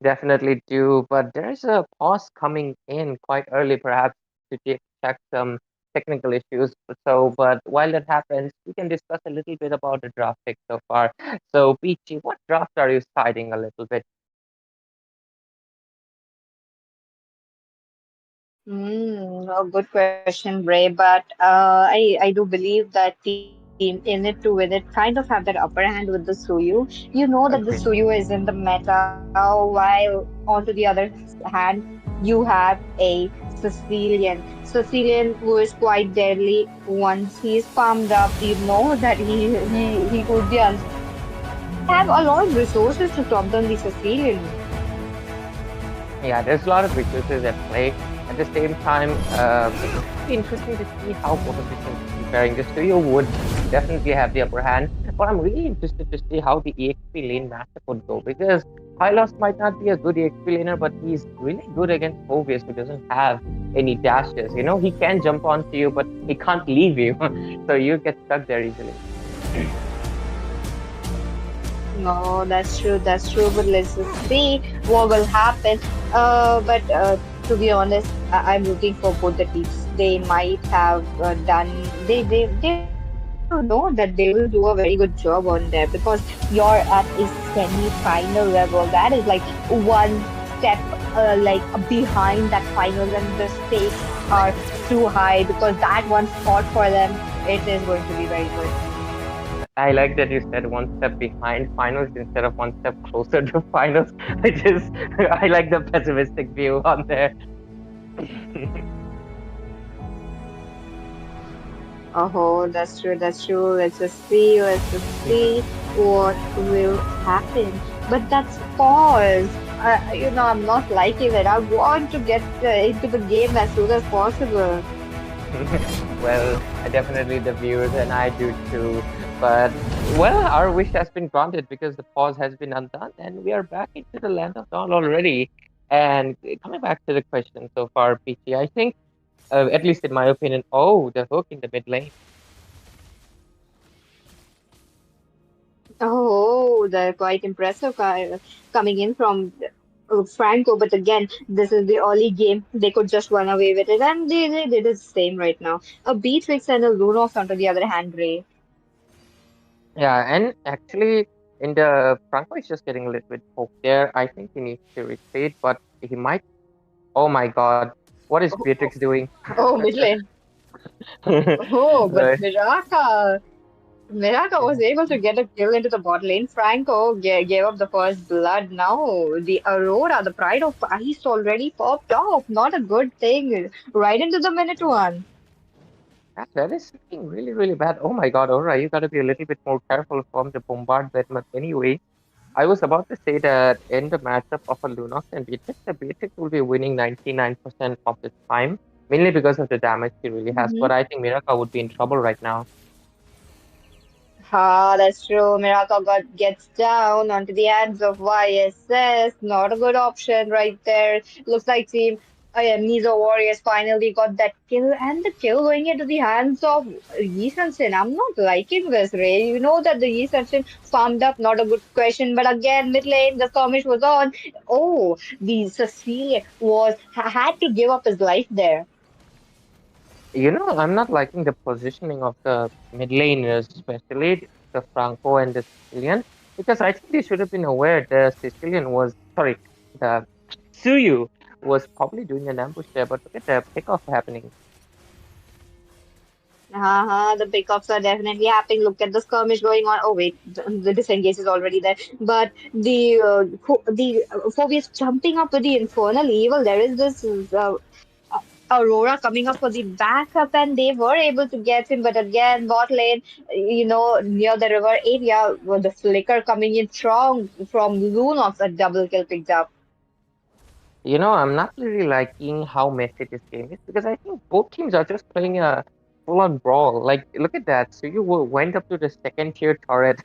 definitely do. But there's a pause coming in quite early, perhaps to check some technical issues. So, but while that happens, we can discuss a little bit about the draft pick so far. So, Peachy, what draft are you siding a little bit? A good question, Bray. But I do believe that team in it to win it kind of have that upper hand with the Suyu. You know that the Agreed. Suyu is in the meta, while onto the other hand, you have a Sicilian. Sicilian who is quite deadly. Once he's farmed up, you know that he could be unstoppable. They have a lot of resources to stop down the Sicilian. Yeah, there's a lot of resources at play. At the same time, it would be interesting to see how both of these teams are comparing. The studio would definitely have the upper hand, but I'm really interested to see how the EXP lane matchup would go because Hylos might not be a good EXP laner, but he's really good against Phobius who doesn't have any dashes. He can jump onto you, but he can't leave you, so you get stuck there easily. No, that's true. That's true. But let's just see what will happen. But to be honest, I'm rooting for both the teams. They might have done. They will know that they will do a very good job on there because you're at a semi-final level. That is like one step behind that finals, and the stakes are too high because that one spot for them it is going to be very good. I like that you said one step behind finals instead of one step closer to finals, which is I like the pessimistic view on there. Oh, that's true. That's true. Let's just see. Let's just see what will happen. But that's pause. I'm not liking it. I want to get into the game as soon as possible. Well, I definitely the viewers and I do too. But well, our wish has been granted because the pause has been undone, and we are back into the land of dawn already. And coming back to the question so far, Peachy, I think, at least in my opinion, the hook in the mid lane. Oh, they're quite impressive coming in from Franco. But again, this is the early game. They could just run away with it, and they did the same right now. A Beatrix and a Lunos, on the other hand, Ray. Yeah, and actually, in the Franco is just getting a little bit poked there. I think he needs to retreat, but he might. Oh my God, what is Beatrix doing? Oh, mid lane. Oh, but Uh, Miraka. Miraka was Yeah. able to get a kill into the bot lane. Franco gave up the first blood. Now the Aurora, the pride of ice, already popped off. Not a good thing. Right into the minute one. That is looking really, really bad. Oh my God, Aura, you gotta be a little bit more careful from the bombard that much anyway. I was about to say that in the matchup of a Lunox and Beatrix will be winning 99% of the time, mainly because of the damage she really has. But I think Miraka would be in trouble right now. Ah, that's true. Miracle got gets down onto the hands of YSS. Not a good option right there. Looks like team yeah, Mizo Warriors finally got that kill and the kill going into the hands of Yi Sun-shin. I'm not liking this, Ray. You know that the Yi Sun-shin farmed up, not a good question. But again, mid lane, the skirmish was on. Oh, the Cecilia had to give up his life there. I'm not liking the positioning of the mid laners, especially the Franco and the Sicilian, because I think they should have been aware the Sicilian was, sorry, the Suyu was probably doing an ambush there, but look at the pickoff happening. The pickups are definitely happening. Look at the skirmish going on. Oh wait, the disengage is already there. But the Phobius jumping up with the infernal evil. There is this Aurora coming up for the backup, and they were able to get him. But again, bot lane, near the river area, with the flicker coming in strong from Lunox, a double kill picked up. I'm not really liking how messy this game is because I think both teams are just playing a full-on brawl. Like, look at that. So you went up to the second tier turret.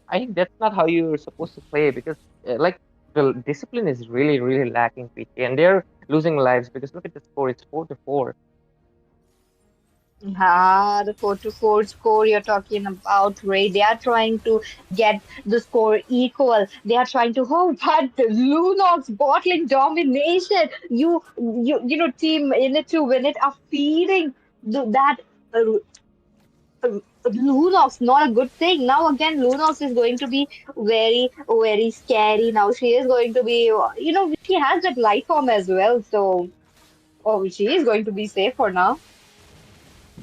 I think that's not how you're supposed to play because, like, the discipline is really, really lacking, PT, and they're losing lives because look at the score. It's 4-4. The 4-4 score you're talking about, Ray. They are trying to get the score equal. They are trying to, oh, but Lunox bottling domination. Team in it to win it are feeding that uh, Lunox, not a good thing. Now again, Lunox is going to be very, very scary. Now she is going to be, she has that life form as well. So, oh, she is going to be safe for now.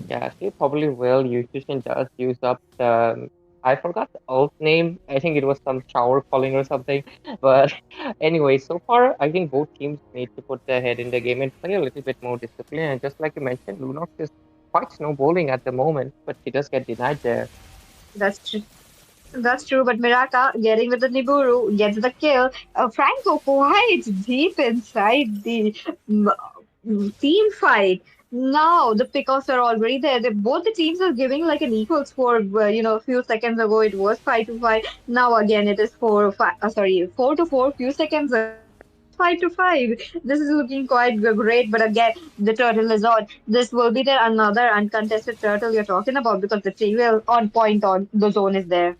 Yeah, she probably will. Yushin does use up the. I forgot the alt name. I think it was some shower calling or something. But anyway, so far, I think both teams need to put their head in the game and play a little bit more discipline. And just like you mentioned, Lunox is quite snowballing at the moment, but she does get denied there. That's true. That's true, but Miraka getting with the Niburu gets the kill. Franco quite deep inside the mm, team fight. Now the pickoffs are already there. Both the teams are giving like an equal score. A few seconds ago it was 5-5. Now again it is 4-5. Sorry, 4-4. Few seconds ago it was 5-5. This is looking quite great. But again, the turtle is on. This will be the another uncontested turtle you're talking about because the team will on point on the zone is there.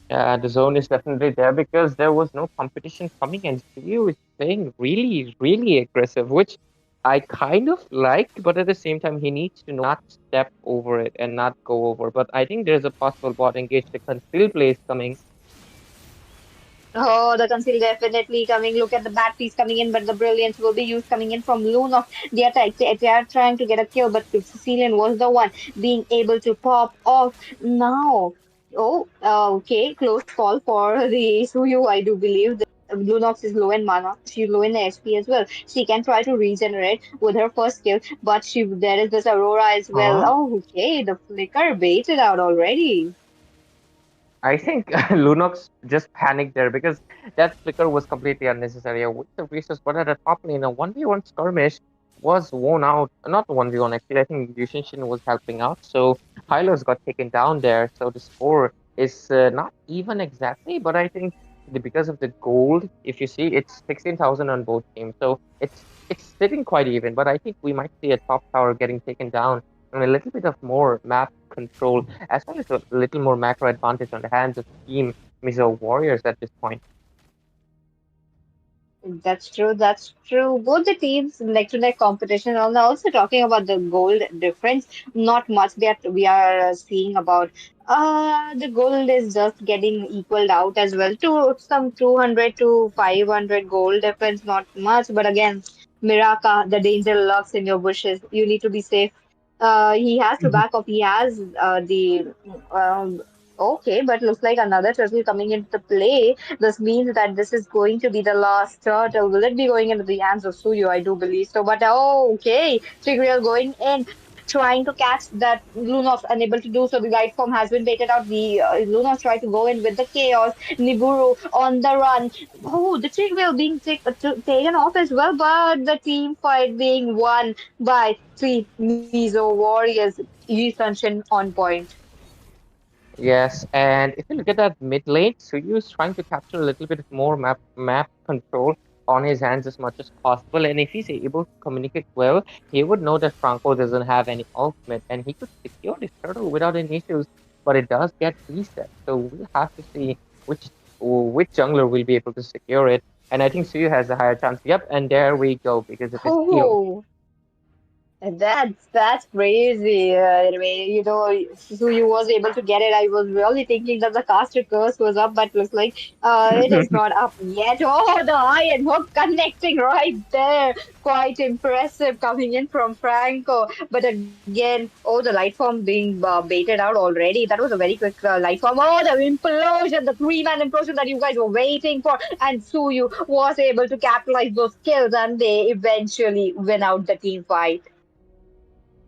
Yeah, the zone is definitely there because there was no competition coming, and Studio is playing really, really aggressive, which I kind of like, but at the same time, he needs to not step over it and not go over. But I think there's a possible bot engage. The conceal play is coming. Oh, the conceal definitely coming. Look at the bad piece coming in, but the brilliance will be used coming in from Lunox. They are trying to get a kill, but Sicilian was the one being able to pop off now. Oh, okay. Close call for the Suyu, I do believe. Lunox is low in mana. She's low in HP as well. She can try to regenerate with her first kill, but there is this Aurora as well. Huh? Oh, okay. The flicker baited out already. I think Lunox just panicked there because that flicker was completely unnecessary. A waste of resource, but at the top lane, a 1v1 skirmish was worn out. Not 1v1, actually. I think Yushin was helping out. So Hylos got taken down there. So the score is not even exactly, but I think because of the gold, if you see, it's 16,000 on both teams. So it's sitting quite even, but I think we might see a top tower getting taken down and a little bit of more map control as well as a little more macro advantage on the hands of Team Mizo Warriors at this point. That's true. That's true. Both the teams neck to neck competition. And also talking about the gold difference, not much that we are seeing about. The gold is just getting equaled out as well to some 200 to 500 gold difference. Not much, but again, Miraka, the danger lurks in your bushes. You need to be safe. He has to back off. He has the okay, but looks like another turtle coming into the play. This means that this is going to be the last turtle. Will it be going into the hands of Suyu? I do believe so. But okay, Tigreal going in, trying to catch that Lunox, unable to do so. The light form has been baited out. The Lunox tried to go in with the chaos. Niburu on the run. Oh, the Tigreal being taken off as well, but the team fight being won by three Mizo Warriors. Sunshine on point. Yes, and if you look at that mid lane, Suyu is trying to capture a little bit more map control on his hands as much as possible. And if he's able to communicate well, he would know that Franco doesn't have any ultimate, and he could secure this turtle without any issues. But it does get reset, so we'll have to see which which jungler will be able to secure it. And I think Suyu has a higher chance. Yep, and there we go because it is healed. Oh, that's crazy. Suyu was able to get it. I was really thinking that the caster curse was up, but looks like it is not up yet. Oh, the iron hook connecting right there. Quite impressive coming in from Franco. But again, oh, the light form being baited out already. That was a very quick light form. Oh, the implosion, the three-man implosion that you guys were waiting for. And Suyu was able to capitalize those kills, and they eventually win out the team fight.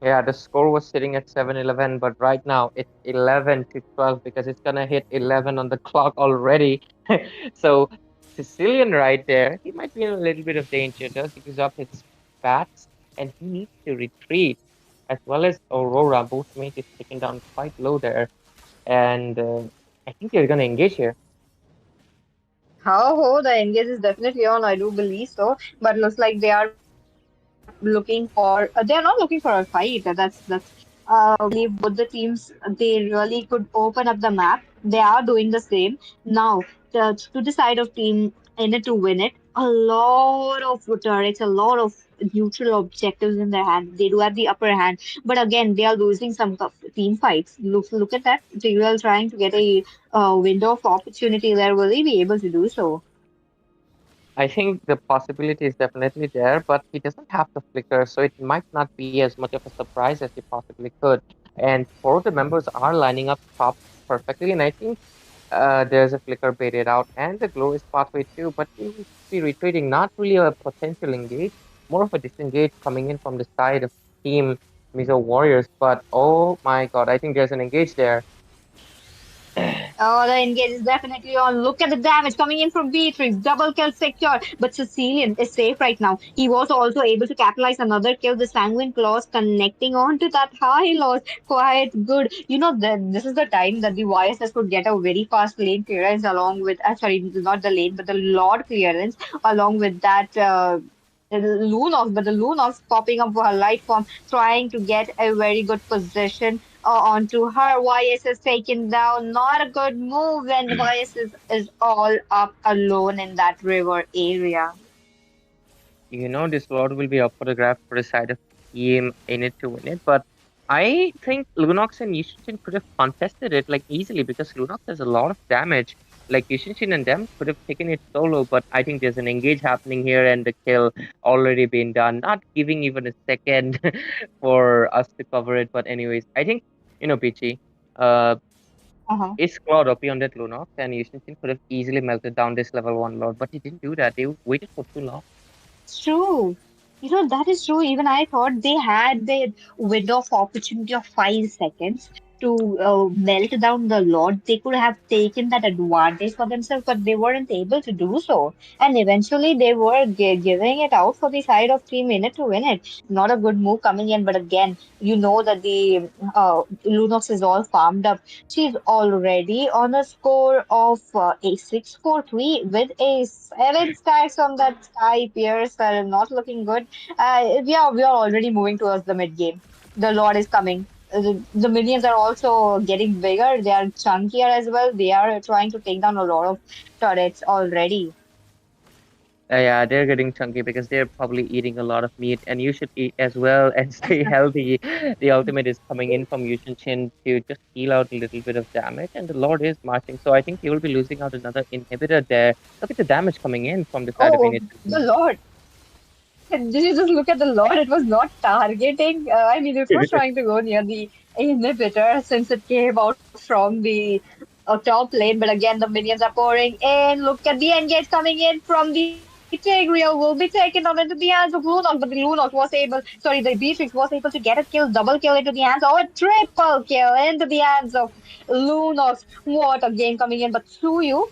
Yeah, the score was sitting at 7-11, but right now it's 11-12 because it's gonna hit 11 on the clock already. So Sicilian right there, he might be in a little bit of danger. Does use up his bats and he needs to retreat, as well as Aurora. Both mates is taken down quite low there, and I think they're gonna engage here. How the engage is definitely on, I do believe so. But looks like they are looking for they are not looking for a fight. That's believe both the teams they really could open up the map. They are doing the same. Now to the side of team in it to win it, a lot of turrets, a lot of neutral objectives in their hand. They do have the upper hand. But again, they are losing some team fights. Look at that. They are trying to get a window of opportunity there. Will he be able to do so? I think the possibility is definitely there, but he doesn't have the flicker, so it might not be as much of a surprise as he possibly could. And four of the members are lining up top perfectly, and I think there's a flicker baited out, and the glow is pathway too, but he will be retreating. Not really a potential engage, more of a disengage coming in from the side of Team Mizo Warriors. But oh my god, I think there's an engage there. Oh, the engage is definitely on. Look at the damage coming in from Beatrix. Double kill secured. But Sicilian is safe right now. He was also able to capitalize another kill. The Sanguine Claws connecting on to that high loss. Quite good. This is the time that the YSS could get a very fast lane clearance along with, sorry, not the lane, but the Lord clearance along with that. Lunox, but the Lunox popping up for her light form, trying to get a very good position onto her. YS is taken down. Not a good move when YS is all up alone in that river area. You know this lord will be up for the grab for the side of team in it to win it, but I think Lunox and Yushin could have contested it like easily because Lunox has a lot of damage. Like Yushin and them could have taken it solo, but I think there's an engage happening here and the kill already been done. Not giving even a second for us to cover it, but anyways, I think Peachy, uh, Uh-huh. is Claude OP on that Lunox and Yushin could have easily melted down this level 1 lord, but he didn't do that. They waited for too long. It's true. That is true. Even I thought they had the window of opportunity of 5 seconds to melt down the Lord. They could have taken that advantage for themselves, but they weren't able to do so. And eventually, they were giving it out for the side of 3 minutes to win it. Not a good move coming in, but again, you know that the Lunox is all farmed up. She's already on a score of a 6-4-3 with a 7 stacks on that Sky Pierce. Not looking good. Yeah, we are already moving towards the mid game. The Lord is coming. The minions are also getting bigger. They are chunkier as well. They are trying to take down a lot of turrets already. Yeah, they're getting chunky because they're probably eating a lot of meat, and you should eat as well and stay healthy. The ultimate is coming in from Yushin Chin to just heal out a little bit of damage, and the Lord is marching, so I think he will be losing out another inhibitor there. Look at the damage coming in from the side of Oh, Init. the Lord. Did you just look at the Lord? It was not targeting. I mean, it was trying to go near the inhibitor since it came out from the top lane. But again, the minions are pouring in. Look at the engage coming in from the Tigreal. Will be taken on into the hands of Lunok. But the Lunok was able, sorry, the Beatrix was able to get a kill, double kill into the hands, or a triple kill into the hands of Lunox. What a game coming in. But Suyu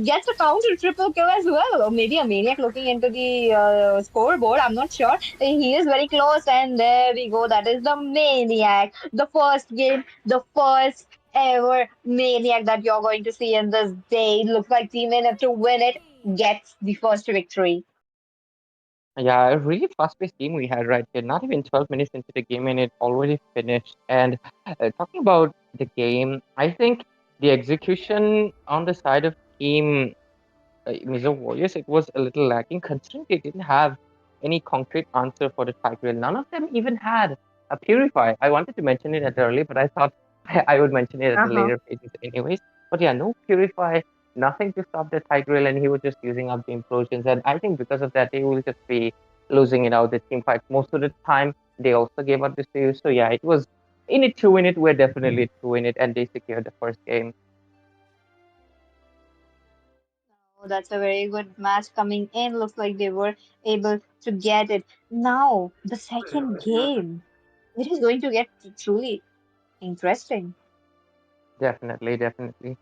gets a counter triple kill as well. Or maybe a maniac looking into the scoreboard. I'm not sure. He is very close. And there we go. That is the maniac. The first game, the first ever maniac that you're going to see in this day. Looks like Team Minute to win it gets the first victory. Yeah, a really fast-paced game we had right here. Not even 12 minutes into the game, and it already finished. And talking about the game, I think the execution on the side of Team Mizo Warriors, it was a little lacking considering they didn't have any concrete answer for the Tigreal. None of them even had a Purify. I wanted to mention it at early, but I thought I would mention it at the Uh-huh. later phases anyways. But yeah, no Purify, nothing to stop the Tigreal, and he was just using up the implosions. And I think because of that, they will just be losing it out the team fight most of the time. They also gave up the series. So yeah, it was in it to win it. We're definitely to win it, and they secured the first game. Oh, that's a very good match coming in. Looks like they were able to get it. Now, the second game. It is going to get truly interesting. Definitely, definitely.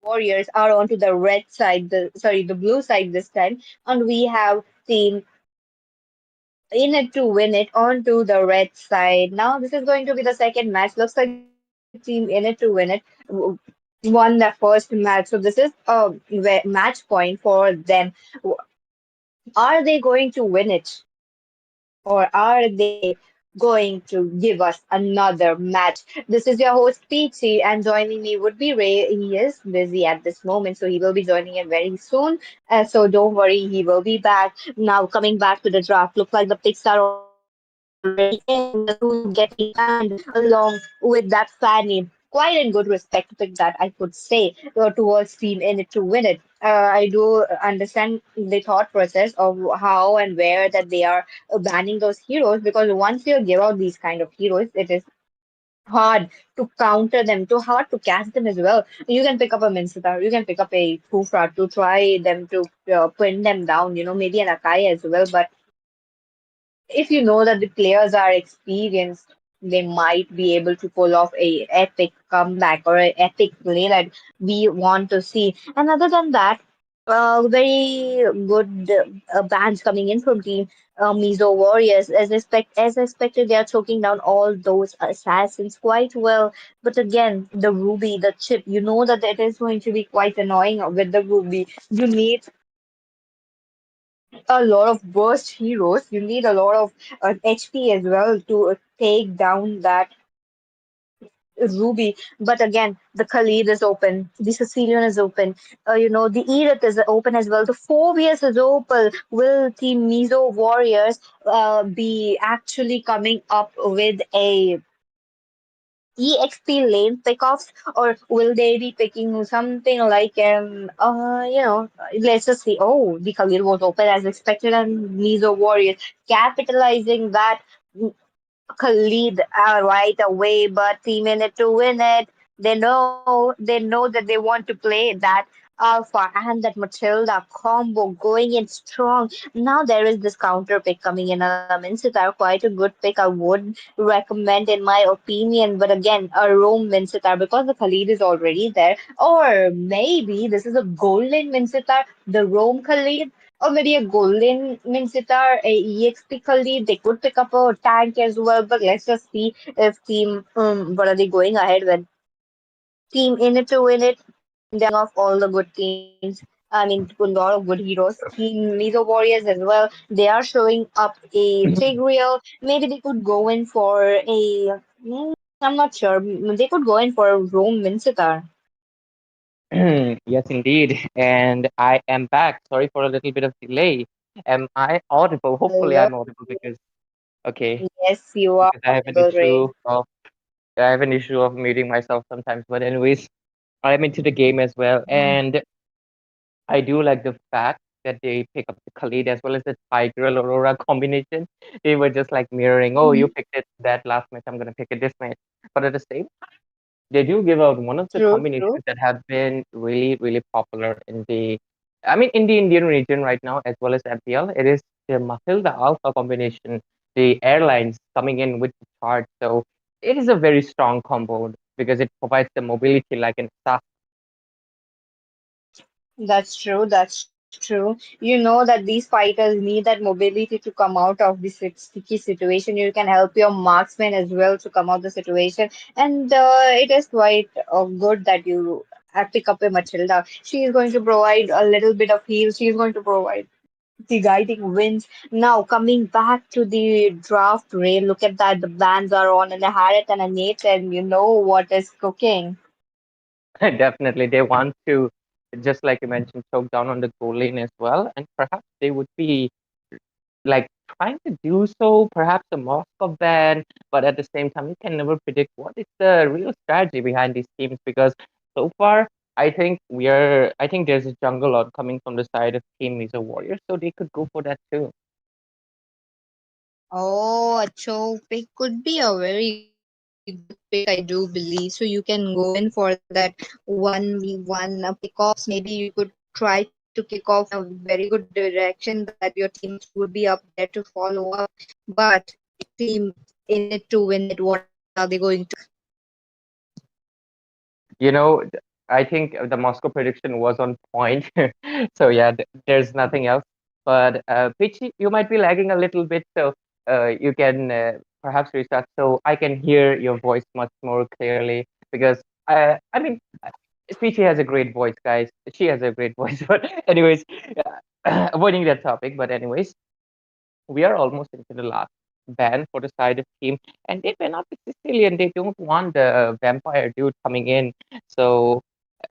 Warriors are onto the red side, the blue side this time, and we have Team In It to Win It onto the red side. Now this is going to be the second match. Looks like Team In It to Win It won the first match, so this is a match point for them. Are they going to win it, or are they going to give us another match? This is your host Peachy, and joining me would be Ray. He is busy at this moment, so he will be joining in very soon. So don't worry, he will be back. Now, coming back to the draft, looks like the picks are already in. The Suyo getting banned along with that Fanny. Quite in good respect pick that I could say towards Team In It to win it. I do understand the thought process of how and where that they are banning those heroes, because once you give out these kind of heroes, it is hard to counter them, too hard to catch them as well. You can pick up a Mincetar, you can pick up a Kufra to try them to pin them down, maybe an Akai as well. But if you know that the players are experienced, they might be able to pull off a epic comeback or an epic play that we want to see. And other than that, very good bands coming in from Team Mizo Warriors. As expected, they are choking down all those assassins quite well. But again, the Ruby, the chip, you know that it is going to be quite annoying with the Ruby. You need a lot of burst heroes. You need a lot of HP as well to take down that Ruby. But again, the Khalid is open, the Sicilian is open, the Edith is open as well, the Phobius is open. Will Team Mizo Warriors be actually coming up with a EXP lane pickoffs, or will they be picking something like let's just see. Oh, the Khalid was open as expected, and Mizo Warriors capitalizing that lead right away, but Team In It to win it. They know that they want to play that Alpha and that Matilda combo going in strong. Now there is this counter pick coming in. Mincitar, quite a good pick. I would recommend, in my opinion. But again, a Rome Mincitar, because the Khalid is already there. Or maybe this is a golden Mincitar, the Rome Khalid, or maybe a golden Mincetar, a EXP Khalid. They could pick up a tank as well, but let's just see if team what are they going ahead with? Team In It to win it. They are bringing off all the good teams. I mean, a lot of good heroes. Team Mizo Warriors as well. They are showing up a Tigreal. Maybe they could go in for a. I'm not sure. They could go in for a Rome Mincetar. Yes, indeed. And I am back. Sorry for a little bit of delay. Am I audible? Hopefully, Hello. I'm audible because okay, Yes, you are because audible, Ray. I have an issue of muting myself sometimes. But anyways, I'm into the game as well, and I do like the fact that they pick up the Khalid as well as the Tiger Aurora combination. They were just like mirroring. Oh, you Mm-hmm. picked it that last match. I'm gonna pick it this match. But at the same, they do give out one of the True, true. combinations that have been really, really popular in the, I mean, in the Indian region right now, as well as FPL. It is the Matilda Alpha combination, the airlines coming in with the chart. So it is a very strong combo because it provides the mobility like an assassin. That's true. That's true. You know that these fighters need that mobility to come out of this sticky situation. You can help your marksman as well to come out the situation, and it is quite good that you pick up a Matilda. She is going to provide a little bit of heal. She is going to provide the guiding winds. Now coming back to the draft, Ray, look at that. The bands are on, and a Harriet and a Nate, and you know what is cooking. Definitely, they want to, just like you mentioned, choke down on the goal lane as well. And perhaps they would be like trying to do so, perhaps a Moscow ban, but at the same time, you can never predict what is the real strategy behind these teams because so far, I think there's a jungle lot coming from the side of Team Mizo Warriors, so they could go for that too. Oh, a choke pick could be a very good pick, I do believe. So you can go in for that 1v1 pickoffs. Maybe you could try to kick off in a very good direction that your teammates would be up there to follow up. But team In It to win it, what are they going to? You know, I think the Moscow prediction was on point. So yeah, there's nothing else. But Pichi, you might be lagging a little bit, so you can perhaps restart so I can hear your voice much more clearly. Because I mean, Pichi has a great voice, guys. She has a great voice. But anyways, avoiding that topic. But anyways, we are almost into the last ban for the side of team, and they cannot be Sicilian. They don't want the vampire dude coming in. So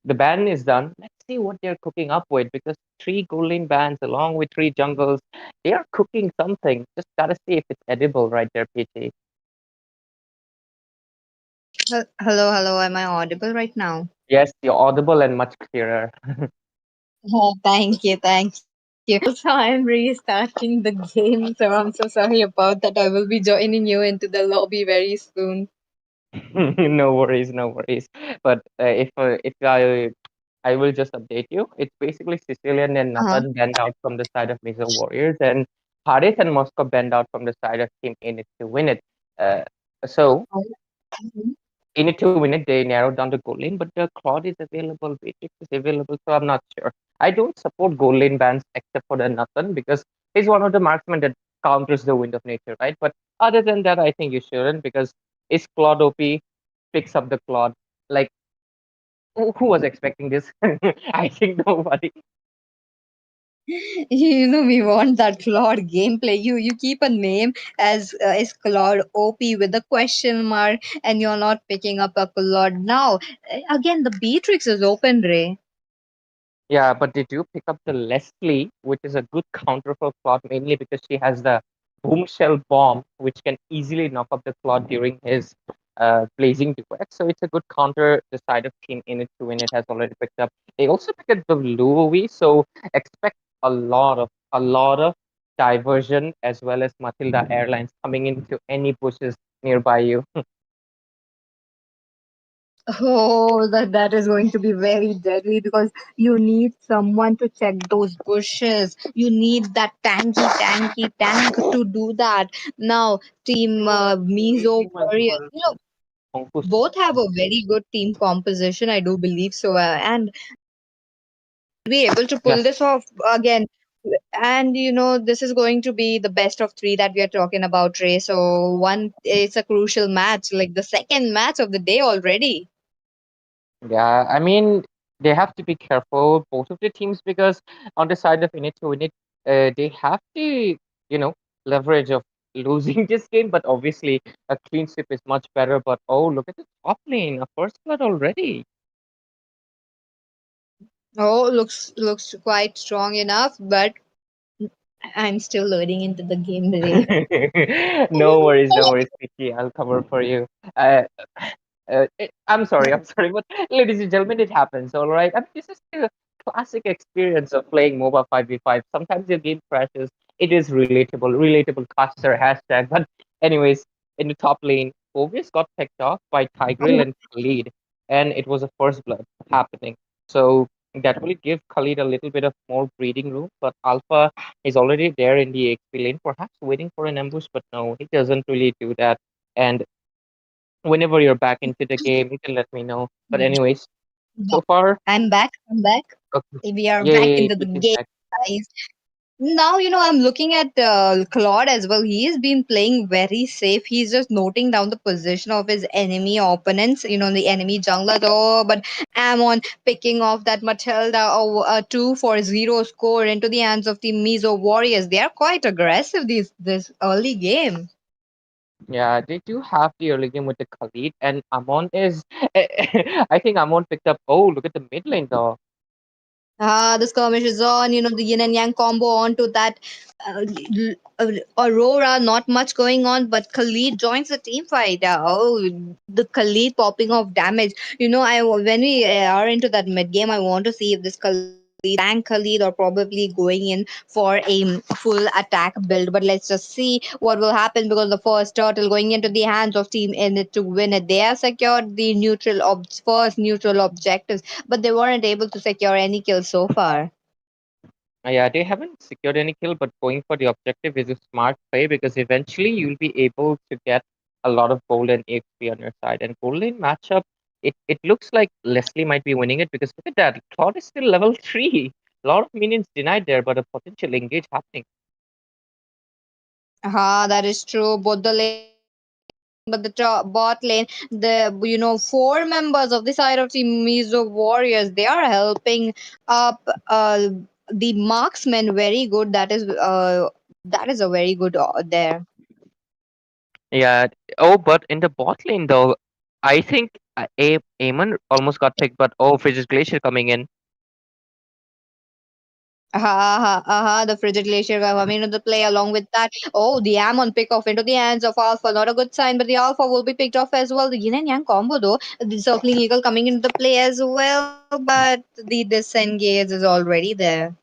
the ban is done. Let's see what they're cooking up with because three golden bans along with three jungles, they are cooking something. Just gotta see if it's edible right there, PT. Hello, hello. Am I audible right now? Yes, you're audible and much clearer. Thank you, thank you. Also, I'm restarting the game, so I'm so sorry about that. I will be joining you into the lobby very soon. No worries, no worries. But if I will just update you. It's basically Sicilian and Uh-huh. Nathan banned out from the side of Mizo Warriors, and Harith and Moscow banned out from the side of Team Init to win it. Uh, so Init to win it, they narrowed down the goal lane, but the Claude is available, Matrix is available, so I'm not sure. I don't support goal lane bans except for the Nathan because he's one of the marksmen that counters the wind of nature, right? But other than that, I think you shouldn't because is Claude OP picks up the Claude. Like who was expecting this? I think nobody. We want that Claude gameplay. You keep a name as Claude OP with a question mark, and you're not picking up a Claude now. Again, the Beatrix is open, Ray. Yeah, but they do pick up the Leslie, which is a good counter for Claude, mainly because she has the boom shell bomb, which can easily knock up the Claude during his blazing duet. So it's a good counter. The side of Team Init to win it has already picked up. They also picked up the Louis, so expect a lot of diversion as well as Matilda Airlines coming into any bushes nearby you. Oh, that is going to be very deadly because you need someone to check those bushes. You need that tanky tank to do that. Now, Team Mizo Warrior, both have a very good team composition. I do believe so, and be able to Yeah. pull this off again. And this is going to be the best of three that we are talking about, Ray. So one, it's a crucial match, like the second match of the day already. Yeah, I mean, they have to be careful, both of the teams, because on the side of Init to Win It, they have to, you know, leverage of losing this game. But obviously, a clean sweep is much better. But oh, look at the top lane, a first blood already. Oh, looks quite strong enough, but I'm still loading into the game, Ray. No worries, Vicky. I'll cover for you. Uh, I'm sorry, I'm sorry, but ladies and gentlemen, it happens, all right? I mean, this is the classic experience of playing MOBA 5v5. Sometimes your game crashes. It is relatable caster hashtag. But anyways, in the top lane, Obvious got picked off by Tigril and Khalid, and it was a first blood happening. So that will give Khalid a little bit of more breathing room, but Alpha is already there in the XP lane, perhaps waiting for an ambush, but no, he doesn't really do that. And whenever you're back into the game, you can let me know. But anyways, so far, I'm back. I'm back. okay. We are back Yay, into the Peach is game, back. guys. Now, I'm looking at Claude as well. He's been playing very safe. He's just noting down the position of his enemy opponents, the enemy jungler. Oh, but Amon picking off that Matilda 2-0 score into the hands of the Mizo Warriors. They are quite aggressive this early game. Yeah, they do have the early game with the Khalid, and Amon is. I think Amon picked up. Oh, look at the mid lane though. The skirmish is on, the yin and yang combo onto that Aurora. Not much going on, but Khalid joins the team fight. The Khalid popping off damage. I when we are into that mid game, I want to see if this Khalid tank Khalid or probably going in for a full attack build. But let's just see what will happen because the first turtle going into the hands of Team Init to win it. They have secured the first neutral objectives, but they weren't able to secure any kills so far. Yeah, they haven't secured any kill, but going for the objective is a smart play because eventually you'll be able to get a lot of gold and XP on your side. And gold lane matchup it looks like Leslie might be winning it because look at that. Claude is still level 3. A lot of minions denied there, but a potential engage happening. That is true. Both the lanes are fighting, but the bot lane, the four members of the side of Team Mizo Warriors, they are helping up the marksman very good. That is a very good there. Yeah. Oh, but in the bot lane though, I think Aemon almost got picked, but oh, Frigid Glacier coming in. The frigid glacier coming into the play along with that. Oh, the Ammon pick off into the hands of Alpha. Not a good sign, but the Alpha will be picked off as well. The yin and yang combo though. The circling eagle coming into the play as well, but the disengage is already there.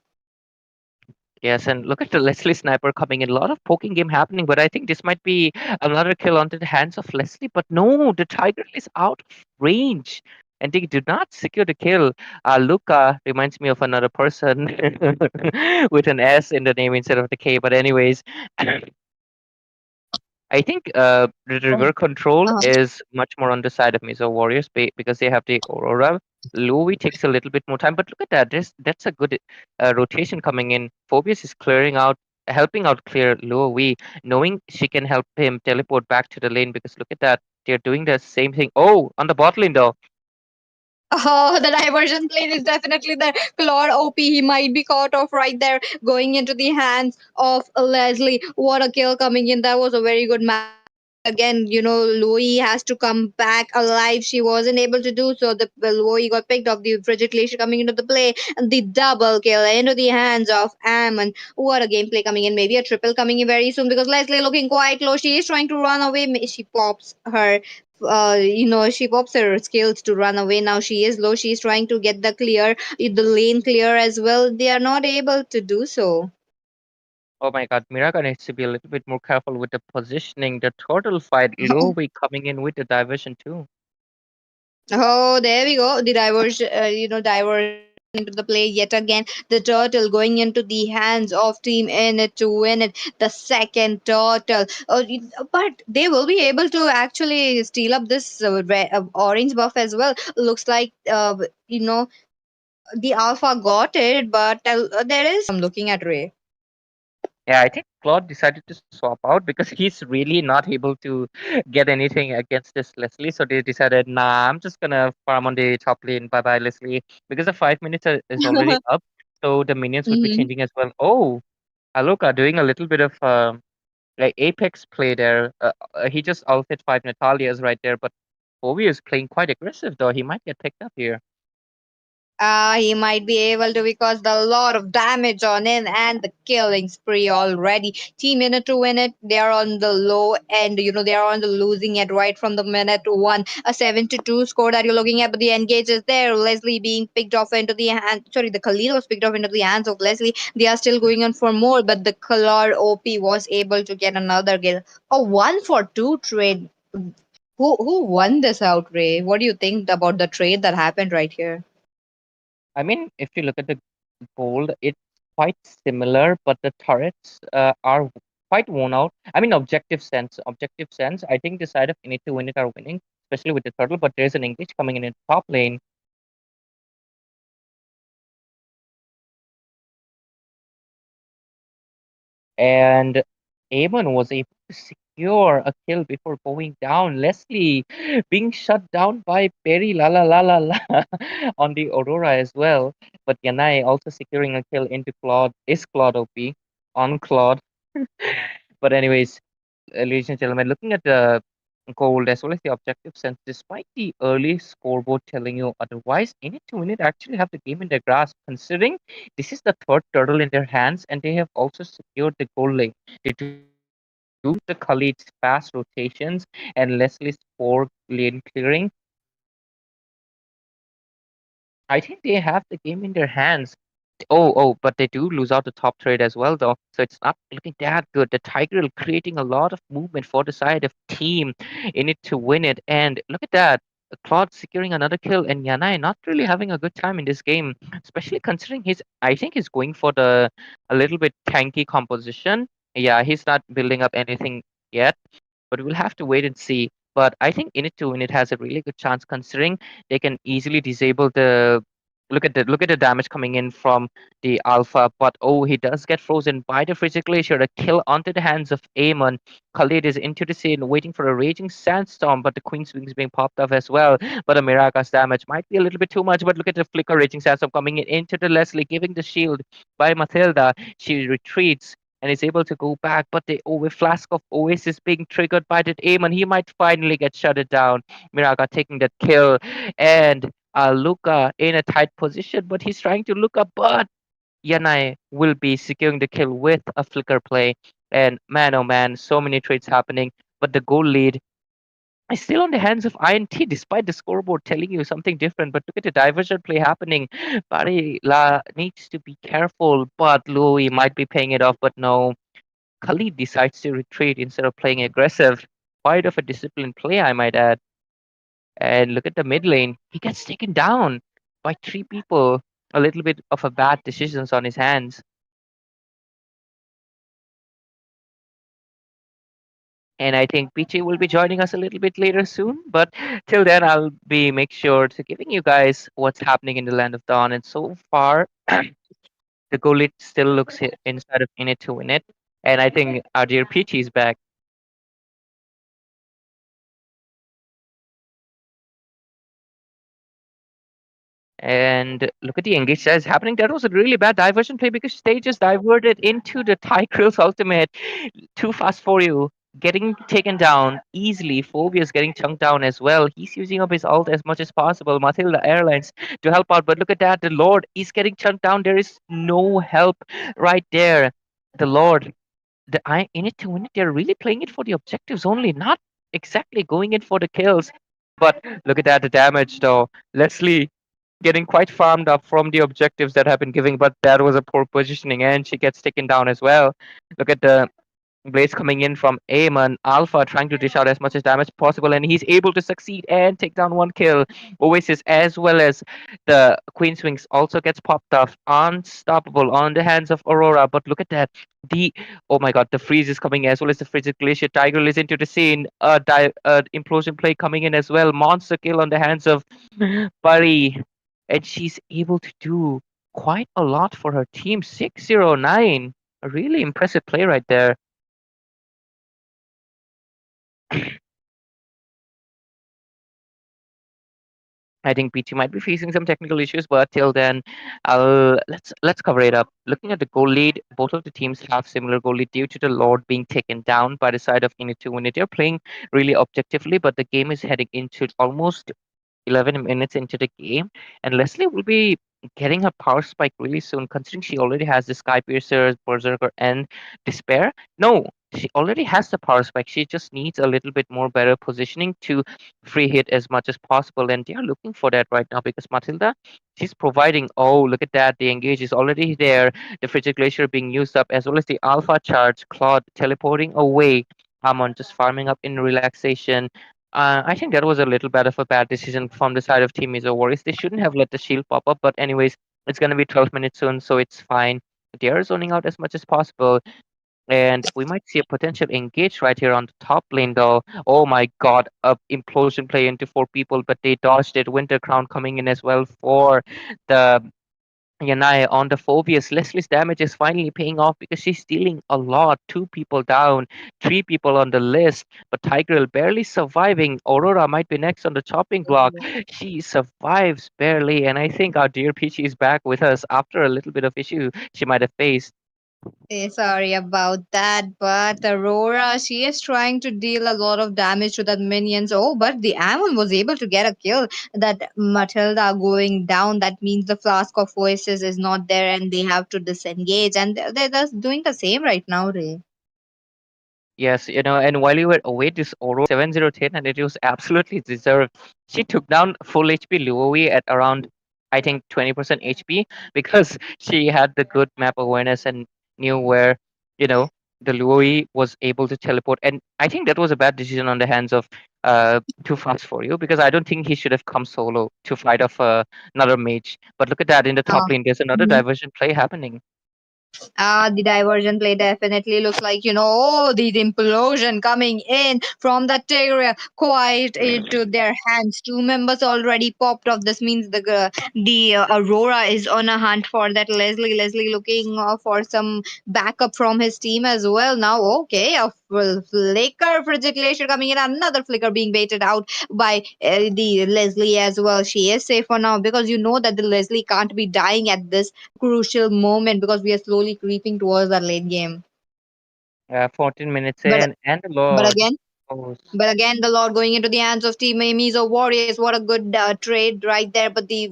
Yes, and look at the Leslie sniper coming in. A lot of poking game happening, but I think this might be another kill onto the hands of Leslie. But no, the Tiger is out of range. And they do not secure the kill. Luca reminds me of another person with an S in the name instead of the K. But anyways, I think the Oh, river control uh-huh. is much more on the side of Mizo Warriors because they have the Aurora. Louis takes a little bit more time, but look at that. That's a good rotation coming in. Phobius is clearing out, helping out clear Louis, knowing she can help him teleport back to the lane because look at that. They're doing the same thing. Oh, on the bot lane though. Oh, the diversion plane is definitely there. Claude OP, he might be caught off right there, going into the hands of Leslie. What a kill coming in. That was a very good match. But again, Louis has to come back alive. She wasn't able to do so. The Louis got picked up. The Frigid Glacier coming into the play. And the double kill into the hands of Ammon. What a gameplay coming in. Maybe a triple coming in very soon because Leslie looking quite low. She is trying to run away. She pops her she pops her skills to run away. Now she is low. She's trying to get the lane clear as well. They are not able to do so. Oh my god, Miraka needs to be a little bit more careful with the positioning. The turtle fight, Louis coming in with the diversion too. Oh, there we go. The diversion coming into the play yet again. The turtle going into the hands of Team In It to win it. The second turtle. But they will be able to actually steal up this orange buff as well. Looks like the alpha got it, but there is looking at Ray. Yeah, I think Claude decided to swap out because he's really not able to get anything against this Leslie. So they decided, nah, I'm just gonna farm on the top lane. Bye bye, Leslie. Because the 5 minutes is already up, so the minions would be Mhm. changing as well. Oh, Aloka doing a little bit of like Apex play there. He just ulted 5 Natalias right there, but Ovi is playing quite aggressive though. He might get picked up here. He might be able to because the lot of damage on him and the killing spree already. Team Minute to win it, they are on the low end. They are on the losing end right from the minute one. A 7-2 score that you're looking at, but the engage is there. Leslie being picked off into the hand. Sorry, the Khalil was picked off into the hands of Leslie. They are still going on for more, but the Color OP was able to get another kill. A 1-for-2 trade. Who won this out, Ray? What do you think about the trade that happened right here? I mean, if you look at the gold, it's quite similar, but the turrets are quite worn out. I mean, objective sense. I think the side of Init to win it are winning, especially with the turtle. But there's an engage coming in the top lane. And Aemon was able to secure a kill before going down. Leslie being shut down by Perry la la la la la on the Aurora as well. But Yanai also securing a kill into Claude. Is Claude OP on Claude? But anyways, ladies and gentlemen, looking at the gold as well as the objective sense, despite the early scoreboard telling you otherwise, Init to win it actually have the game in their grasp, considering this is the third turtle in their hands and they have also secured the gold lane. They do the Khalid's fast rotations and Leslie's poor lane clearing. I think they have the game in their hands. Oh, but they do lose out the top trade as well, though. So it's not looking that good. The Tiger creating a lot of movement for the side of team in it to win it. And look at that. Claude securing another kill and Yanai not really having a good time in this game, especially considering I think he's going for the a little bit tanky composition. Yeah, he's not building up anything yet, but we'll have to wait and see. But I think Init 2 Init has a really good chance considering they can easily disable the look at the damage coming in from the alpha. But oh, he does get frozen by the Frigid Glacier. A kill onto the hands of Aemon. Khalid is into the scene waiting for a raging sandstorm, but the Queen's Wings being popped off as well. But a Miraga's damage might be a little bit too much. But look at the flicker raging sandstorm coming in into the Leslie, giving the shield by Matilda. She retreats and is able to go back, but the flask of Oasis being triggered by that aim, and he might finally get shutted down. Miraga taking that kill, and Luca in a tight position, but he's trying to look up, but Yanai will be securing the kill with a flicker play. And man, oh man, so many trades happening, but the goal lead is still on the hands of INT despite the scoreboard telling you something different. But look at the diversion play happening. Barilla needs to be careful, but Louis might be paying it off, but no. Khalid decides to retreat instead of playing aggressive. Quite of a disciplined play, I might add. And look at the mid lane. He gets taken down by three people. A little bit of a bad decisions on his hands. And I think PJ will be joining us a little bit later soon. But till then, I'll be make sure to giving you guys what's happening in the Land of Dawn. And so far, the goal it still looks inside of Init to win it. And I think our dear PJ is back. And look at the engage that is happening. That was a really bad diversion play because they just diverted into the Tykrill's ultimate. Too fast for you. Getting taken down easily. Phobia's getting chunked down as well. He's using up his ult as much as possible. Matilda Airlines to help out. But look at that. The Lord is getting chunked down. There is no help right there. The Lord. The I in it to win it. They're really playing it for the objectives only, not exactly going in for the kills. But look at that, the damage though. Leslie getting quite farmed up from the objectives that have been giving, but that was a poor positioning, and she gets taken down as well. Look at the Blaze coming in from Aemon. Alpha trying to dish out as much as damage possible, and he's able to succeed and take down one kill. Oasis as well as the Queen's Wings also gets popped off. Unstoppable on the hands of Aurora. But look at that. The oh my god, the freeze is coming as well as the frigid glacier. Tiger is into the scene. Implosion play coming in as well. Monster kill on the hands of Buddy. And she's able to do quite a lot for her team. 609. A really impressive play right there. I think PT might be facing some technical issues, but till then, let's cover it up. Looking at the goal lead, both of the teams have similar goal lead due to the Lord being taken down by the side of Init 2 Init. They're playing really objectively, but the game is heading into almost 11 minutes into the game, and Leslie will be getting her power spike really soon, considering she already has the Sky Piercer, Berserker, and Despair. No, she already has the power spike. She just needs a little bit more better positioning to free hit as much as possible, and they are looking for that right now because Matilda, she's providing. Oh, look at that! The engage is already there. The Frigid Glacier being used up, as well as the Alpha Charge, Claude teleporting away. Amon just farming up in relaxation. I think that was a little bit of a bad decision from the side of Team Mizo Warriors. They shouldn't have let the shield pop up, but anyways, it's gonna be 12 minutes soon, so it's fine. They are zoning out as much as possible, and we might see a potential engage right here on the top lane, though. Oh my god, a implosion play into four people, but they dodged it. Winter Crown coming in as well for the Yanai on the Phobius. Leslie's damage is finally paying off because she's stealing a lot. Two people down, three people on the list, but Tigreal barely surviving. Aurora might be next on the chopping block. She survives barely, and I think our dear Peachy is back with us after a little bit of issue she might have faced. Sorry about that, but Aurora, she is trying to deal a lot of damage to the minions. Oh, but the Amon was able to get a kill. That Matilda going down, that means the Flask of Voices is not there and they have to disengage. And they're just doing the same right now, Ray. Yes, and while you were away, this Oro 7010, and it was absolutely deserved. She took down full HP Luowi at around, I think, 20% HP because she had the good map awareness and knew where, you know, the Luowi was able to teleport. And I think that was a bad decision on the hands of Too Fast For You because I don't think he should have come solo to fight off another mage. But look at that in the top lane, there's another diversion play happening. The diversion play definitely looks like, the implosion coming in from the Tigreal quite into their hands. Two members already popped off. This means the Aurora is on a hunt for that Leslie. Leslie looking for some backup from his team as well. Now, okay, a flicker, Frigid Glacier coming in. Another flicker being baited out by the Leslie as well. She is safe for now because you know that the Leslie can't be dying at this crucial moment because we are slowly creeping towards the late game. 14 minutes But in, and the but Lord. again, Oh, but again, the Lord going into the hands of Team Mizo Warriors. What a good trade right there. But the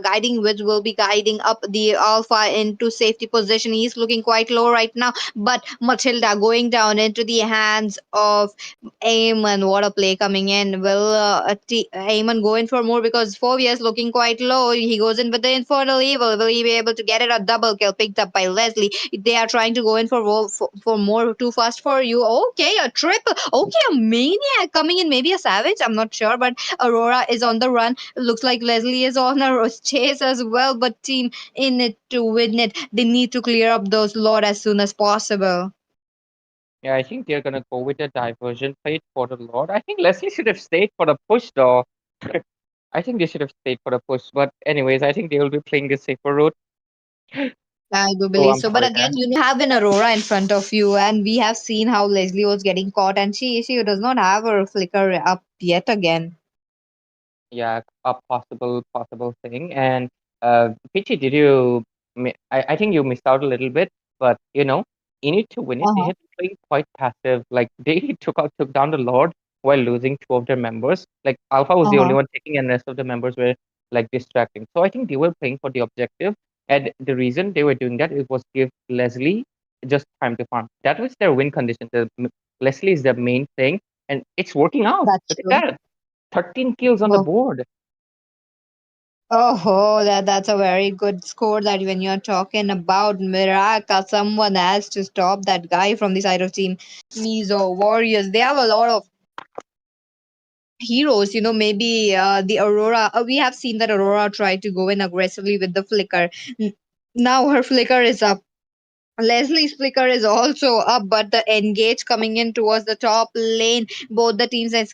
guiding Witch will be guiding up the Alpha into safety position. He's looking quite low right now. But Matilda going down into the hands of Eamon. What a play coming in. Will Eamon go in for more because Phobia is looking quite low. He goes in with the Infernal Evil. Will he be able to get it? A double kill picked up by Leslie. They are trying to go in for more too fast for you. Okay, a triple. Okay, a maniac coming in. Maybe a savage. I'm not sure. But Aurora is on the run. Looks like Leslie is on a chase as well. But team in it to win it. They need to clear up those Lord as soon as possible. yeah, I think they're gonna go with a diversion plate for the Lord. I think Leslie should have stayed for the push, though. I think they should have stayed for the push. But anyways, I think they will be playing the safer route. I do Oh, believe I'm so. But sorry again, there. you have an Aurora in front of you, and we have seen how Leslie was getting caught, and she does not have her flicker up yet again. Yeah, a possible thing. And Pichi, did you? I think you missed out a little bit, but in it to win it, they Uh-huh. had played quite passive. Like they took down the Lord while losing two of their members. Like Alpha was the only Uh-huh. one taking, and rest of the members were like distracting. So I think they were playing for the objective, and the reason they were doing that it was give Leslie just time to farm. That was their win condition. Leslie is the main thing, and it's working out. That's Look at true. that. 13 kills on the Oh, board. oh, that's a very good score. That when you're talking about Miraca, someone has to stop that guy from the side of Team Mizo Warriors. They have a lot of heroes. Maybe the Aurora. We have seen that Aurora try to go in aggressively with the flicker. Now her flicker is up. Leslie's flicker is also up, but the engage coming in towards the top lane. Both the teams are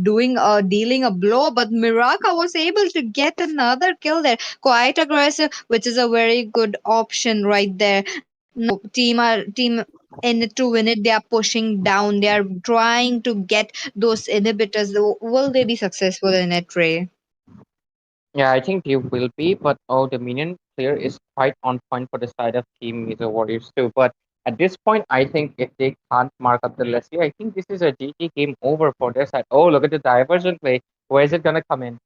doing dealing a blow, but Miraka was able to get another kill there. Quite aggressive, which is a very good option right there. Now, team in it to win it. They are pushing down. They are trying to get those inhibitors. Will they be successful in it, Ray? Yeah, I think they will be, but the minion player is quite on point for the side of Team Mizo Warriors too. But at this point, I think if they can't mark up the Leslie, I think this is a GG game over for their side. Oh, look at the diversion play. Where is it gonna come in?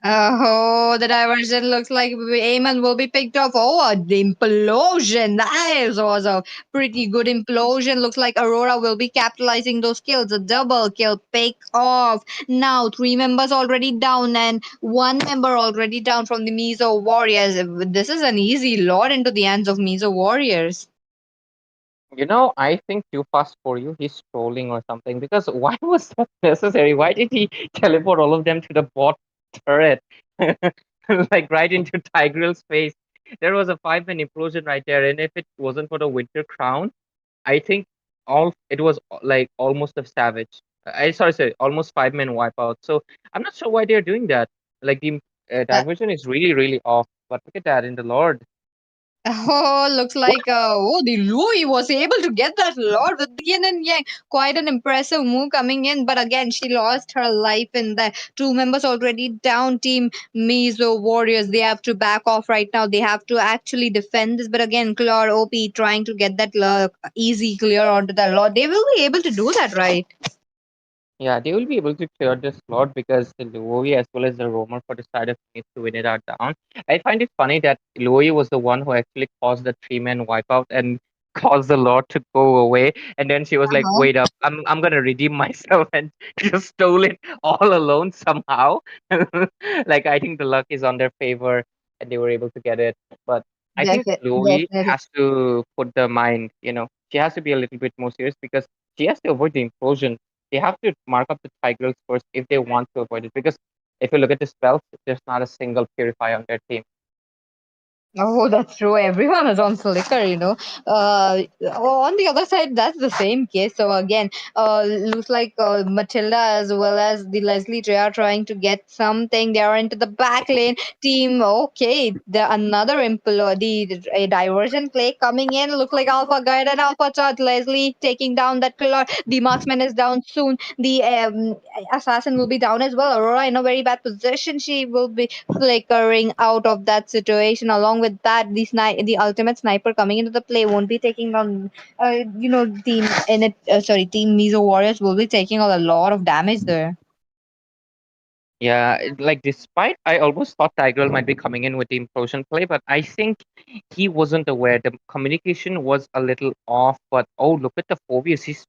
Oh, the diversion looks like Eamon will be picked off. Oh, the implosion. That was a pretty good implosion. Looks like Aurora will be capitalizing those kills. A double kill pick off. Now, three members already down and one member already down from the Mizo Warriors. This is an easy lot into the hands of Mizo Warriors. I think too fast for you. He's trolling or something. Because why was that necessary? Why did he teleport all of them to the bot turret? Like right into Tigreal's face. There was a 5-man implosion right there, and if it wasn't for the Winter Crown, I think all it was like almost a savage. I sorry, almost 5-man wipeout. So I'm not sure why they're doing that. Like the diversion is really, really off. But look at that in the Lord. Oh, looks like the Louis was able to get that lot with the yin and yang. Quite an impressive move coming in, but again, she lost her life in the two members already down. Team Mizo Warriors, they have to back off right now. They have to actually defend this, but again, Claw OP trying to get that easy clear onto the lot. They will be able to do that, right? Yeah, they will be able to clear this slot because the Luoyi as well as the Roamer for the side of Phoenix to win it are down. I find it funny that Luoyi was the one who actually caused the 3-man wipeout and caused the Lord to go away. And then she was like, Uh-huh. wait up, I'm gonna redeem myself and just stole it all alone somehow. Like I think the luck is on their favor and they were able to get it. But I think Luoyi Definitely. has to put the mind, she has to be a little bit more serious because she has to avoid the implosion. They have to mark up the Tigers first if they want to avoid it. Because if you look at the spells, there's not a single Purify on their team. Oh, that's true. Everyone is on Flickr, you know. On the other side, that's the same case. So again, looks like Matilda as well as the Leslie J are trying to get something. They are into the back lane team. Okay, the another the a diversion play coming in. Look like Alpha Guide and Alpha Charge. Leslie taking down that killer. The marksman is down soon. The assassin will be down as well. Aurora in a very bad position. She will be flickering out of that situation. Along with that, the ultimate sniper coming into the play won't be taking on, team Mizo Warriors will be taking on a lot of damage there. Yeah, like despite I almost thought Tigreal might be coming in with the implosion play, but I think he wasn't aware. The communication was a little off. But oh, look at the Phobius. He's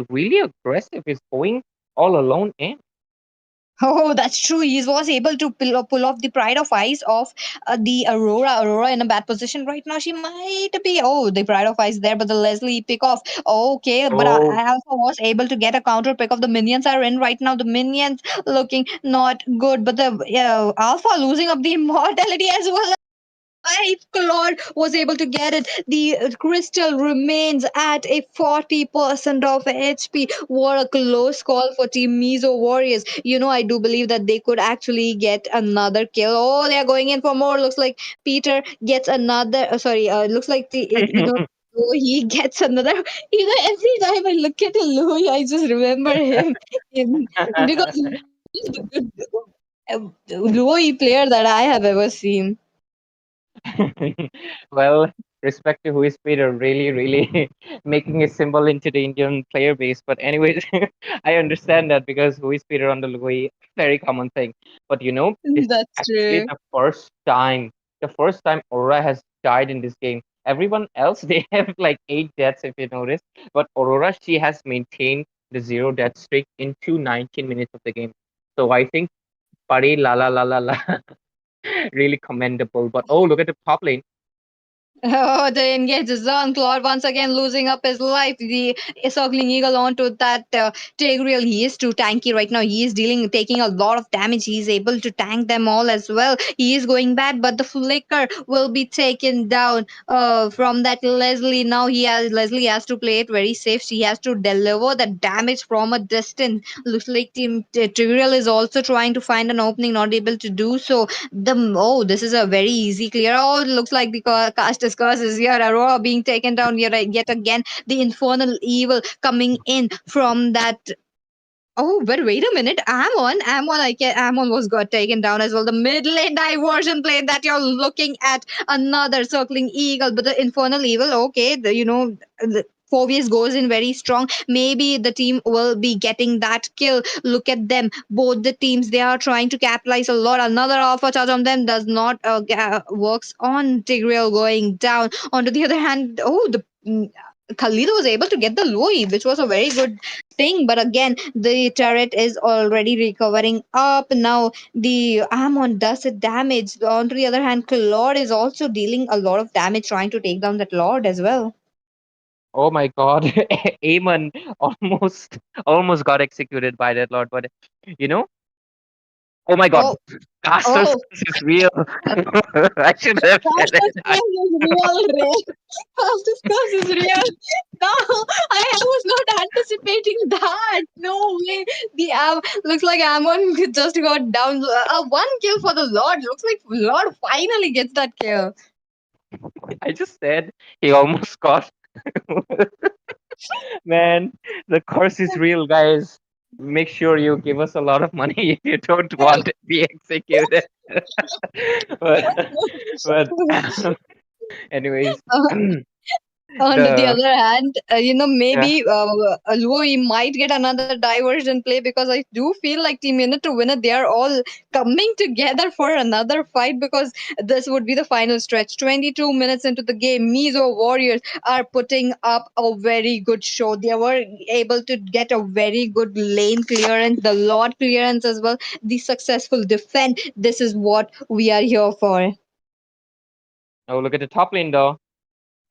really aggressive. He's going all alone in. Oh, that's true. He was able to pull off the Pride of Ice of the Aurora. Aurora in a bad position right now. She might be. Oh, the Pride of Ice there, but the Leslie pick off. Okay, but Oh, I also was able to get a counter pick off. The minions are in right now. The minions looking not good, but the Alpha losing up the immortality as well. Claude was able to get it. The crystal remains at a 40% of HP. What a close call for Team Mizo Warriors. You know, I do believe that they could actually get another kill. Oh, they are going in for more. Looks like Peter gets another. Looks like Oh, he gets another. You know, every time I look at Louis, I just remember him, because he's the good Louis player that I have ever seen. well, respect to who is Peter, really, really making a symbol into the Indian player base. But anyways, I understand that because who is Peter on the Lugoi, very common thing. But this is That's actually true. the first time Aurora has died in this game. Everyone else they have like 8 deaths if you notice, but Aurora she has maintained the zero death streak into 19 minutes of the game. So I think Pari la la la la la really commendable. But oh, look at the top lane. Oh, the engage zone. Claude once again losing up his life. The circling eagle onto that Tigreal. He is too tanky right now. He is taking a lot of damage. He is able to tank them all as well. He is going bad, but the flicker will be taken down from that Leslie. Now Leslie has to play it very safe. She has to deliver the damage from a distance. Looks like Team Tigreal is also trying to find an opening, not able to do so. This is a very easy clear. Oh, it looks like the caster's curse is here. Aurora being taken down yet again. The infernal evil coming in from that. Oh, but wait a minute. Amon was got taken down as well. The mid lane diversion play that you're looking at, another circling eagle, but the infernal evil. Okay, the Phobius goes in very strong. Maybe the team will be getting that kill. Look at them. Both the teams they are trying to capitalize a lot. Another alpha charge on them does not works on Tigreal going down. On the other hand, Khalid was able to get the Louis, which was a very good thing. But again, the turret is already recovering up. Now the Amon does it damage. On the other hand, Claude is also dealing a lot of damage trying to take down that Lord as well. Oh my God, Aemon almost got executed by that lord. But you know, oh my God, Oh, Caster's oh, curse is real. I should have said Caster's it. curse is real, Ray. Caster's curse is real. No, I was not anticipating that. No way. The looks like Amon just got down. One kill for the Lord. Looks like Lord finally gets that kill. I just said he almost got. Man, the curse is real, guys. Make sure you give us a lot of money if you don't want to be executed. but but anyways, On the the other hand, yeah. maybe Louis might get another diversion play because I do feel like Team Unit to win it, they are all coming together for another fight because this would be the final stretch. 22 minutes into the game, Mizo Warriors are putting up a very good show. They were able to get a very good lane clearance, the Lord clearance as well, the successful defend. This is what we are here for. Oh, look at the top lane though.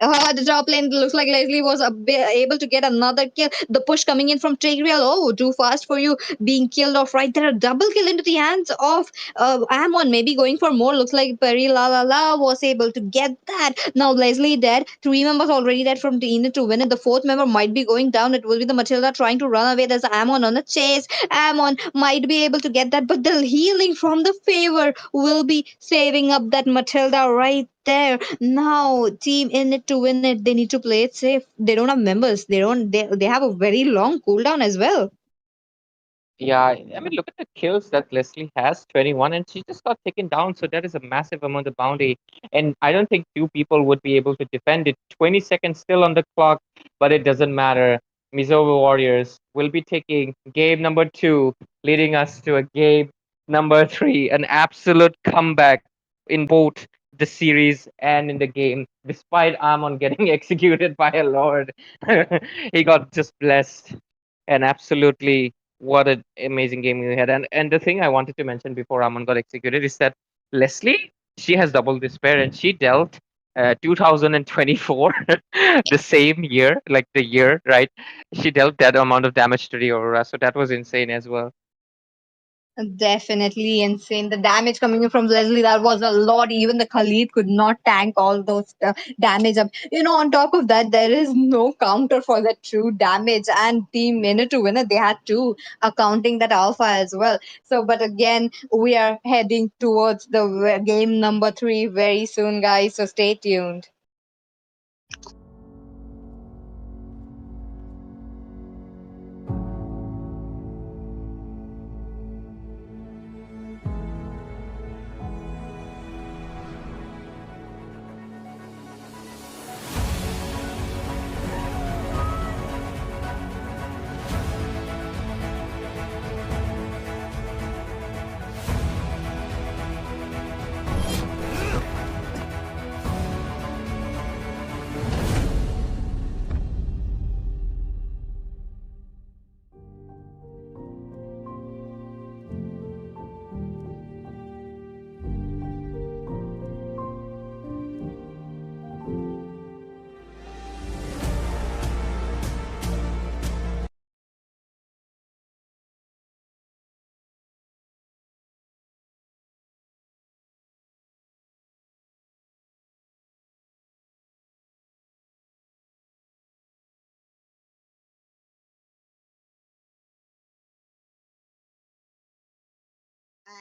The top lane looks like Leslie was able to get another kill. The push coming in from Tigreal. Oh, too fast for you. Being killed off right there. A double kill into the hands of Amon. Maybe going for more. Looks like Peri La La La was able to get that. Now Leslie dead. Three members already dead from Tina to win it. The fourth member might be going down. It will be the Matilda trying to run away. There's Amon on a chase. Amon might be able to get that, but the healing from the favor will be saving up that Matilda right there. Now, team in it to win it, they need to play it safe. They don't have members. They have a very long cooldown as well. Yeah, I mean, look at the kills that Leslie has, 21, and she just got taken down. So that is a massive amount of bounty. And I don't think two people would be able to defend it. 20 seconds still on the clock, but it doesn't matter. Mizo Warriors will be taking game number 2, leading us to a game number 3. An absolute comeback in both the series and in the game, despite Amon getting executed by a lord. He got just blessed and absolutely what an amazing game we had. And the thing I wanted to mention before Aman got executed is that Leslie, she has double despair and she dealt 2024, the same year, like the year, right? She dealt that amount of damage to the Aurora, so that was insane as well. Definitely insane. The damage coming in from Leslie, that was a lot. Even the Khalid could not tank all those damage up. On top of that, there is no counter for the true damage. And Team Minute to Winner, they had two, accounting that Alpha as well. So, but again, we are heading towards the game number 3 very soon, guys. So stay tuned.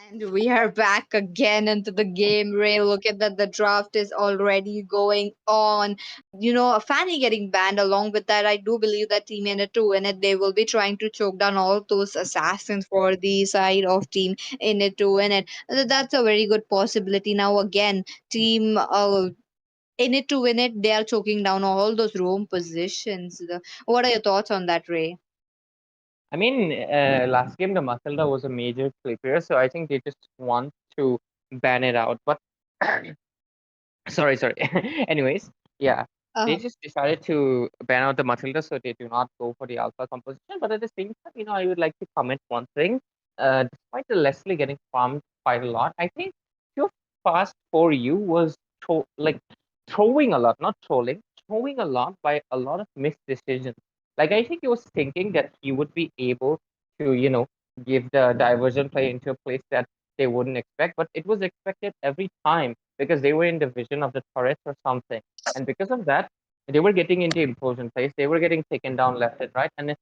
And we are back again into the game, Ray. Look at that. The draft is already going on. Fanny getting banned. Along with that, I do believe that Team Init to win it, they will be trying to choke down all those assassins for the side of Team Init to win it. That's a very good possibility. Now, again, Team Init to win it, they are choking down all those roam positions. What are your thoughts on that, Ray? I mean, last game the Matilda was a major clipper, so I think they just want to ban it out. But sorry. Anyways, yeah, they Uh, just decided to ban out the Matilda, so they do not go for the alpha composition. But at the same time, I would like to comment one thing. Despite the Leslie getting farmed quite a lot, I think your fast for you was like throwing a lot, not trolling, throwing a lot by a lot of missed decisions. Like I think he was thinking that he would be able to, give the diversion play into a place that they wouldn't expect, but it was expected every time because they were in the vision of the turrets or something. And because of that, they were getting into implosion plays. They were getting taken down left and right. And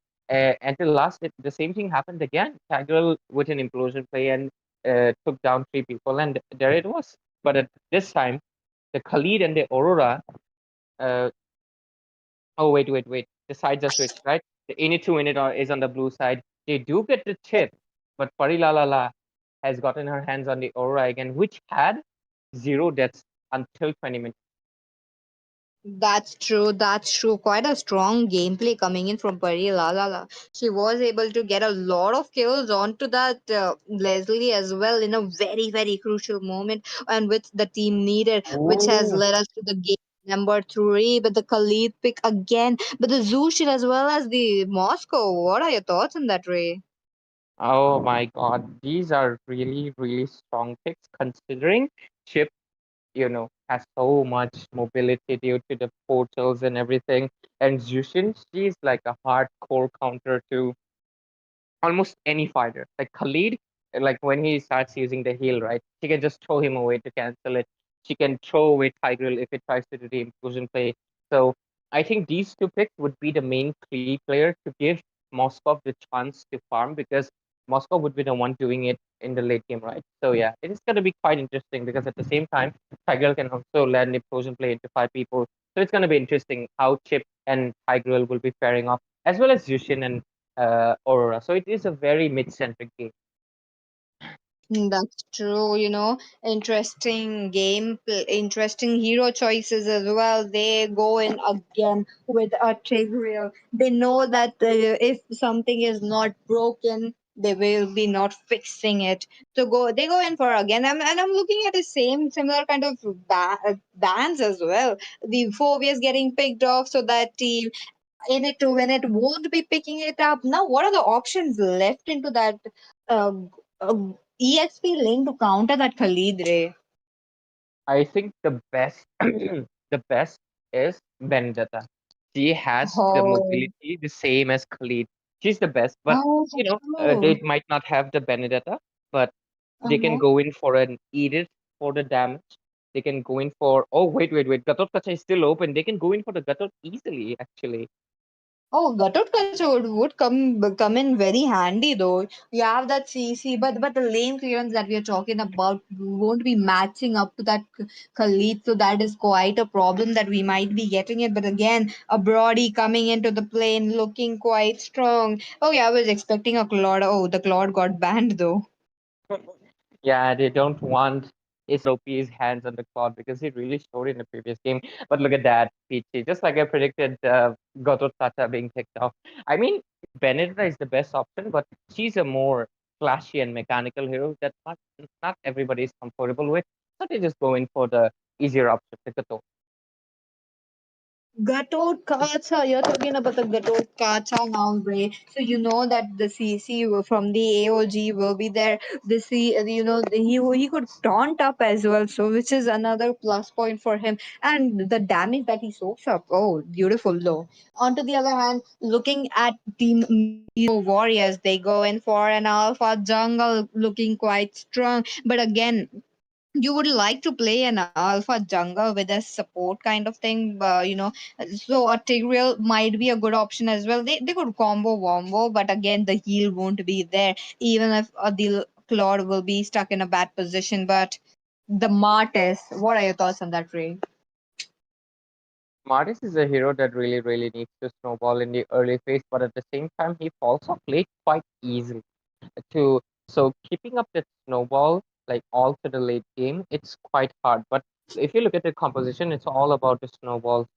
until last, the same thing happened again. Taggle with an implosion play and took down 3 people, and there it was. But at this time, the Khalid and the Aurora. Uh, oh wait. The sides are switched, right? The init to init is on the blue side. They do get the tip, but Parilalala has gotten her hands on the Aurora again, which had 0 deaths until 20 minutes. That's true. That's true. Quite a strong gameplay coming in from Pari La La La. She was able to get a lot of kills onto that Leslie as well in a very, very crucial moment, and which the team needed, which has Oh, led us to the game number 3. But the Khalid pick again, but the Zushil as well as the Moscow. What are your thoughts on that, Ray? oh my God. These are really, really strong picks considering Chip, has so much mobility due to the portals and everything. And Jushin, she's like a hardcore counter to almost any fighter. Like Khalid, like when he starts using the heal, right? She can just throw him away to cancel it. She can throw away Tigreal if it tries to do the implosion play. So I think these two picks would be the main key player to give Moskov the chance to farm because Moscow would be the one doing it in the late game, right? So yeah, it is going to be quite interesting because at the same time, Tigreal can also land implosion play into 5 people. So it's going to be interesting how Chip and Tigreal will be pairing off, as well as Yushin and Aurora. So it is a very mid-centric game. That's true, interesting interesting hero choices as well. They go in again with a Tigreal. They know that if something is not broken, they will be not fixing it. So they go in for again. And I'm looking at the same similar kind of bans as well. The phobias getting picked off so that team in it to when it won't be picking it up. Now, what are the options left into that uh, uh, EXP lane to counter that Khalid Ray? I think the best, the best is Vendetta. She has the Oh, mobility the same as Khalid. She's the best, but oh, you that's know, true. they might not have the Benedetta, but they can Uh-huh. go in for an Edith for the damage. They can go in for, oh wait, Gatot Kacha is still open. They can go in for the Gatot easily actually. Oh, Gatotkacha would come in very handy though. You have that CC, but the lane clearance that we are talking about won't be matching up to that Khalid, so that is quite a problem that we might be getting it. But again, a Brody coming into the plane looking quite strong. Oh yeah, I was expecting a Claude. Oh, the Claude got banned though. Yeah, they don't want OP's hands on the clock because he really showed in the previous game. But look at that, Peachy. Just like I predicted, Goto Tata being picked off. I mean, Benedetta is the best option, but she's a more flashy and mechanical hero that not everybody is comfortable with. So they just go in for the easier option, the Gato. Gatot Kacha, you're talking about the Gatot Kacha now, Ray. So you know that the CC from the AOG will be there. The C, he could taunt up as well, so which is another plus point for him. And the damage that he soaks up, oh, beautiful though. On to the other hand, looking at Team Mizo Warriors, they go in for an Alpha Jungle, looking quite strong. But again, you would like to play an alpha jungle with a support kind of thing, so a Tigreal might be a good option as well. They could combo wombo, but again, the heal won't be there, even if the Claude will be stuck in a bad position. But the Martis, what are your thoughts on that, Ray? Martis is a hero that really needs to snowball in the early phase, but at the same time, he falls off late quite easily. To so keeping up that snowball like all to the late game, it's quite hard. But if you look at the composition, it's all about the snowball.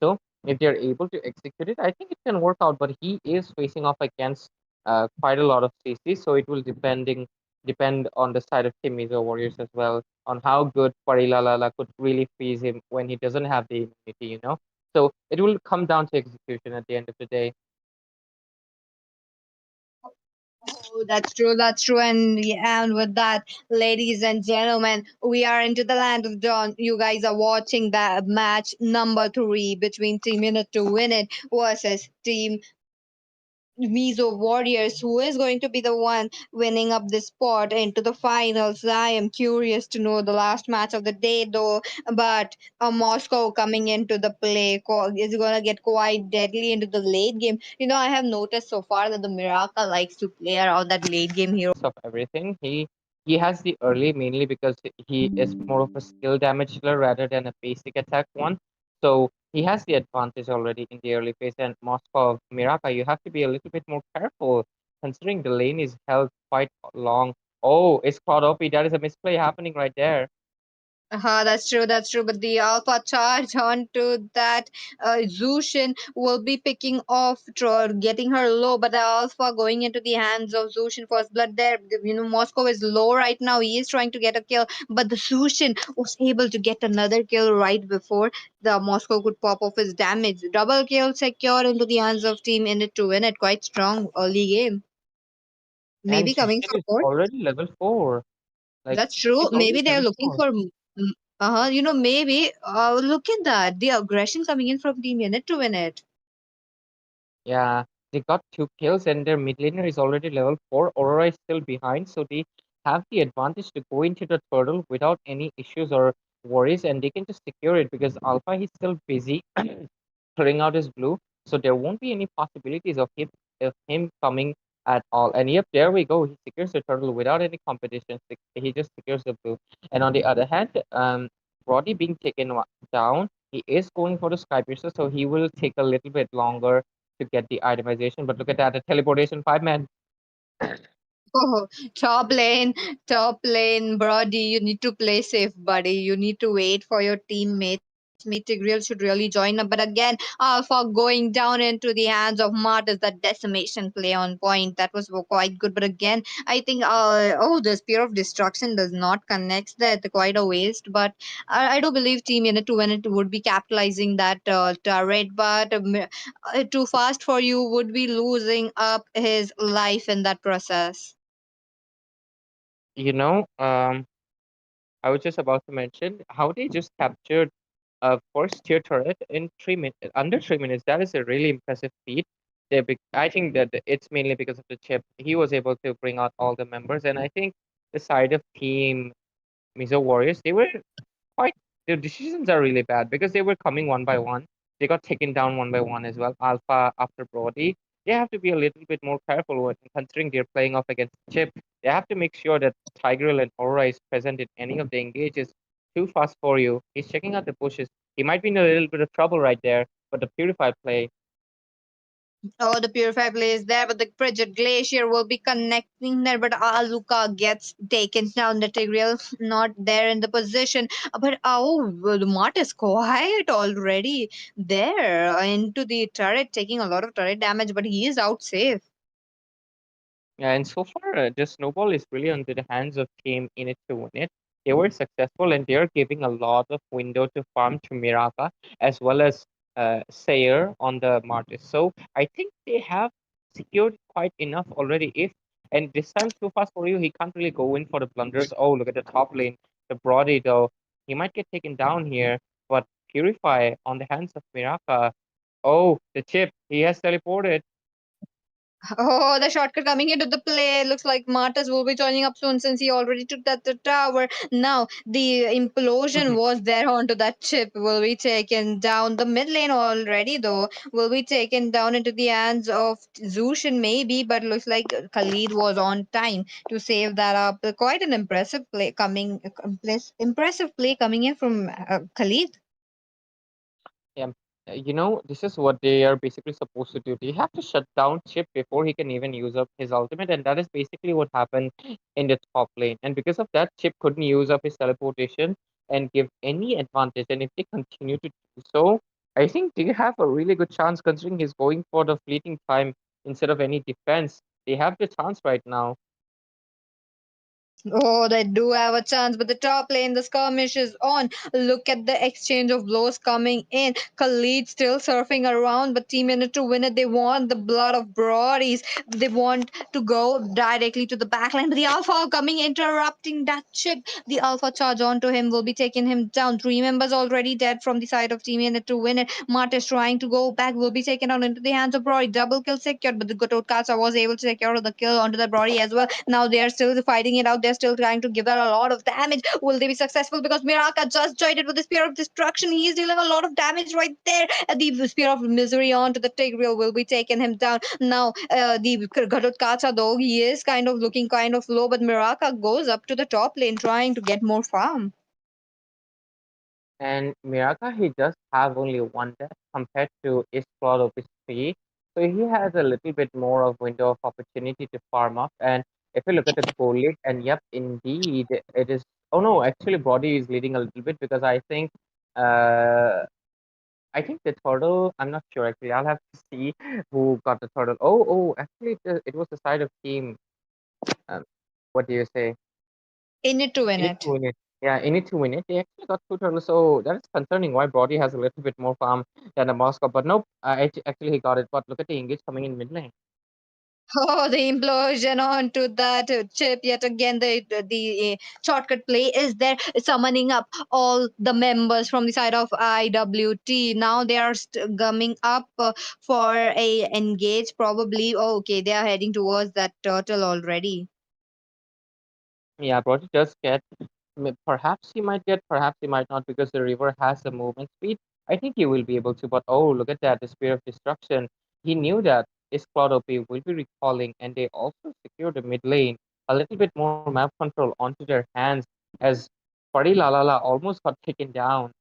So if they're able to execute it, I think it can work out. But he is facing off against quite a lot of CC, so it will depend on the side of Team Mizo Warriors as well on how good Parilalala could really freeze him when he doesn't have the immunity. So it will come down to execution at the end of the day. Oh, that's true. That's true. And yeah, and with that, ladies and gentlemen, we are into the land of dawn. You guys are watching that match number three between Team Minute to Win It versus Team Mizo Warriors. Who is going to be the one winning up this spot into the finals? I am curious to know the last match of the day, though. But Moscow coming into the play is going to get quite deadly into the late game. I have noticed so far that the Miracle likes to play around that late game hero. Of everything. He has the early mainly because he is more of a skill damage dealer rather than a basic attack one. So he has the advantage already in the early phase. And Moskov Miraka, you have to be a little bit more careful considering the lane is held quite long. Oh, it's Cloud OP. That is a misplay happening right there. That's true, that's true. But the Alpha charge onto that Zushin will be picking off, getting her low. But the Alpha going into the hands of Zushin. First blood there. Moscow is low right now. He is trying to get a kill. But the Zushin was able to get another kill right before the Moscow could pop off his damage. Double kill secured into the hands of Team in it to win it. Quite strong early game. And Maybe coming Justin for is more. already level 4. Like, That's true. he's already Maybe they're level looking 4. for Maybe. Look at that. The aggression coming in from Team Unit to win it. Yeah, they got 2 kills and their mid laner is already level 4. Aurora is still behind, so they have the advantage to go into the turtle without any issues or worries, and they can just secure it because Alpha is still busy clearing out his blue, so there won't be any possibilities of him coming at all. And yep, there we go. He secures the turtle without any competition. He just secures the blue. And on the other hand, Brody being taken down, he is going for the Sky Piercer, so he will take a little bit longer to get the itemization. But look at that, the teleportation 5 man. Oh, top lane, Brody. You need to play safe, buddy. You need to wait for your teammates. Mythic Real should really join up. But again, Alpha going down into the hands of Martyrs. That decimation play on point. That was quite good. But again, I think, the Spear of Destruction does not connect that. Quite a waste. But I do believe Team Unit to win it would be capitalizing that turret. But too fast for you would be losing up his life in that process. You know, I was just about to mention how they just captured a first tier turret in 3 minutes, under 3 minutes. That is a really impressive feat. I think that it's mainly because of the chip. He was able to bring out all the members, and I think the side of team Mizo Warriors, they were quite their decisions are really bad because they were coming one by one. They got taken down one by one as well. Alpha after Brody. They have to be a little bit more careful when considering they're playing off against Chip. They have to make sure that Tigreal and Aura is present in any of the engages. Too fast for you. He's checking out the bushes. He might be in a little bit of trouble right there, but the Purify play. Oh, the Purify play is there, but the Frigid Glacier will be connecting there. But Aluka gets taken down. The Tigreal not there in the position. But well, the Mart is quiet already there into the turret, taking a lot of turret damage, but he is out safe. Yeah, and so far, the snowball is really under the hands of Team Init to win it. They were successful and they're giving a lot of window to farm to Miraka as well as Sayer on the Martis. So I think they have secured quite enough already. If and this time too fast for you, he can't really go in for the blunders. Oh, look at the top lane, the Brody though. He might get taken down here, but Purify on the hands of Miraka. Oh, the chip, he has teleported. Oh, the shortcut coming into the play. Looks like Martus will be joining up soon since he already took that the tower. Now, the implosion was there onto that chip. Will be taken down. The mid lane already, though, will be taken down into the hands of Zushin, maybe, but looks like Khalid was on time to save that up. Quite an impressive play coming in from Khalid. Yeah, this is what they are basically supposed to do. They have to shut down Chip before he can even use up his ultimate, and that is basically what happened in the top lane. And because of that, Chip couldn't use up his teleportation and give any advantage. And if they continue to do so, I think they have a really good chance considering he's going for the fleeting time instead of any defense. They have the chance right now. Oh, they do have a chance, but the top lane, the skirmish is on. Look at the exchange of blows coming in. Khalid still surfing around, but Team Unit to win it. They want the blood of Brodies. They want to go directly to the backline, but the Alpha coming, interrupting that chip. The Alpha charge onto him will be taking him down. 3 members already dead from the side of Team Unit to win it. Martis trying to go back, will be taken out into the hands of Brody. Double kill secured, but the Gotot Kasa was able to secure the kill onto the Brody as well. Now they are still fighting it out. They're still trying to give that a lot of damage. Will they be successful? Because Miraka just joined it with the Spear of Destruction. He is dealing a lot of damage right there. The Spear of Misery onto the Tigreal will be taking him down. Now, the Garut Kacha, though, he is kind of looking kind of low, but Miraka goes up to the top lane trying to get more farm. And Miraka, he does have only one death compared to Isplod of his three. So he has a little bit more of window of opportunity to farm up. And if you look at the goal lead, and yep, indeed, it is. Oh no, actually, Brody is leading a little bit because uh, I think the turtle. I'm not sure actually. I'll have to see who got the turtle. Actually, it was the side of team. Um, what do you say? In it to win You need to it. win it. Yeah, you need to win it. They actually got 2 turtles, so that is concerning why Brody has a little bit more farm than the Moscow. But nope, actually he got it. But look at the engage coming in mid lane. Oh, the implosion onto that chip yet again. The shortcut play is there, summoning up all the members from the side of IWT. Now they are coming up for a engage. Probably. Oh, okay, they are heading towards that turtle already. Yeah, Brody does get. Perhaps he might get, perhaps he might not, because the river has the movement speed. I think he will be able to, but oh, look at that, the Spear of Destruction. He knew that his Cloud OP will be recalling, and they also secured the mid lane, a little bit more map control onto their hands, as Pari Lalala almost got taken down.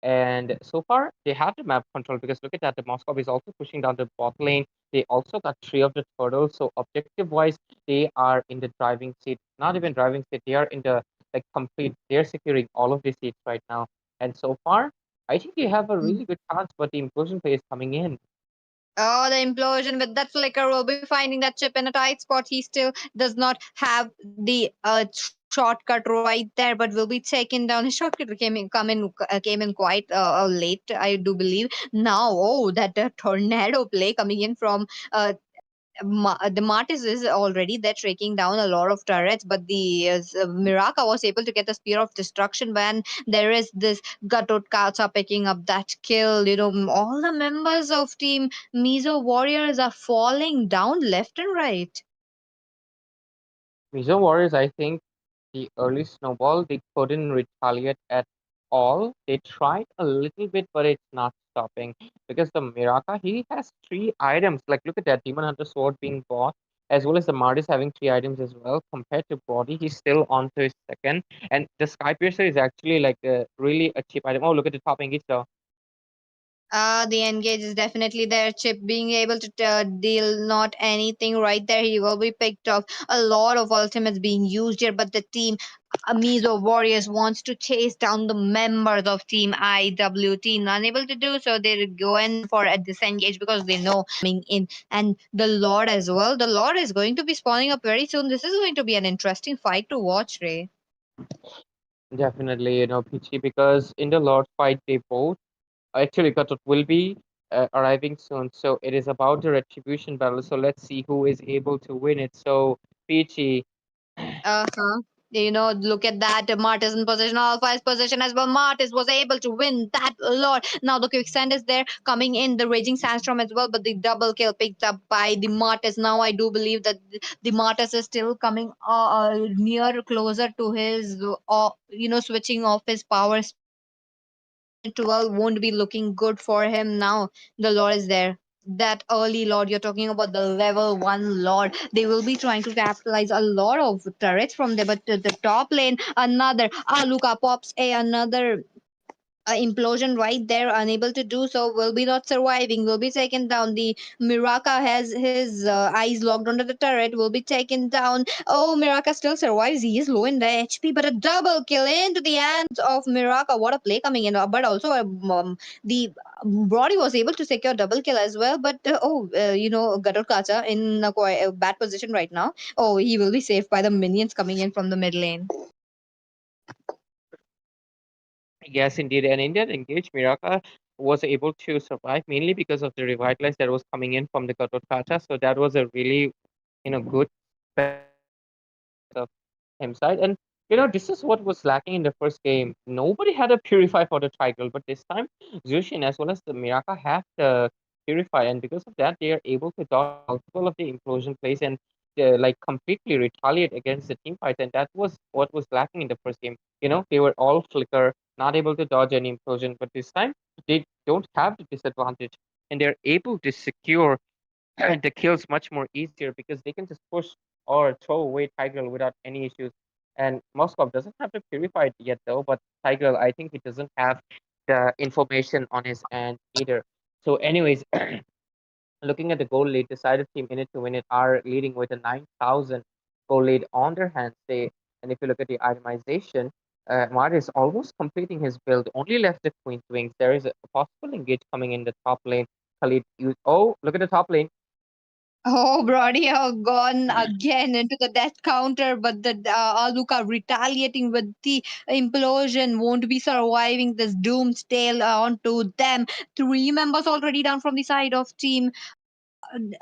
And so far, they have the map control because look at that, the Moscow is also pushing down the bot lane. They also got three of the turtles, so objective wise, they are in the driving seat. Not even driving seat, they are in the like complete. They're securing all of the seats right now, and so far, I think they have a really good chance. But the implosion play is coming in. Oh, the implosion with that flicker will be finding that chip in a tight spot. He still does not have the shortcut right there, but will be taken down. His shortcut came in quite late, I do believe. Now, oh, that tornado play coming in from the Martis is already there, taking down a lot of turrets, but the Miraka was able to get the Spear of Destruction when there is this Gatot Kacha picking up that kill. All the members of Team Mizo Warriors are falling down left and right. Mizo Warriors, I think the early snowball they couldn't retaliate at all. They tried a little bit, but it's not stopping because the Miraka he has three items. Like look at that Demon Hunter sword being bought, as well as the Mardis having three items as well. Compared to Brody, he's still on to his second, and the Sky Piercer is actually like a really a cheap item. Oh, look at the top engage though. The engage is definitely there. Chip being able to deal not anything right there. He will be picked off. A lot of ultimates being used here, but the team Mizo Warriors wants to chase down the members of Team IWT. Unable to do so, they go in for a disengage because they know coming in. And the Lord as well. The Lord is going to be spawning up very soon. This is going to be an interesting fight to watch, Ray. Definitely, Peachy, because in the Lord fight they both actually Katot will be arriving soon. So it is about the retribution battle. So let's see who is able to win it. So Peachy, Uh-huh. Look at that. Martis in position, Alpha is position as well. Martis was able to win that a lot. Now the quicksand is there coming in, the raging sandstorm as well, but the double kill picked up by the Martis. Now I do believe that the Martis is still coming near closer to his switching off his power speed. Minute 12 won't be looking good for him now. The Lord is there. That early Lord, you're talking about the level 1 Lord. They will be trying to capitalize a lot of turrets from there, but the top lane, another Aluka pops another implosion right there, unable to do so, will be not surviving, will be taken down. The Miraka has his eyes locked onto the turret, will be taken down. Oh, Miraka still survives. He is low in the HP, but a double kill into the hands of Miraka. What a play coming in. But also, the Brody was able to secure double kill as well. But Gadot Kacha in a quite a bad position right now. Oh, he will be saved by the minions coming in from the mid lane. yes, indeed. And in that engage, Miraka was able to survive mainly because of the revitalize that was coming in from the Katot Kacha. So that was a really, good of him side. And this is what was lacking in the first game. Nobody had a purify for the triangle, but this time Zushin as well as the Miraka have the purify, and because of that, they are able to dodge multiple of the implosion plays and like completely retaliate against the team fight. And that was what was lacking in the first game. They were all flicker, not able to dodge any implosion, but this time they don't have the disadvantage, and they're able to secure the kills much more easier because they can just push or throw away Tiger without any issues. And Moskov doesn't have to purify it yet though, but Tiger, I think he doesn't have the information on his end either. So, anyways, looking at the goal lead, decided team minute to minute are leading with a 9,000 goal lead on their hands. And if you look at the itemization, Mart is almost completing his build. Only left the Queen's Wings. There is a possible engage coming in the top lane. Khalid, look at the top lane. Oh, Brody have gone again into the death counter, but the Aluka retaliating with the implosion won't be surviving this doom's tale onto them. Three members already down from the side of team.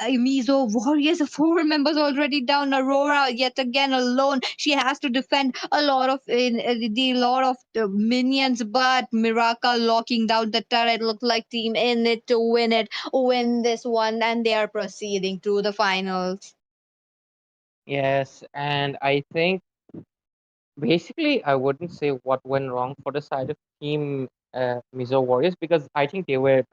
Mizo Warriors, four members already down. Aurora yet again alone. She has to defend a lot of the lot of minions, but Miraka locking down the turret. Look like team in it to win this one, and they are proceeding to the finals. Yes, and I think basically, I wouldn't say what went wrong for the side of Team Mizo Warriors because I think they were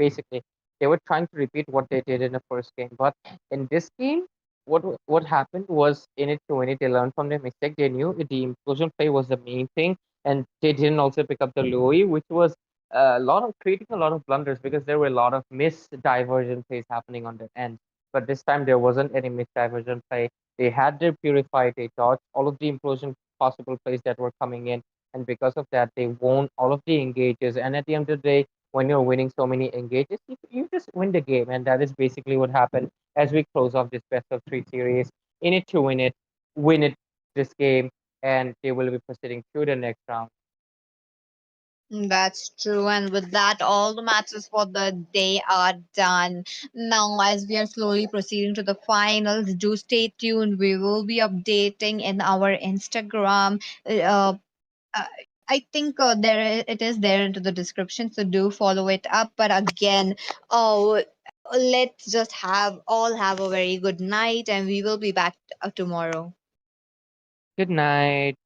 trying to repeat what they did in the first game. But in this game, what happened was in it to win it, they learned from their mistake. They knew the implosion play was the main thing, and they didn't also pick up the Louis, which was a lot of creating a lot of blunders because there were a lot of miss diversion plays happening on their end. But this time there wasn't any miss diversion play. They had their purify, they dodged all of the implosion possible plays that were coming in. And because of that, they won all of the engages. And at the end of the day, when you're winning so many engages, you just win the game. And that is basically what happened as we close off this best of three series. In it to win it this game, and they will be proceeding to the next round. That's true, and with that, all the matches for the day are done. Now, as we are slowly proceeding to the finals, do stay tuned. We will be updating in our Instagram. Uh, uh, I think it is there into the description, so do follow it up. But again, oh, let's just have a very good night, and we will be back tomorrow. Good night.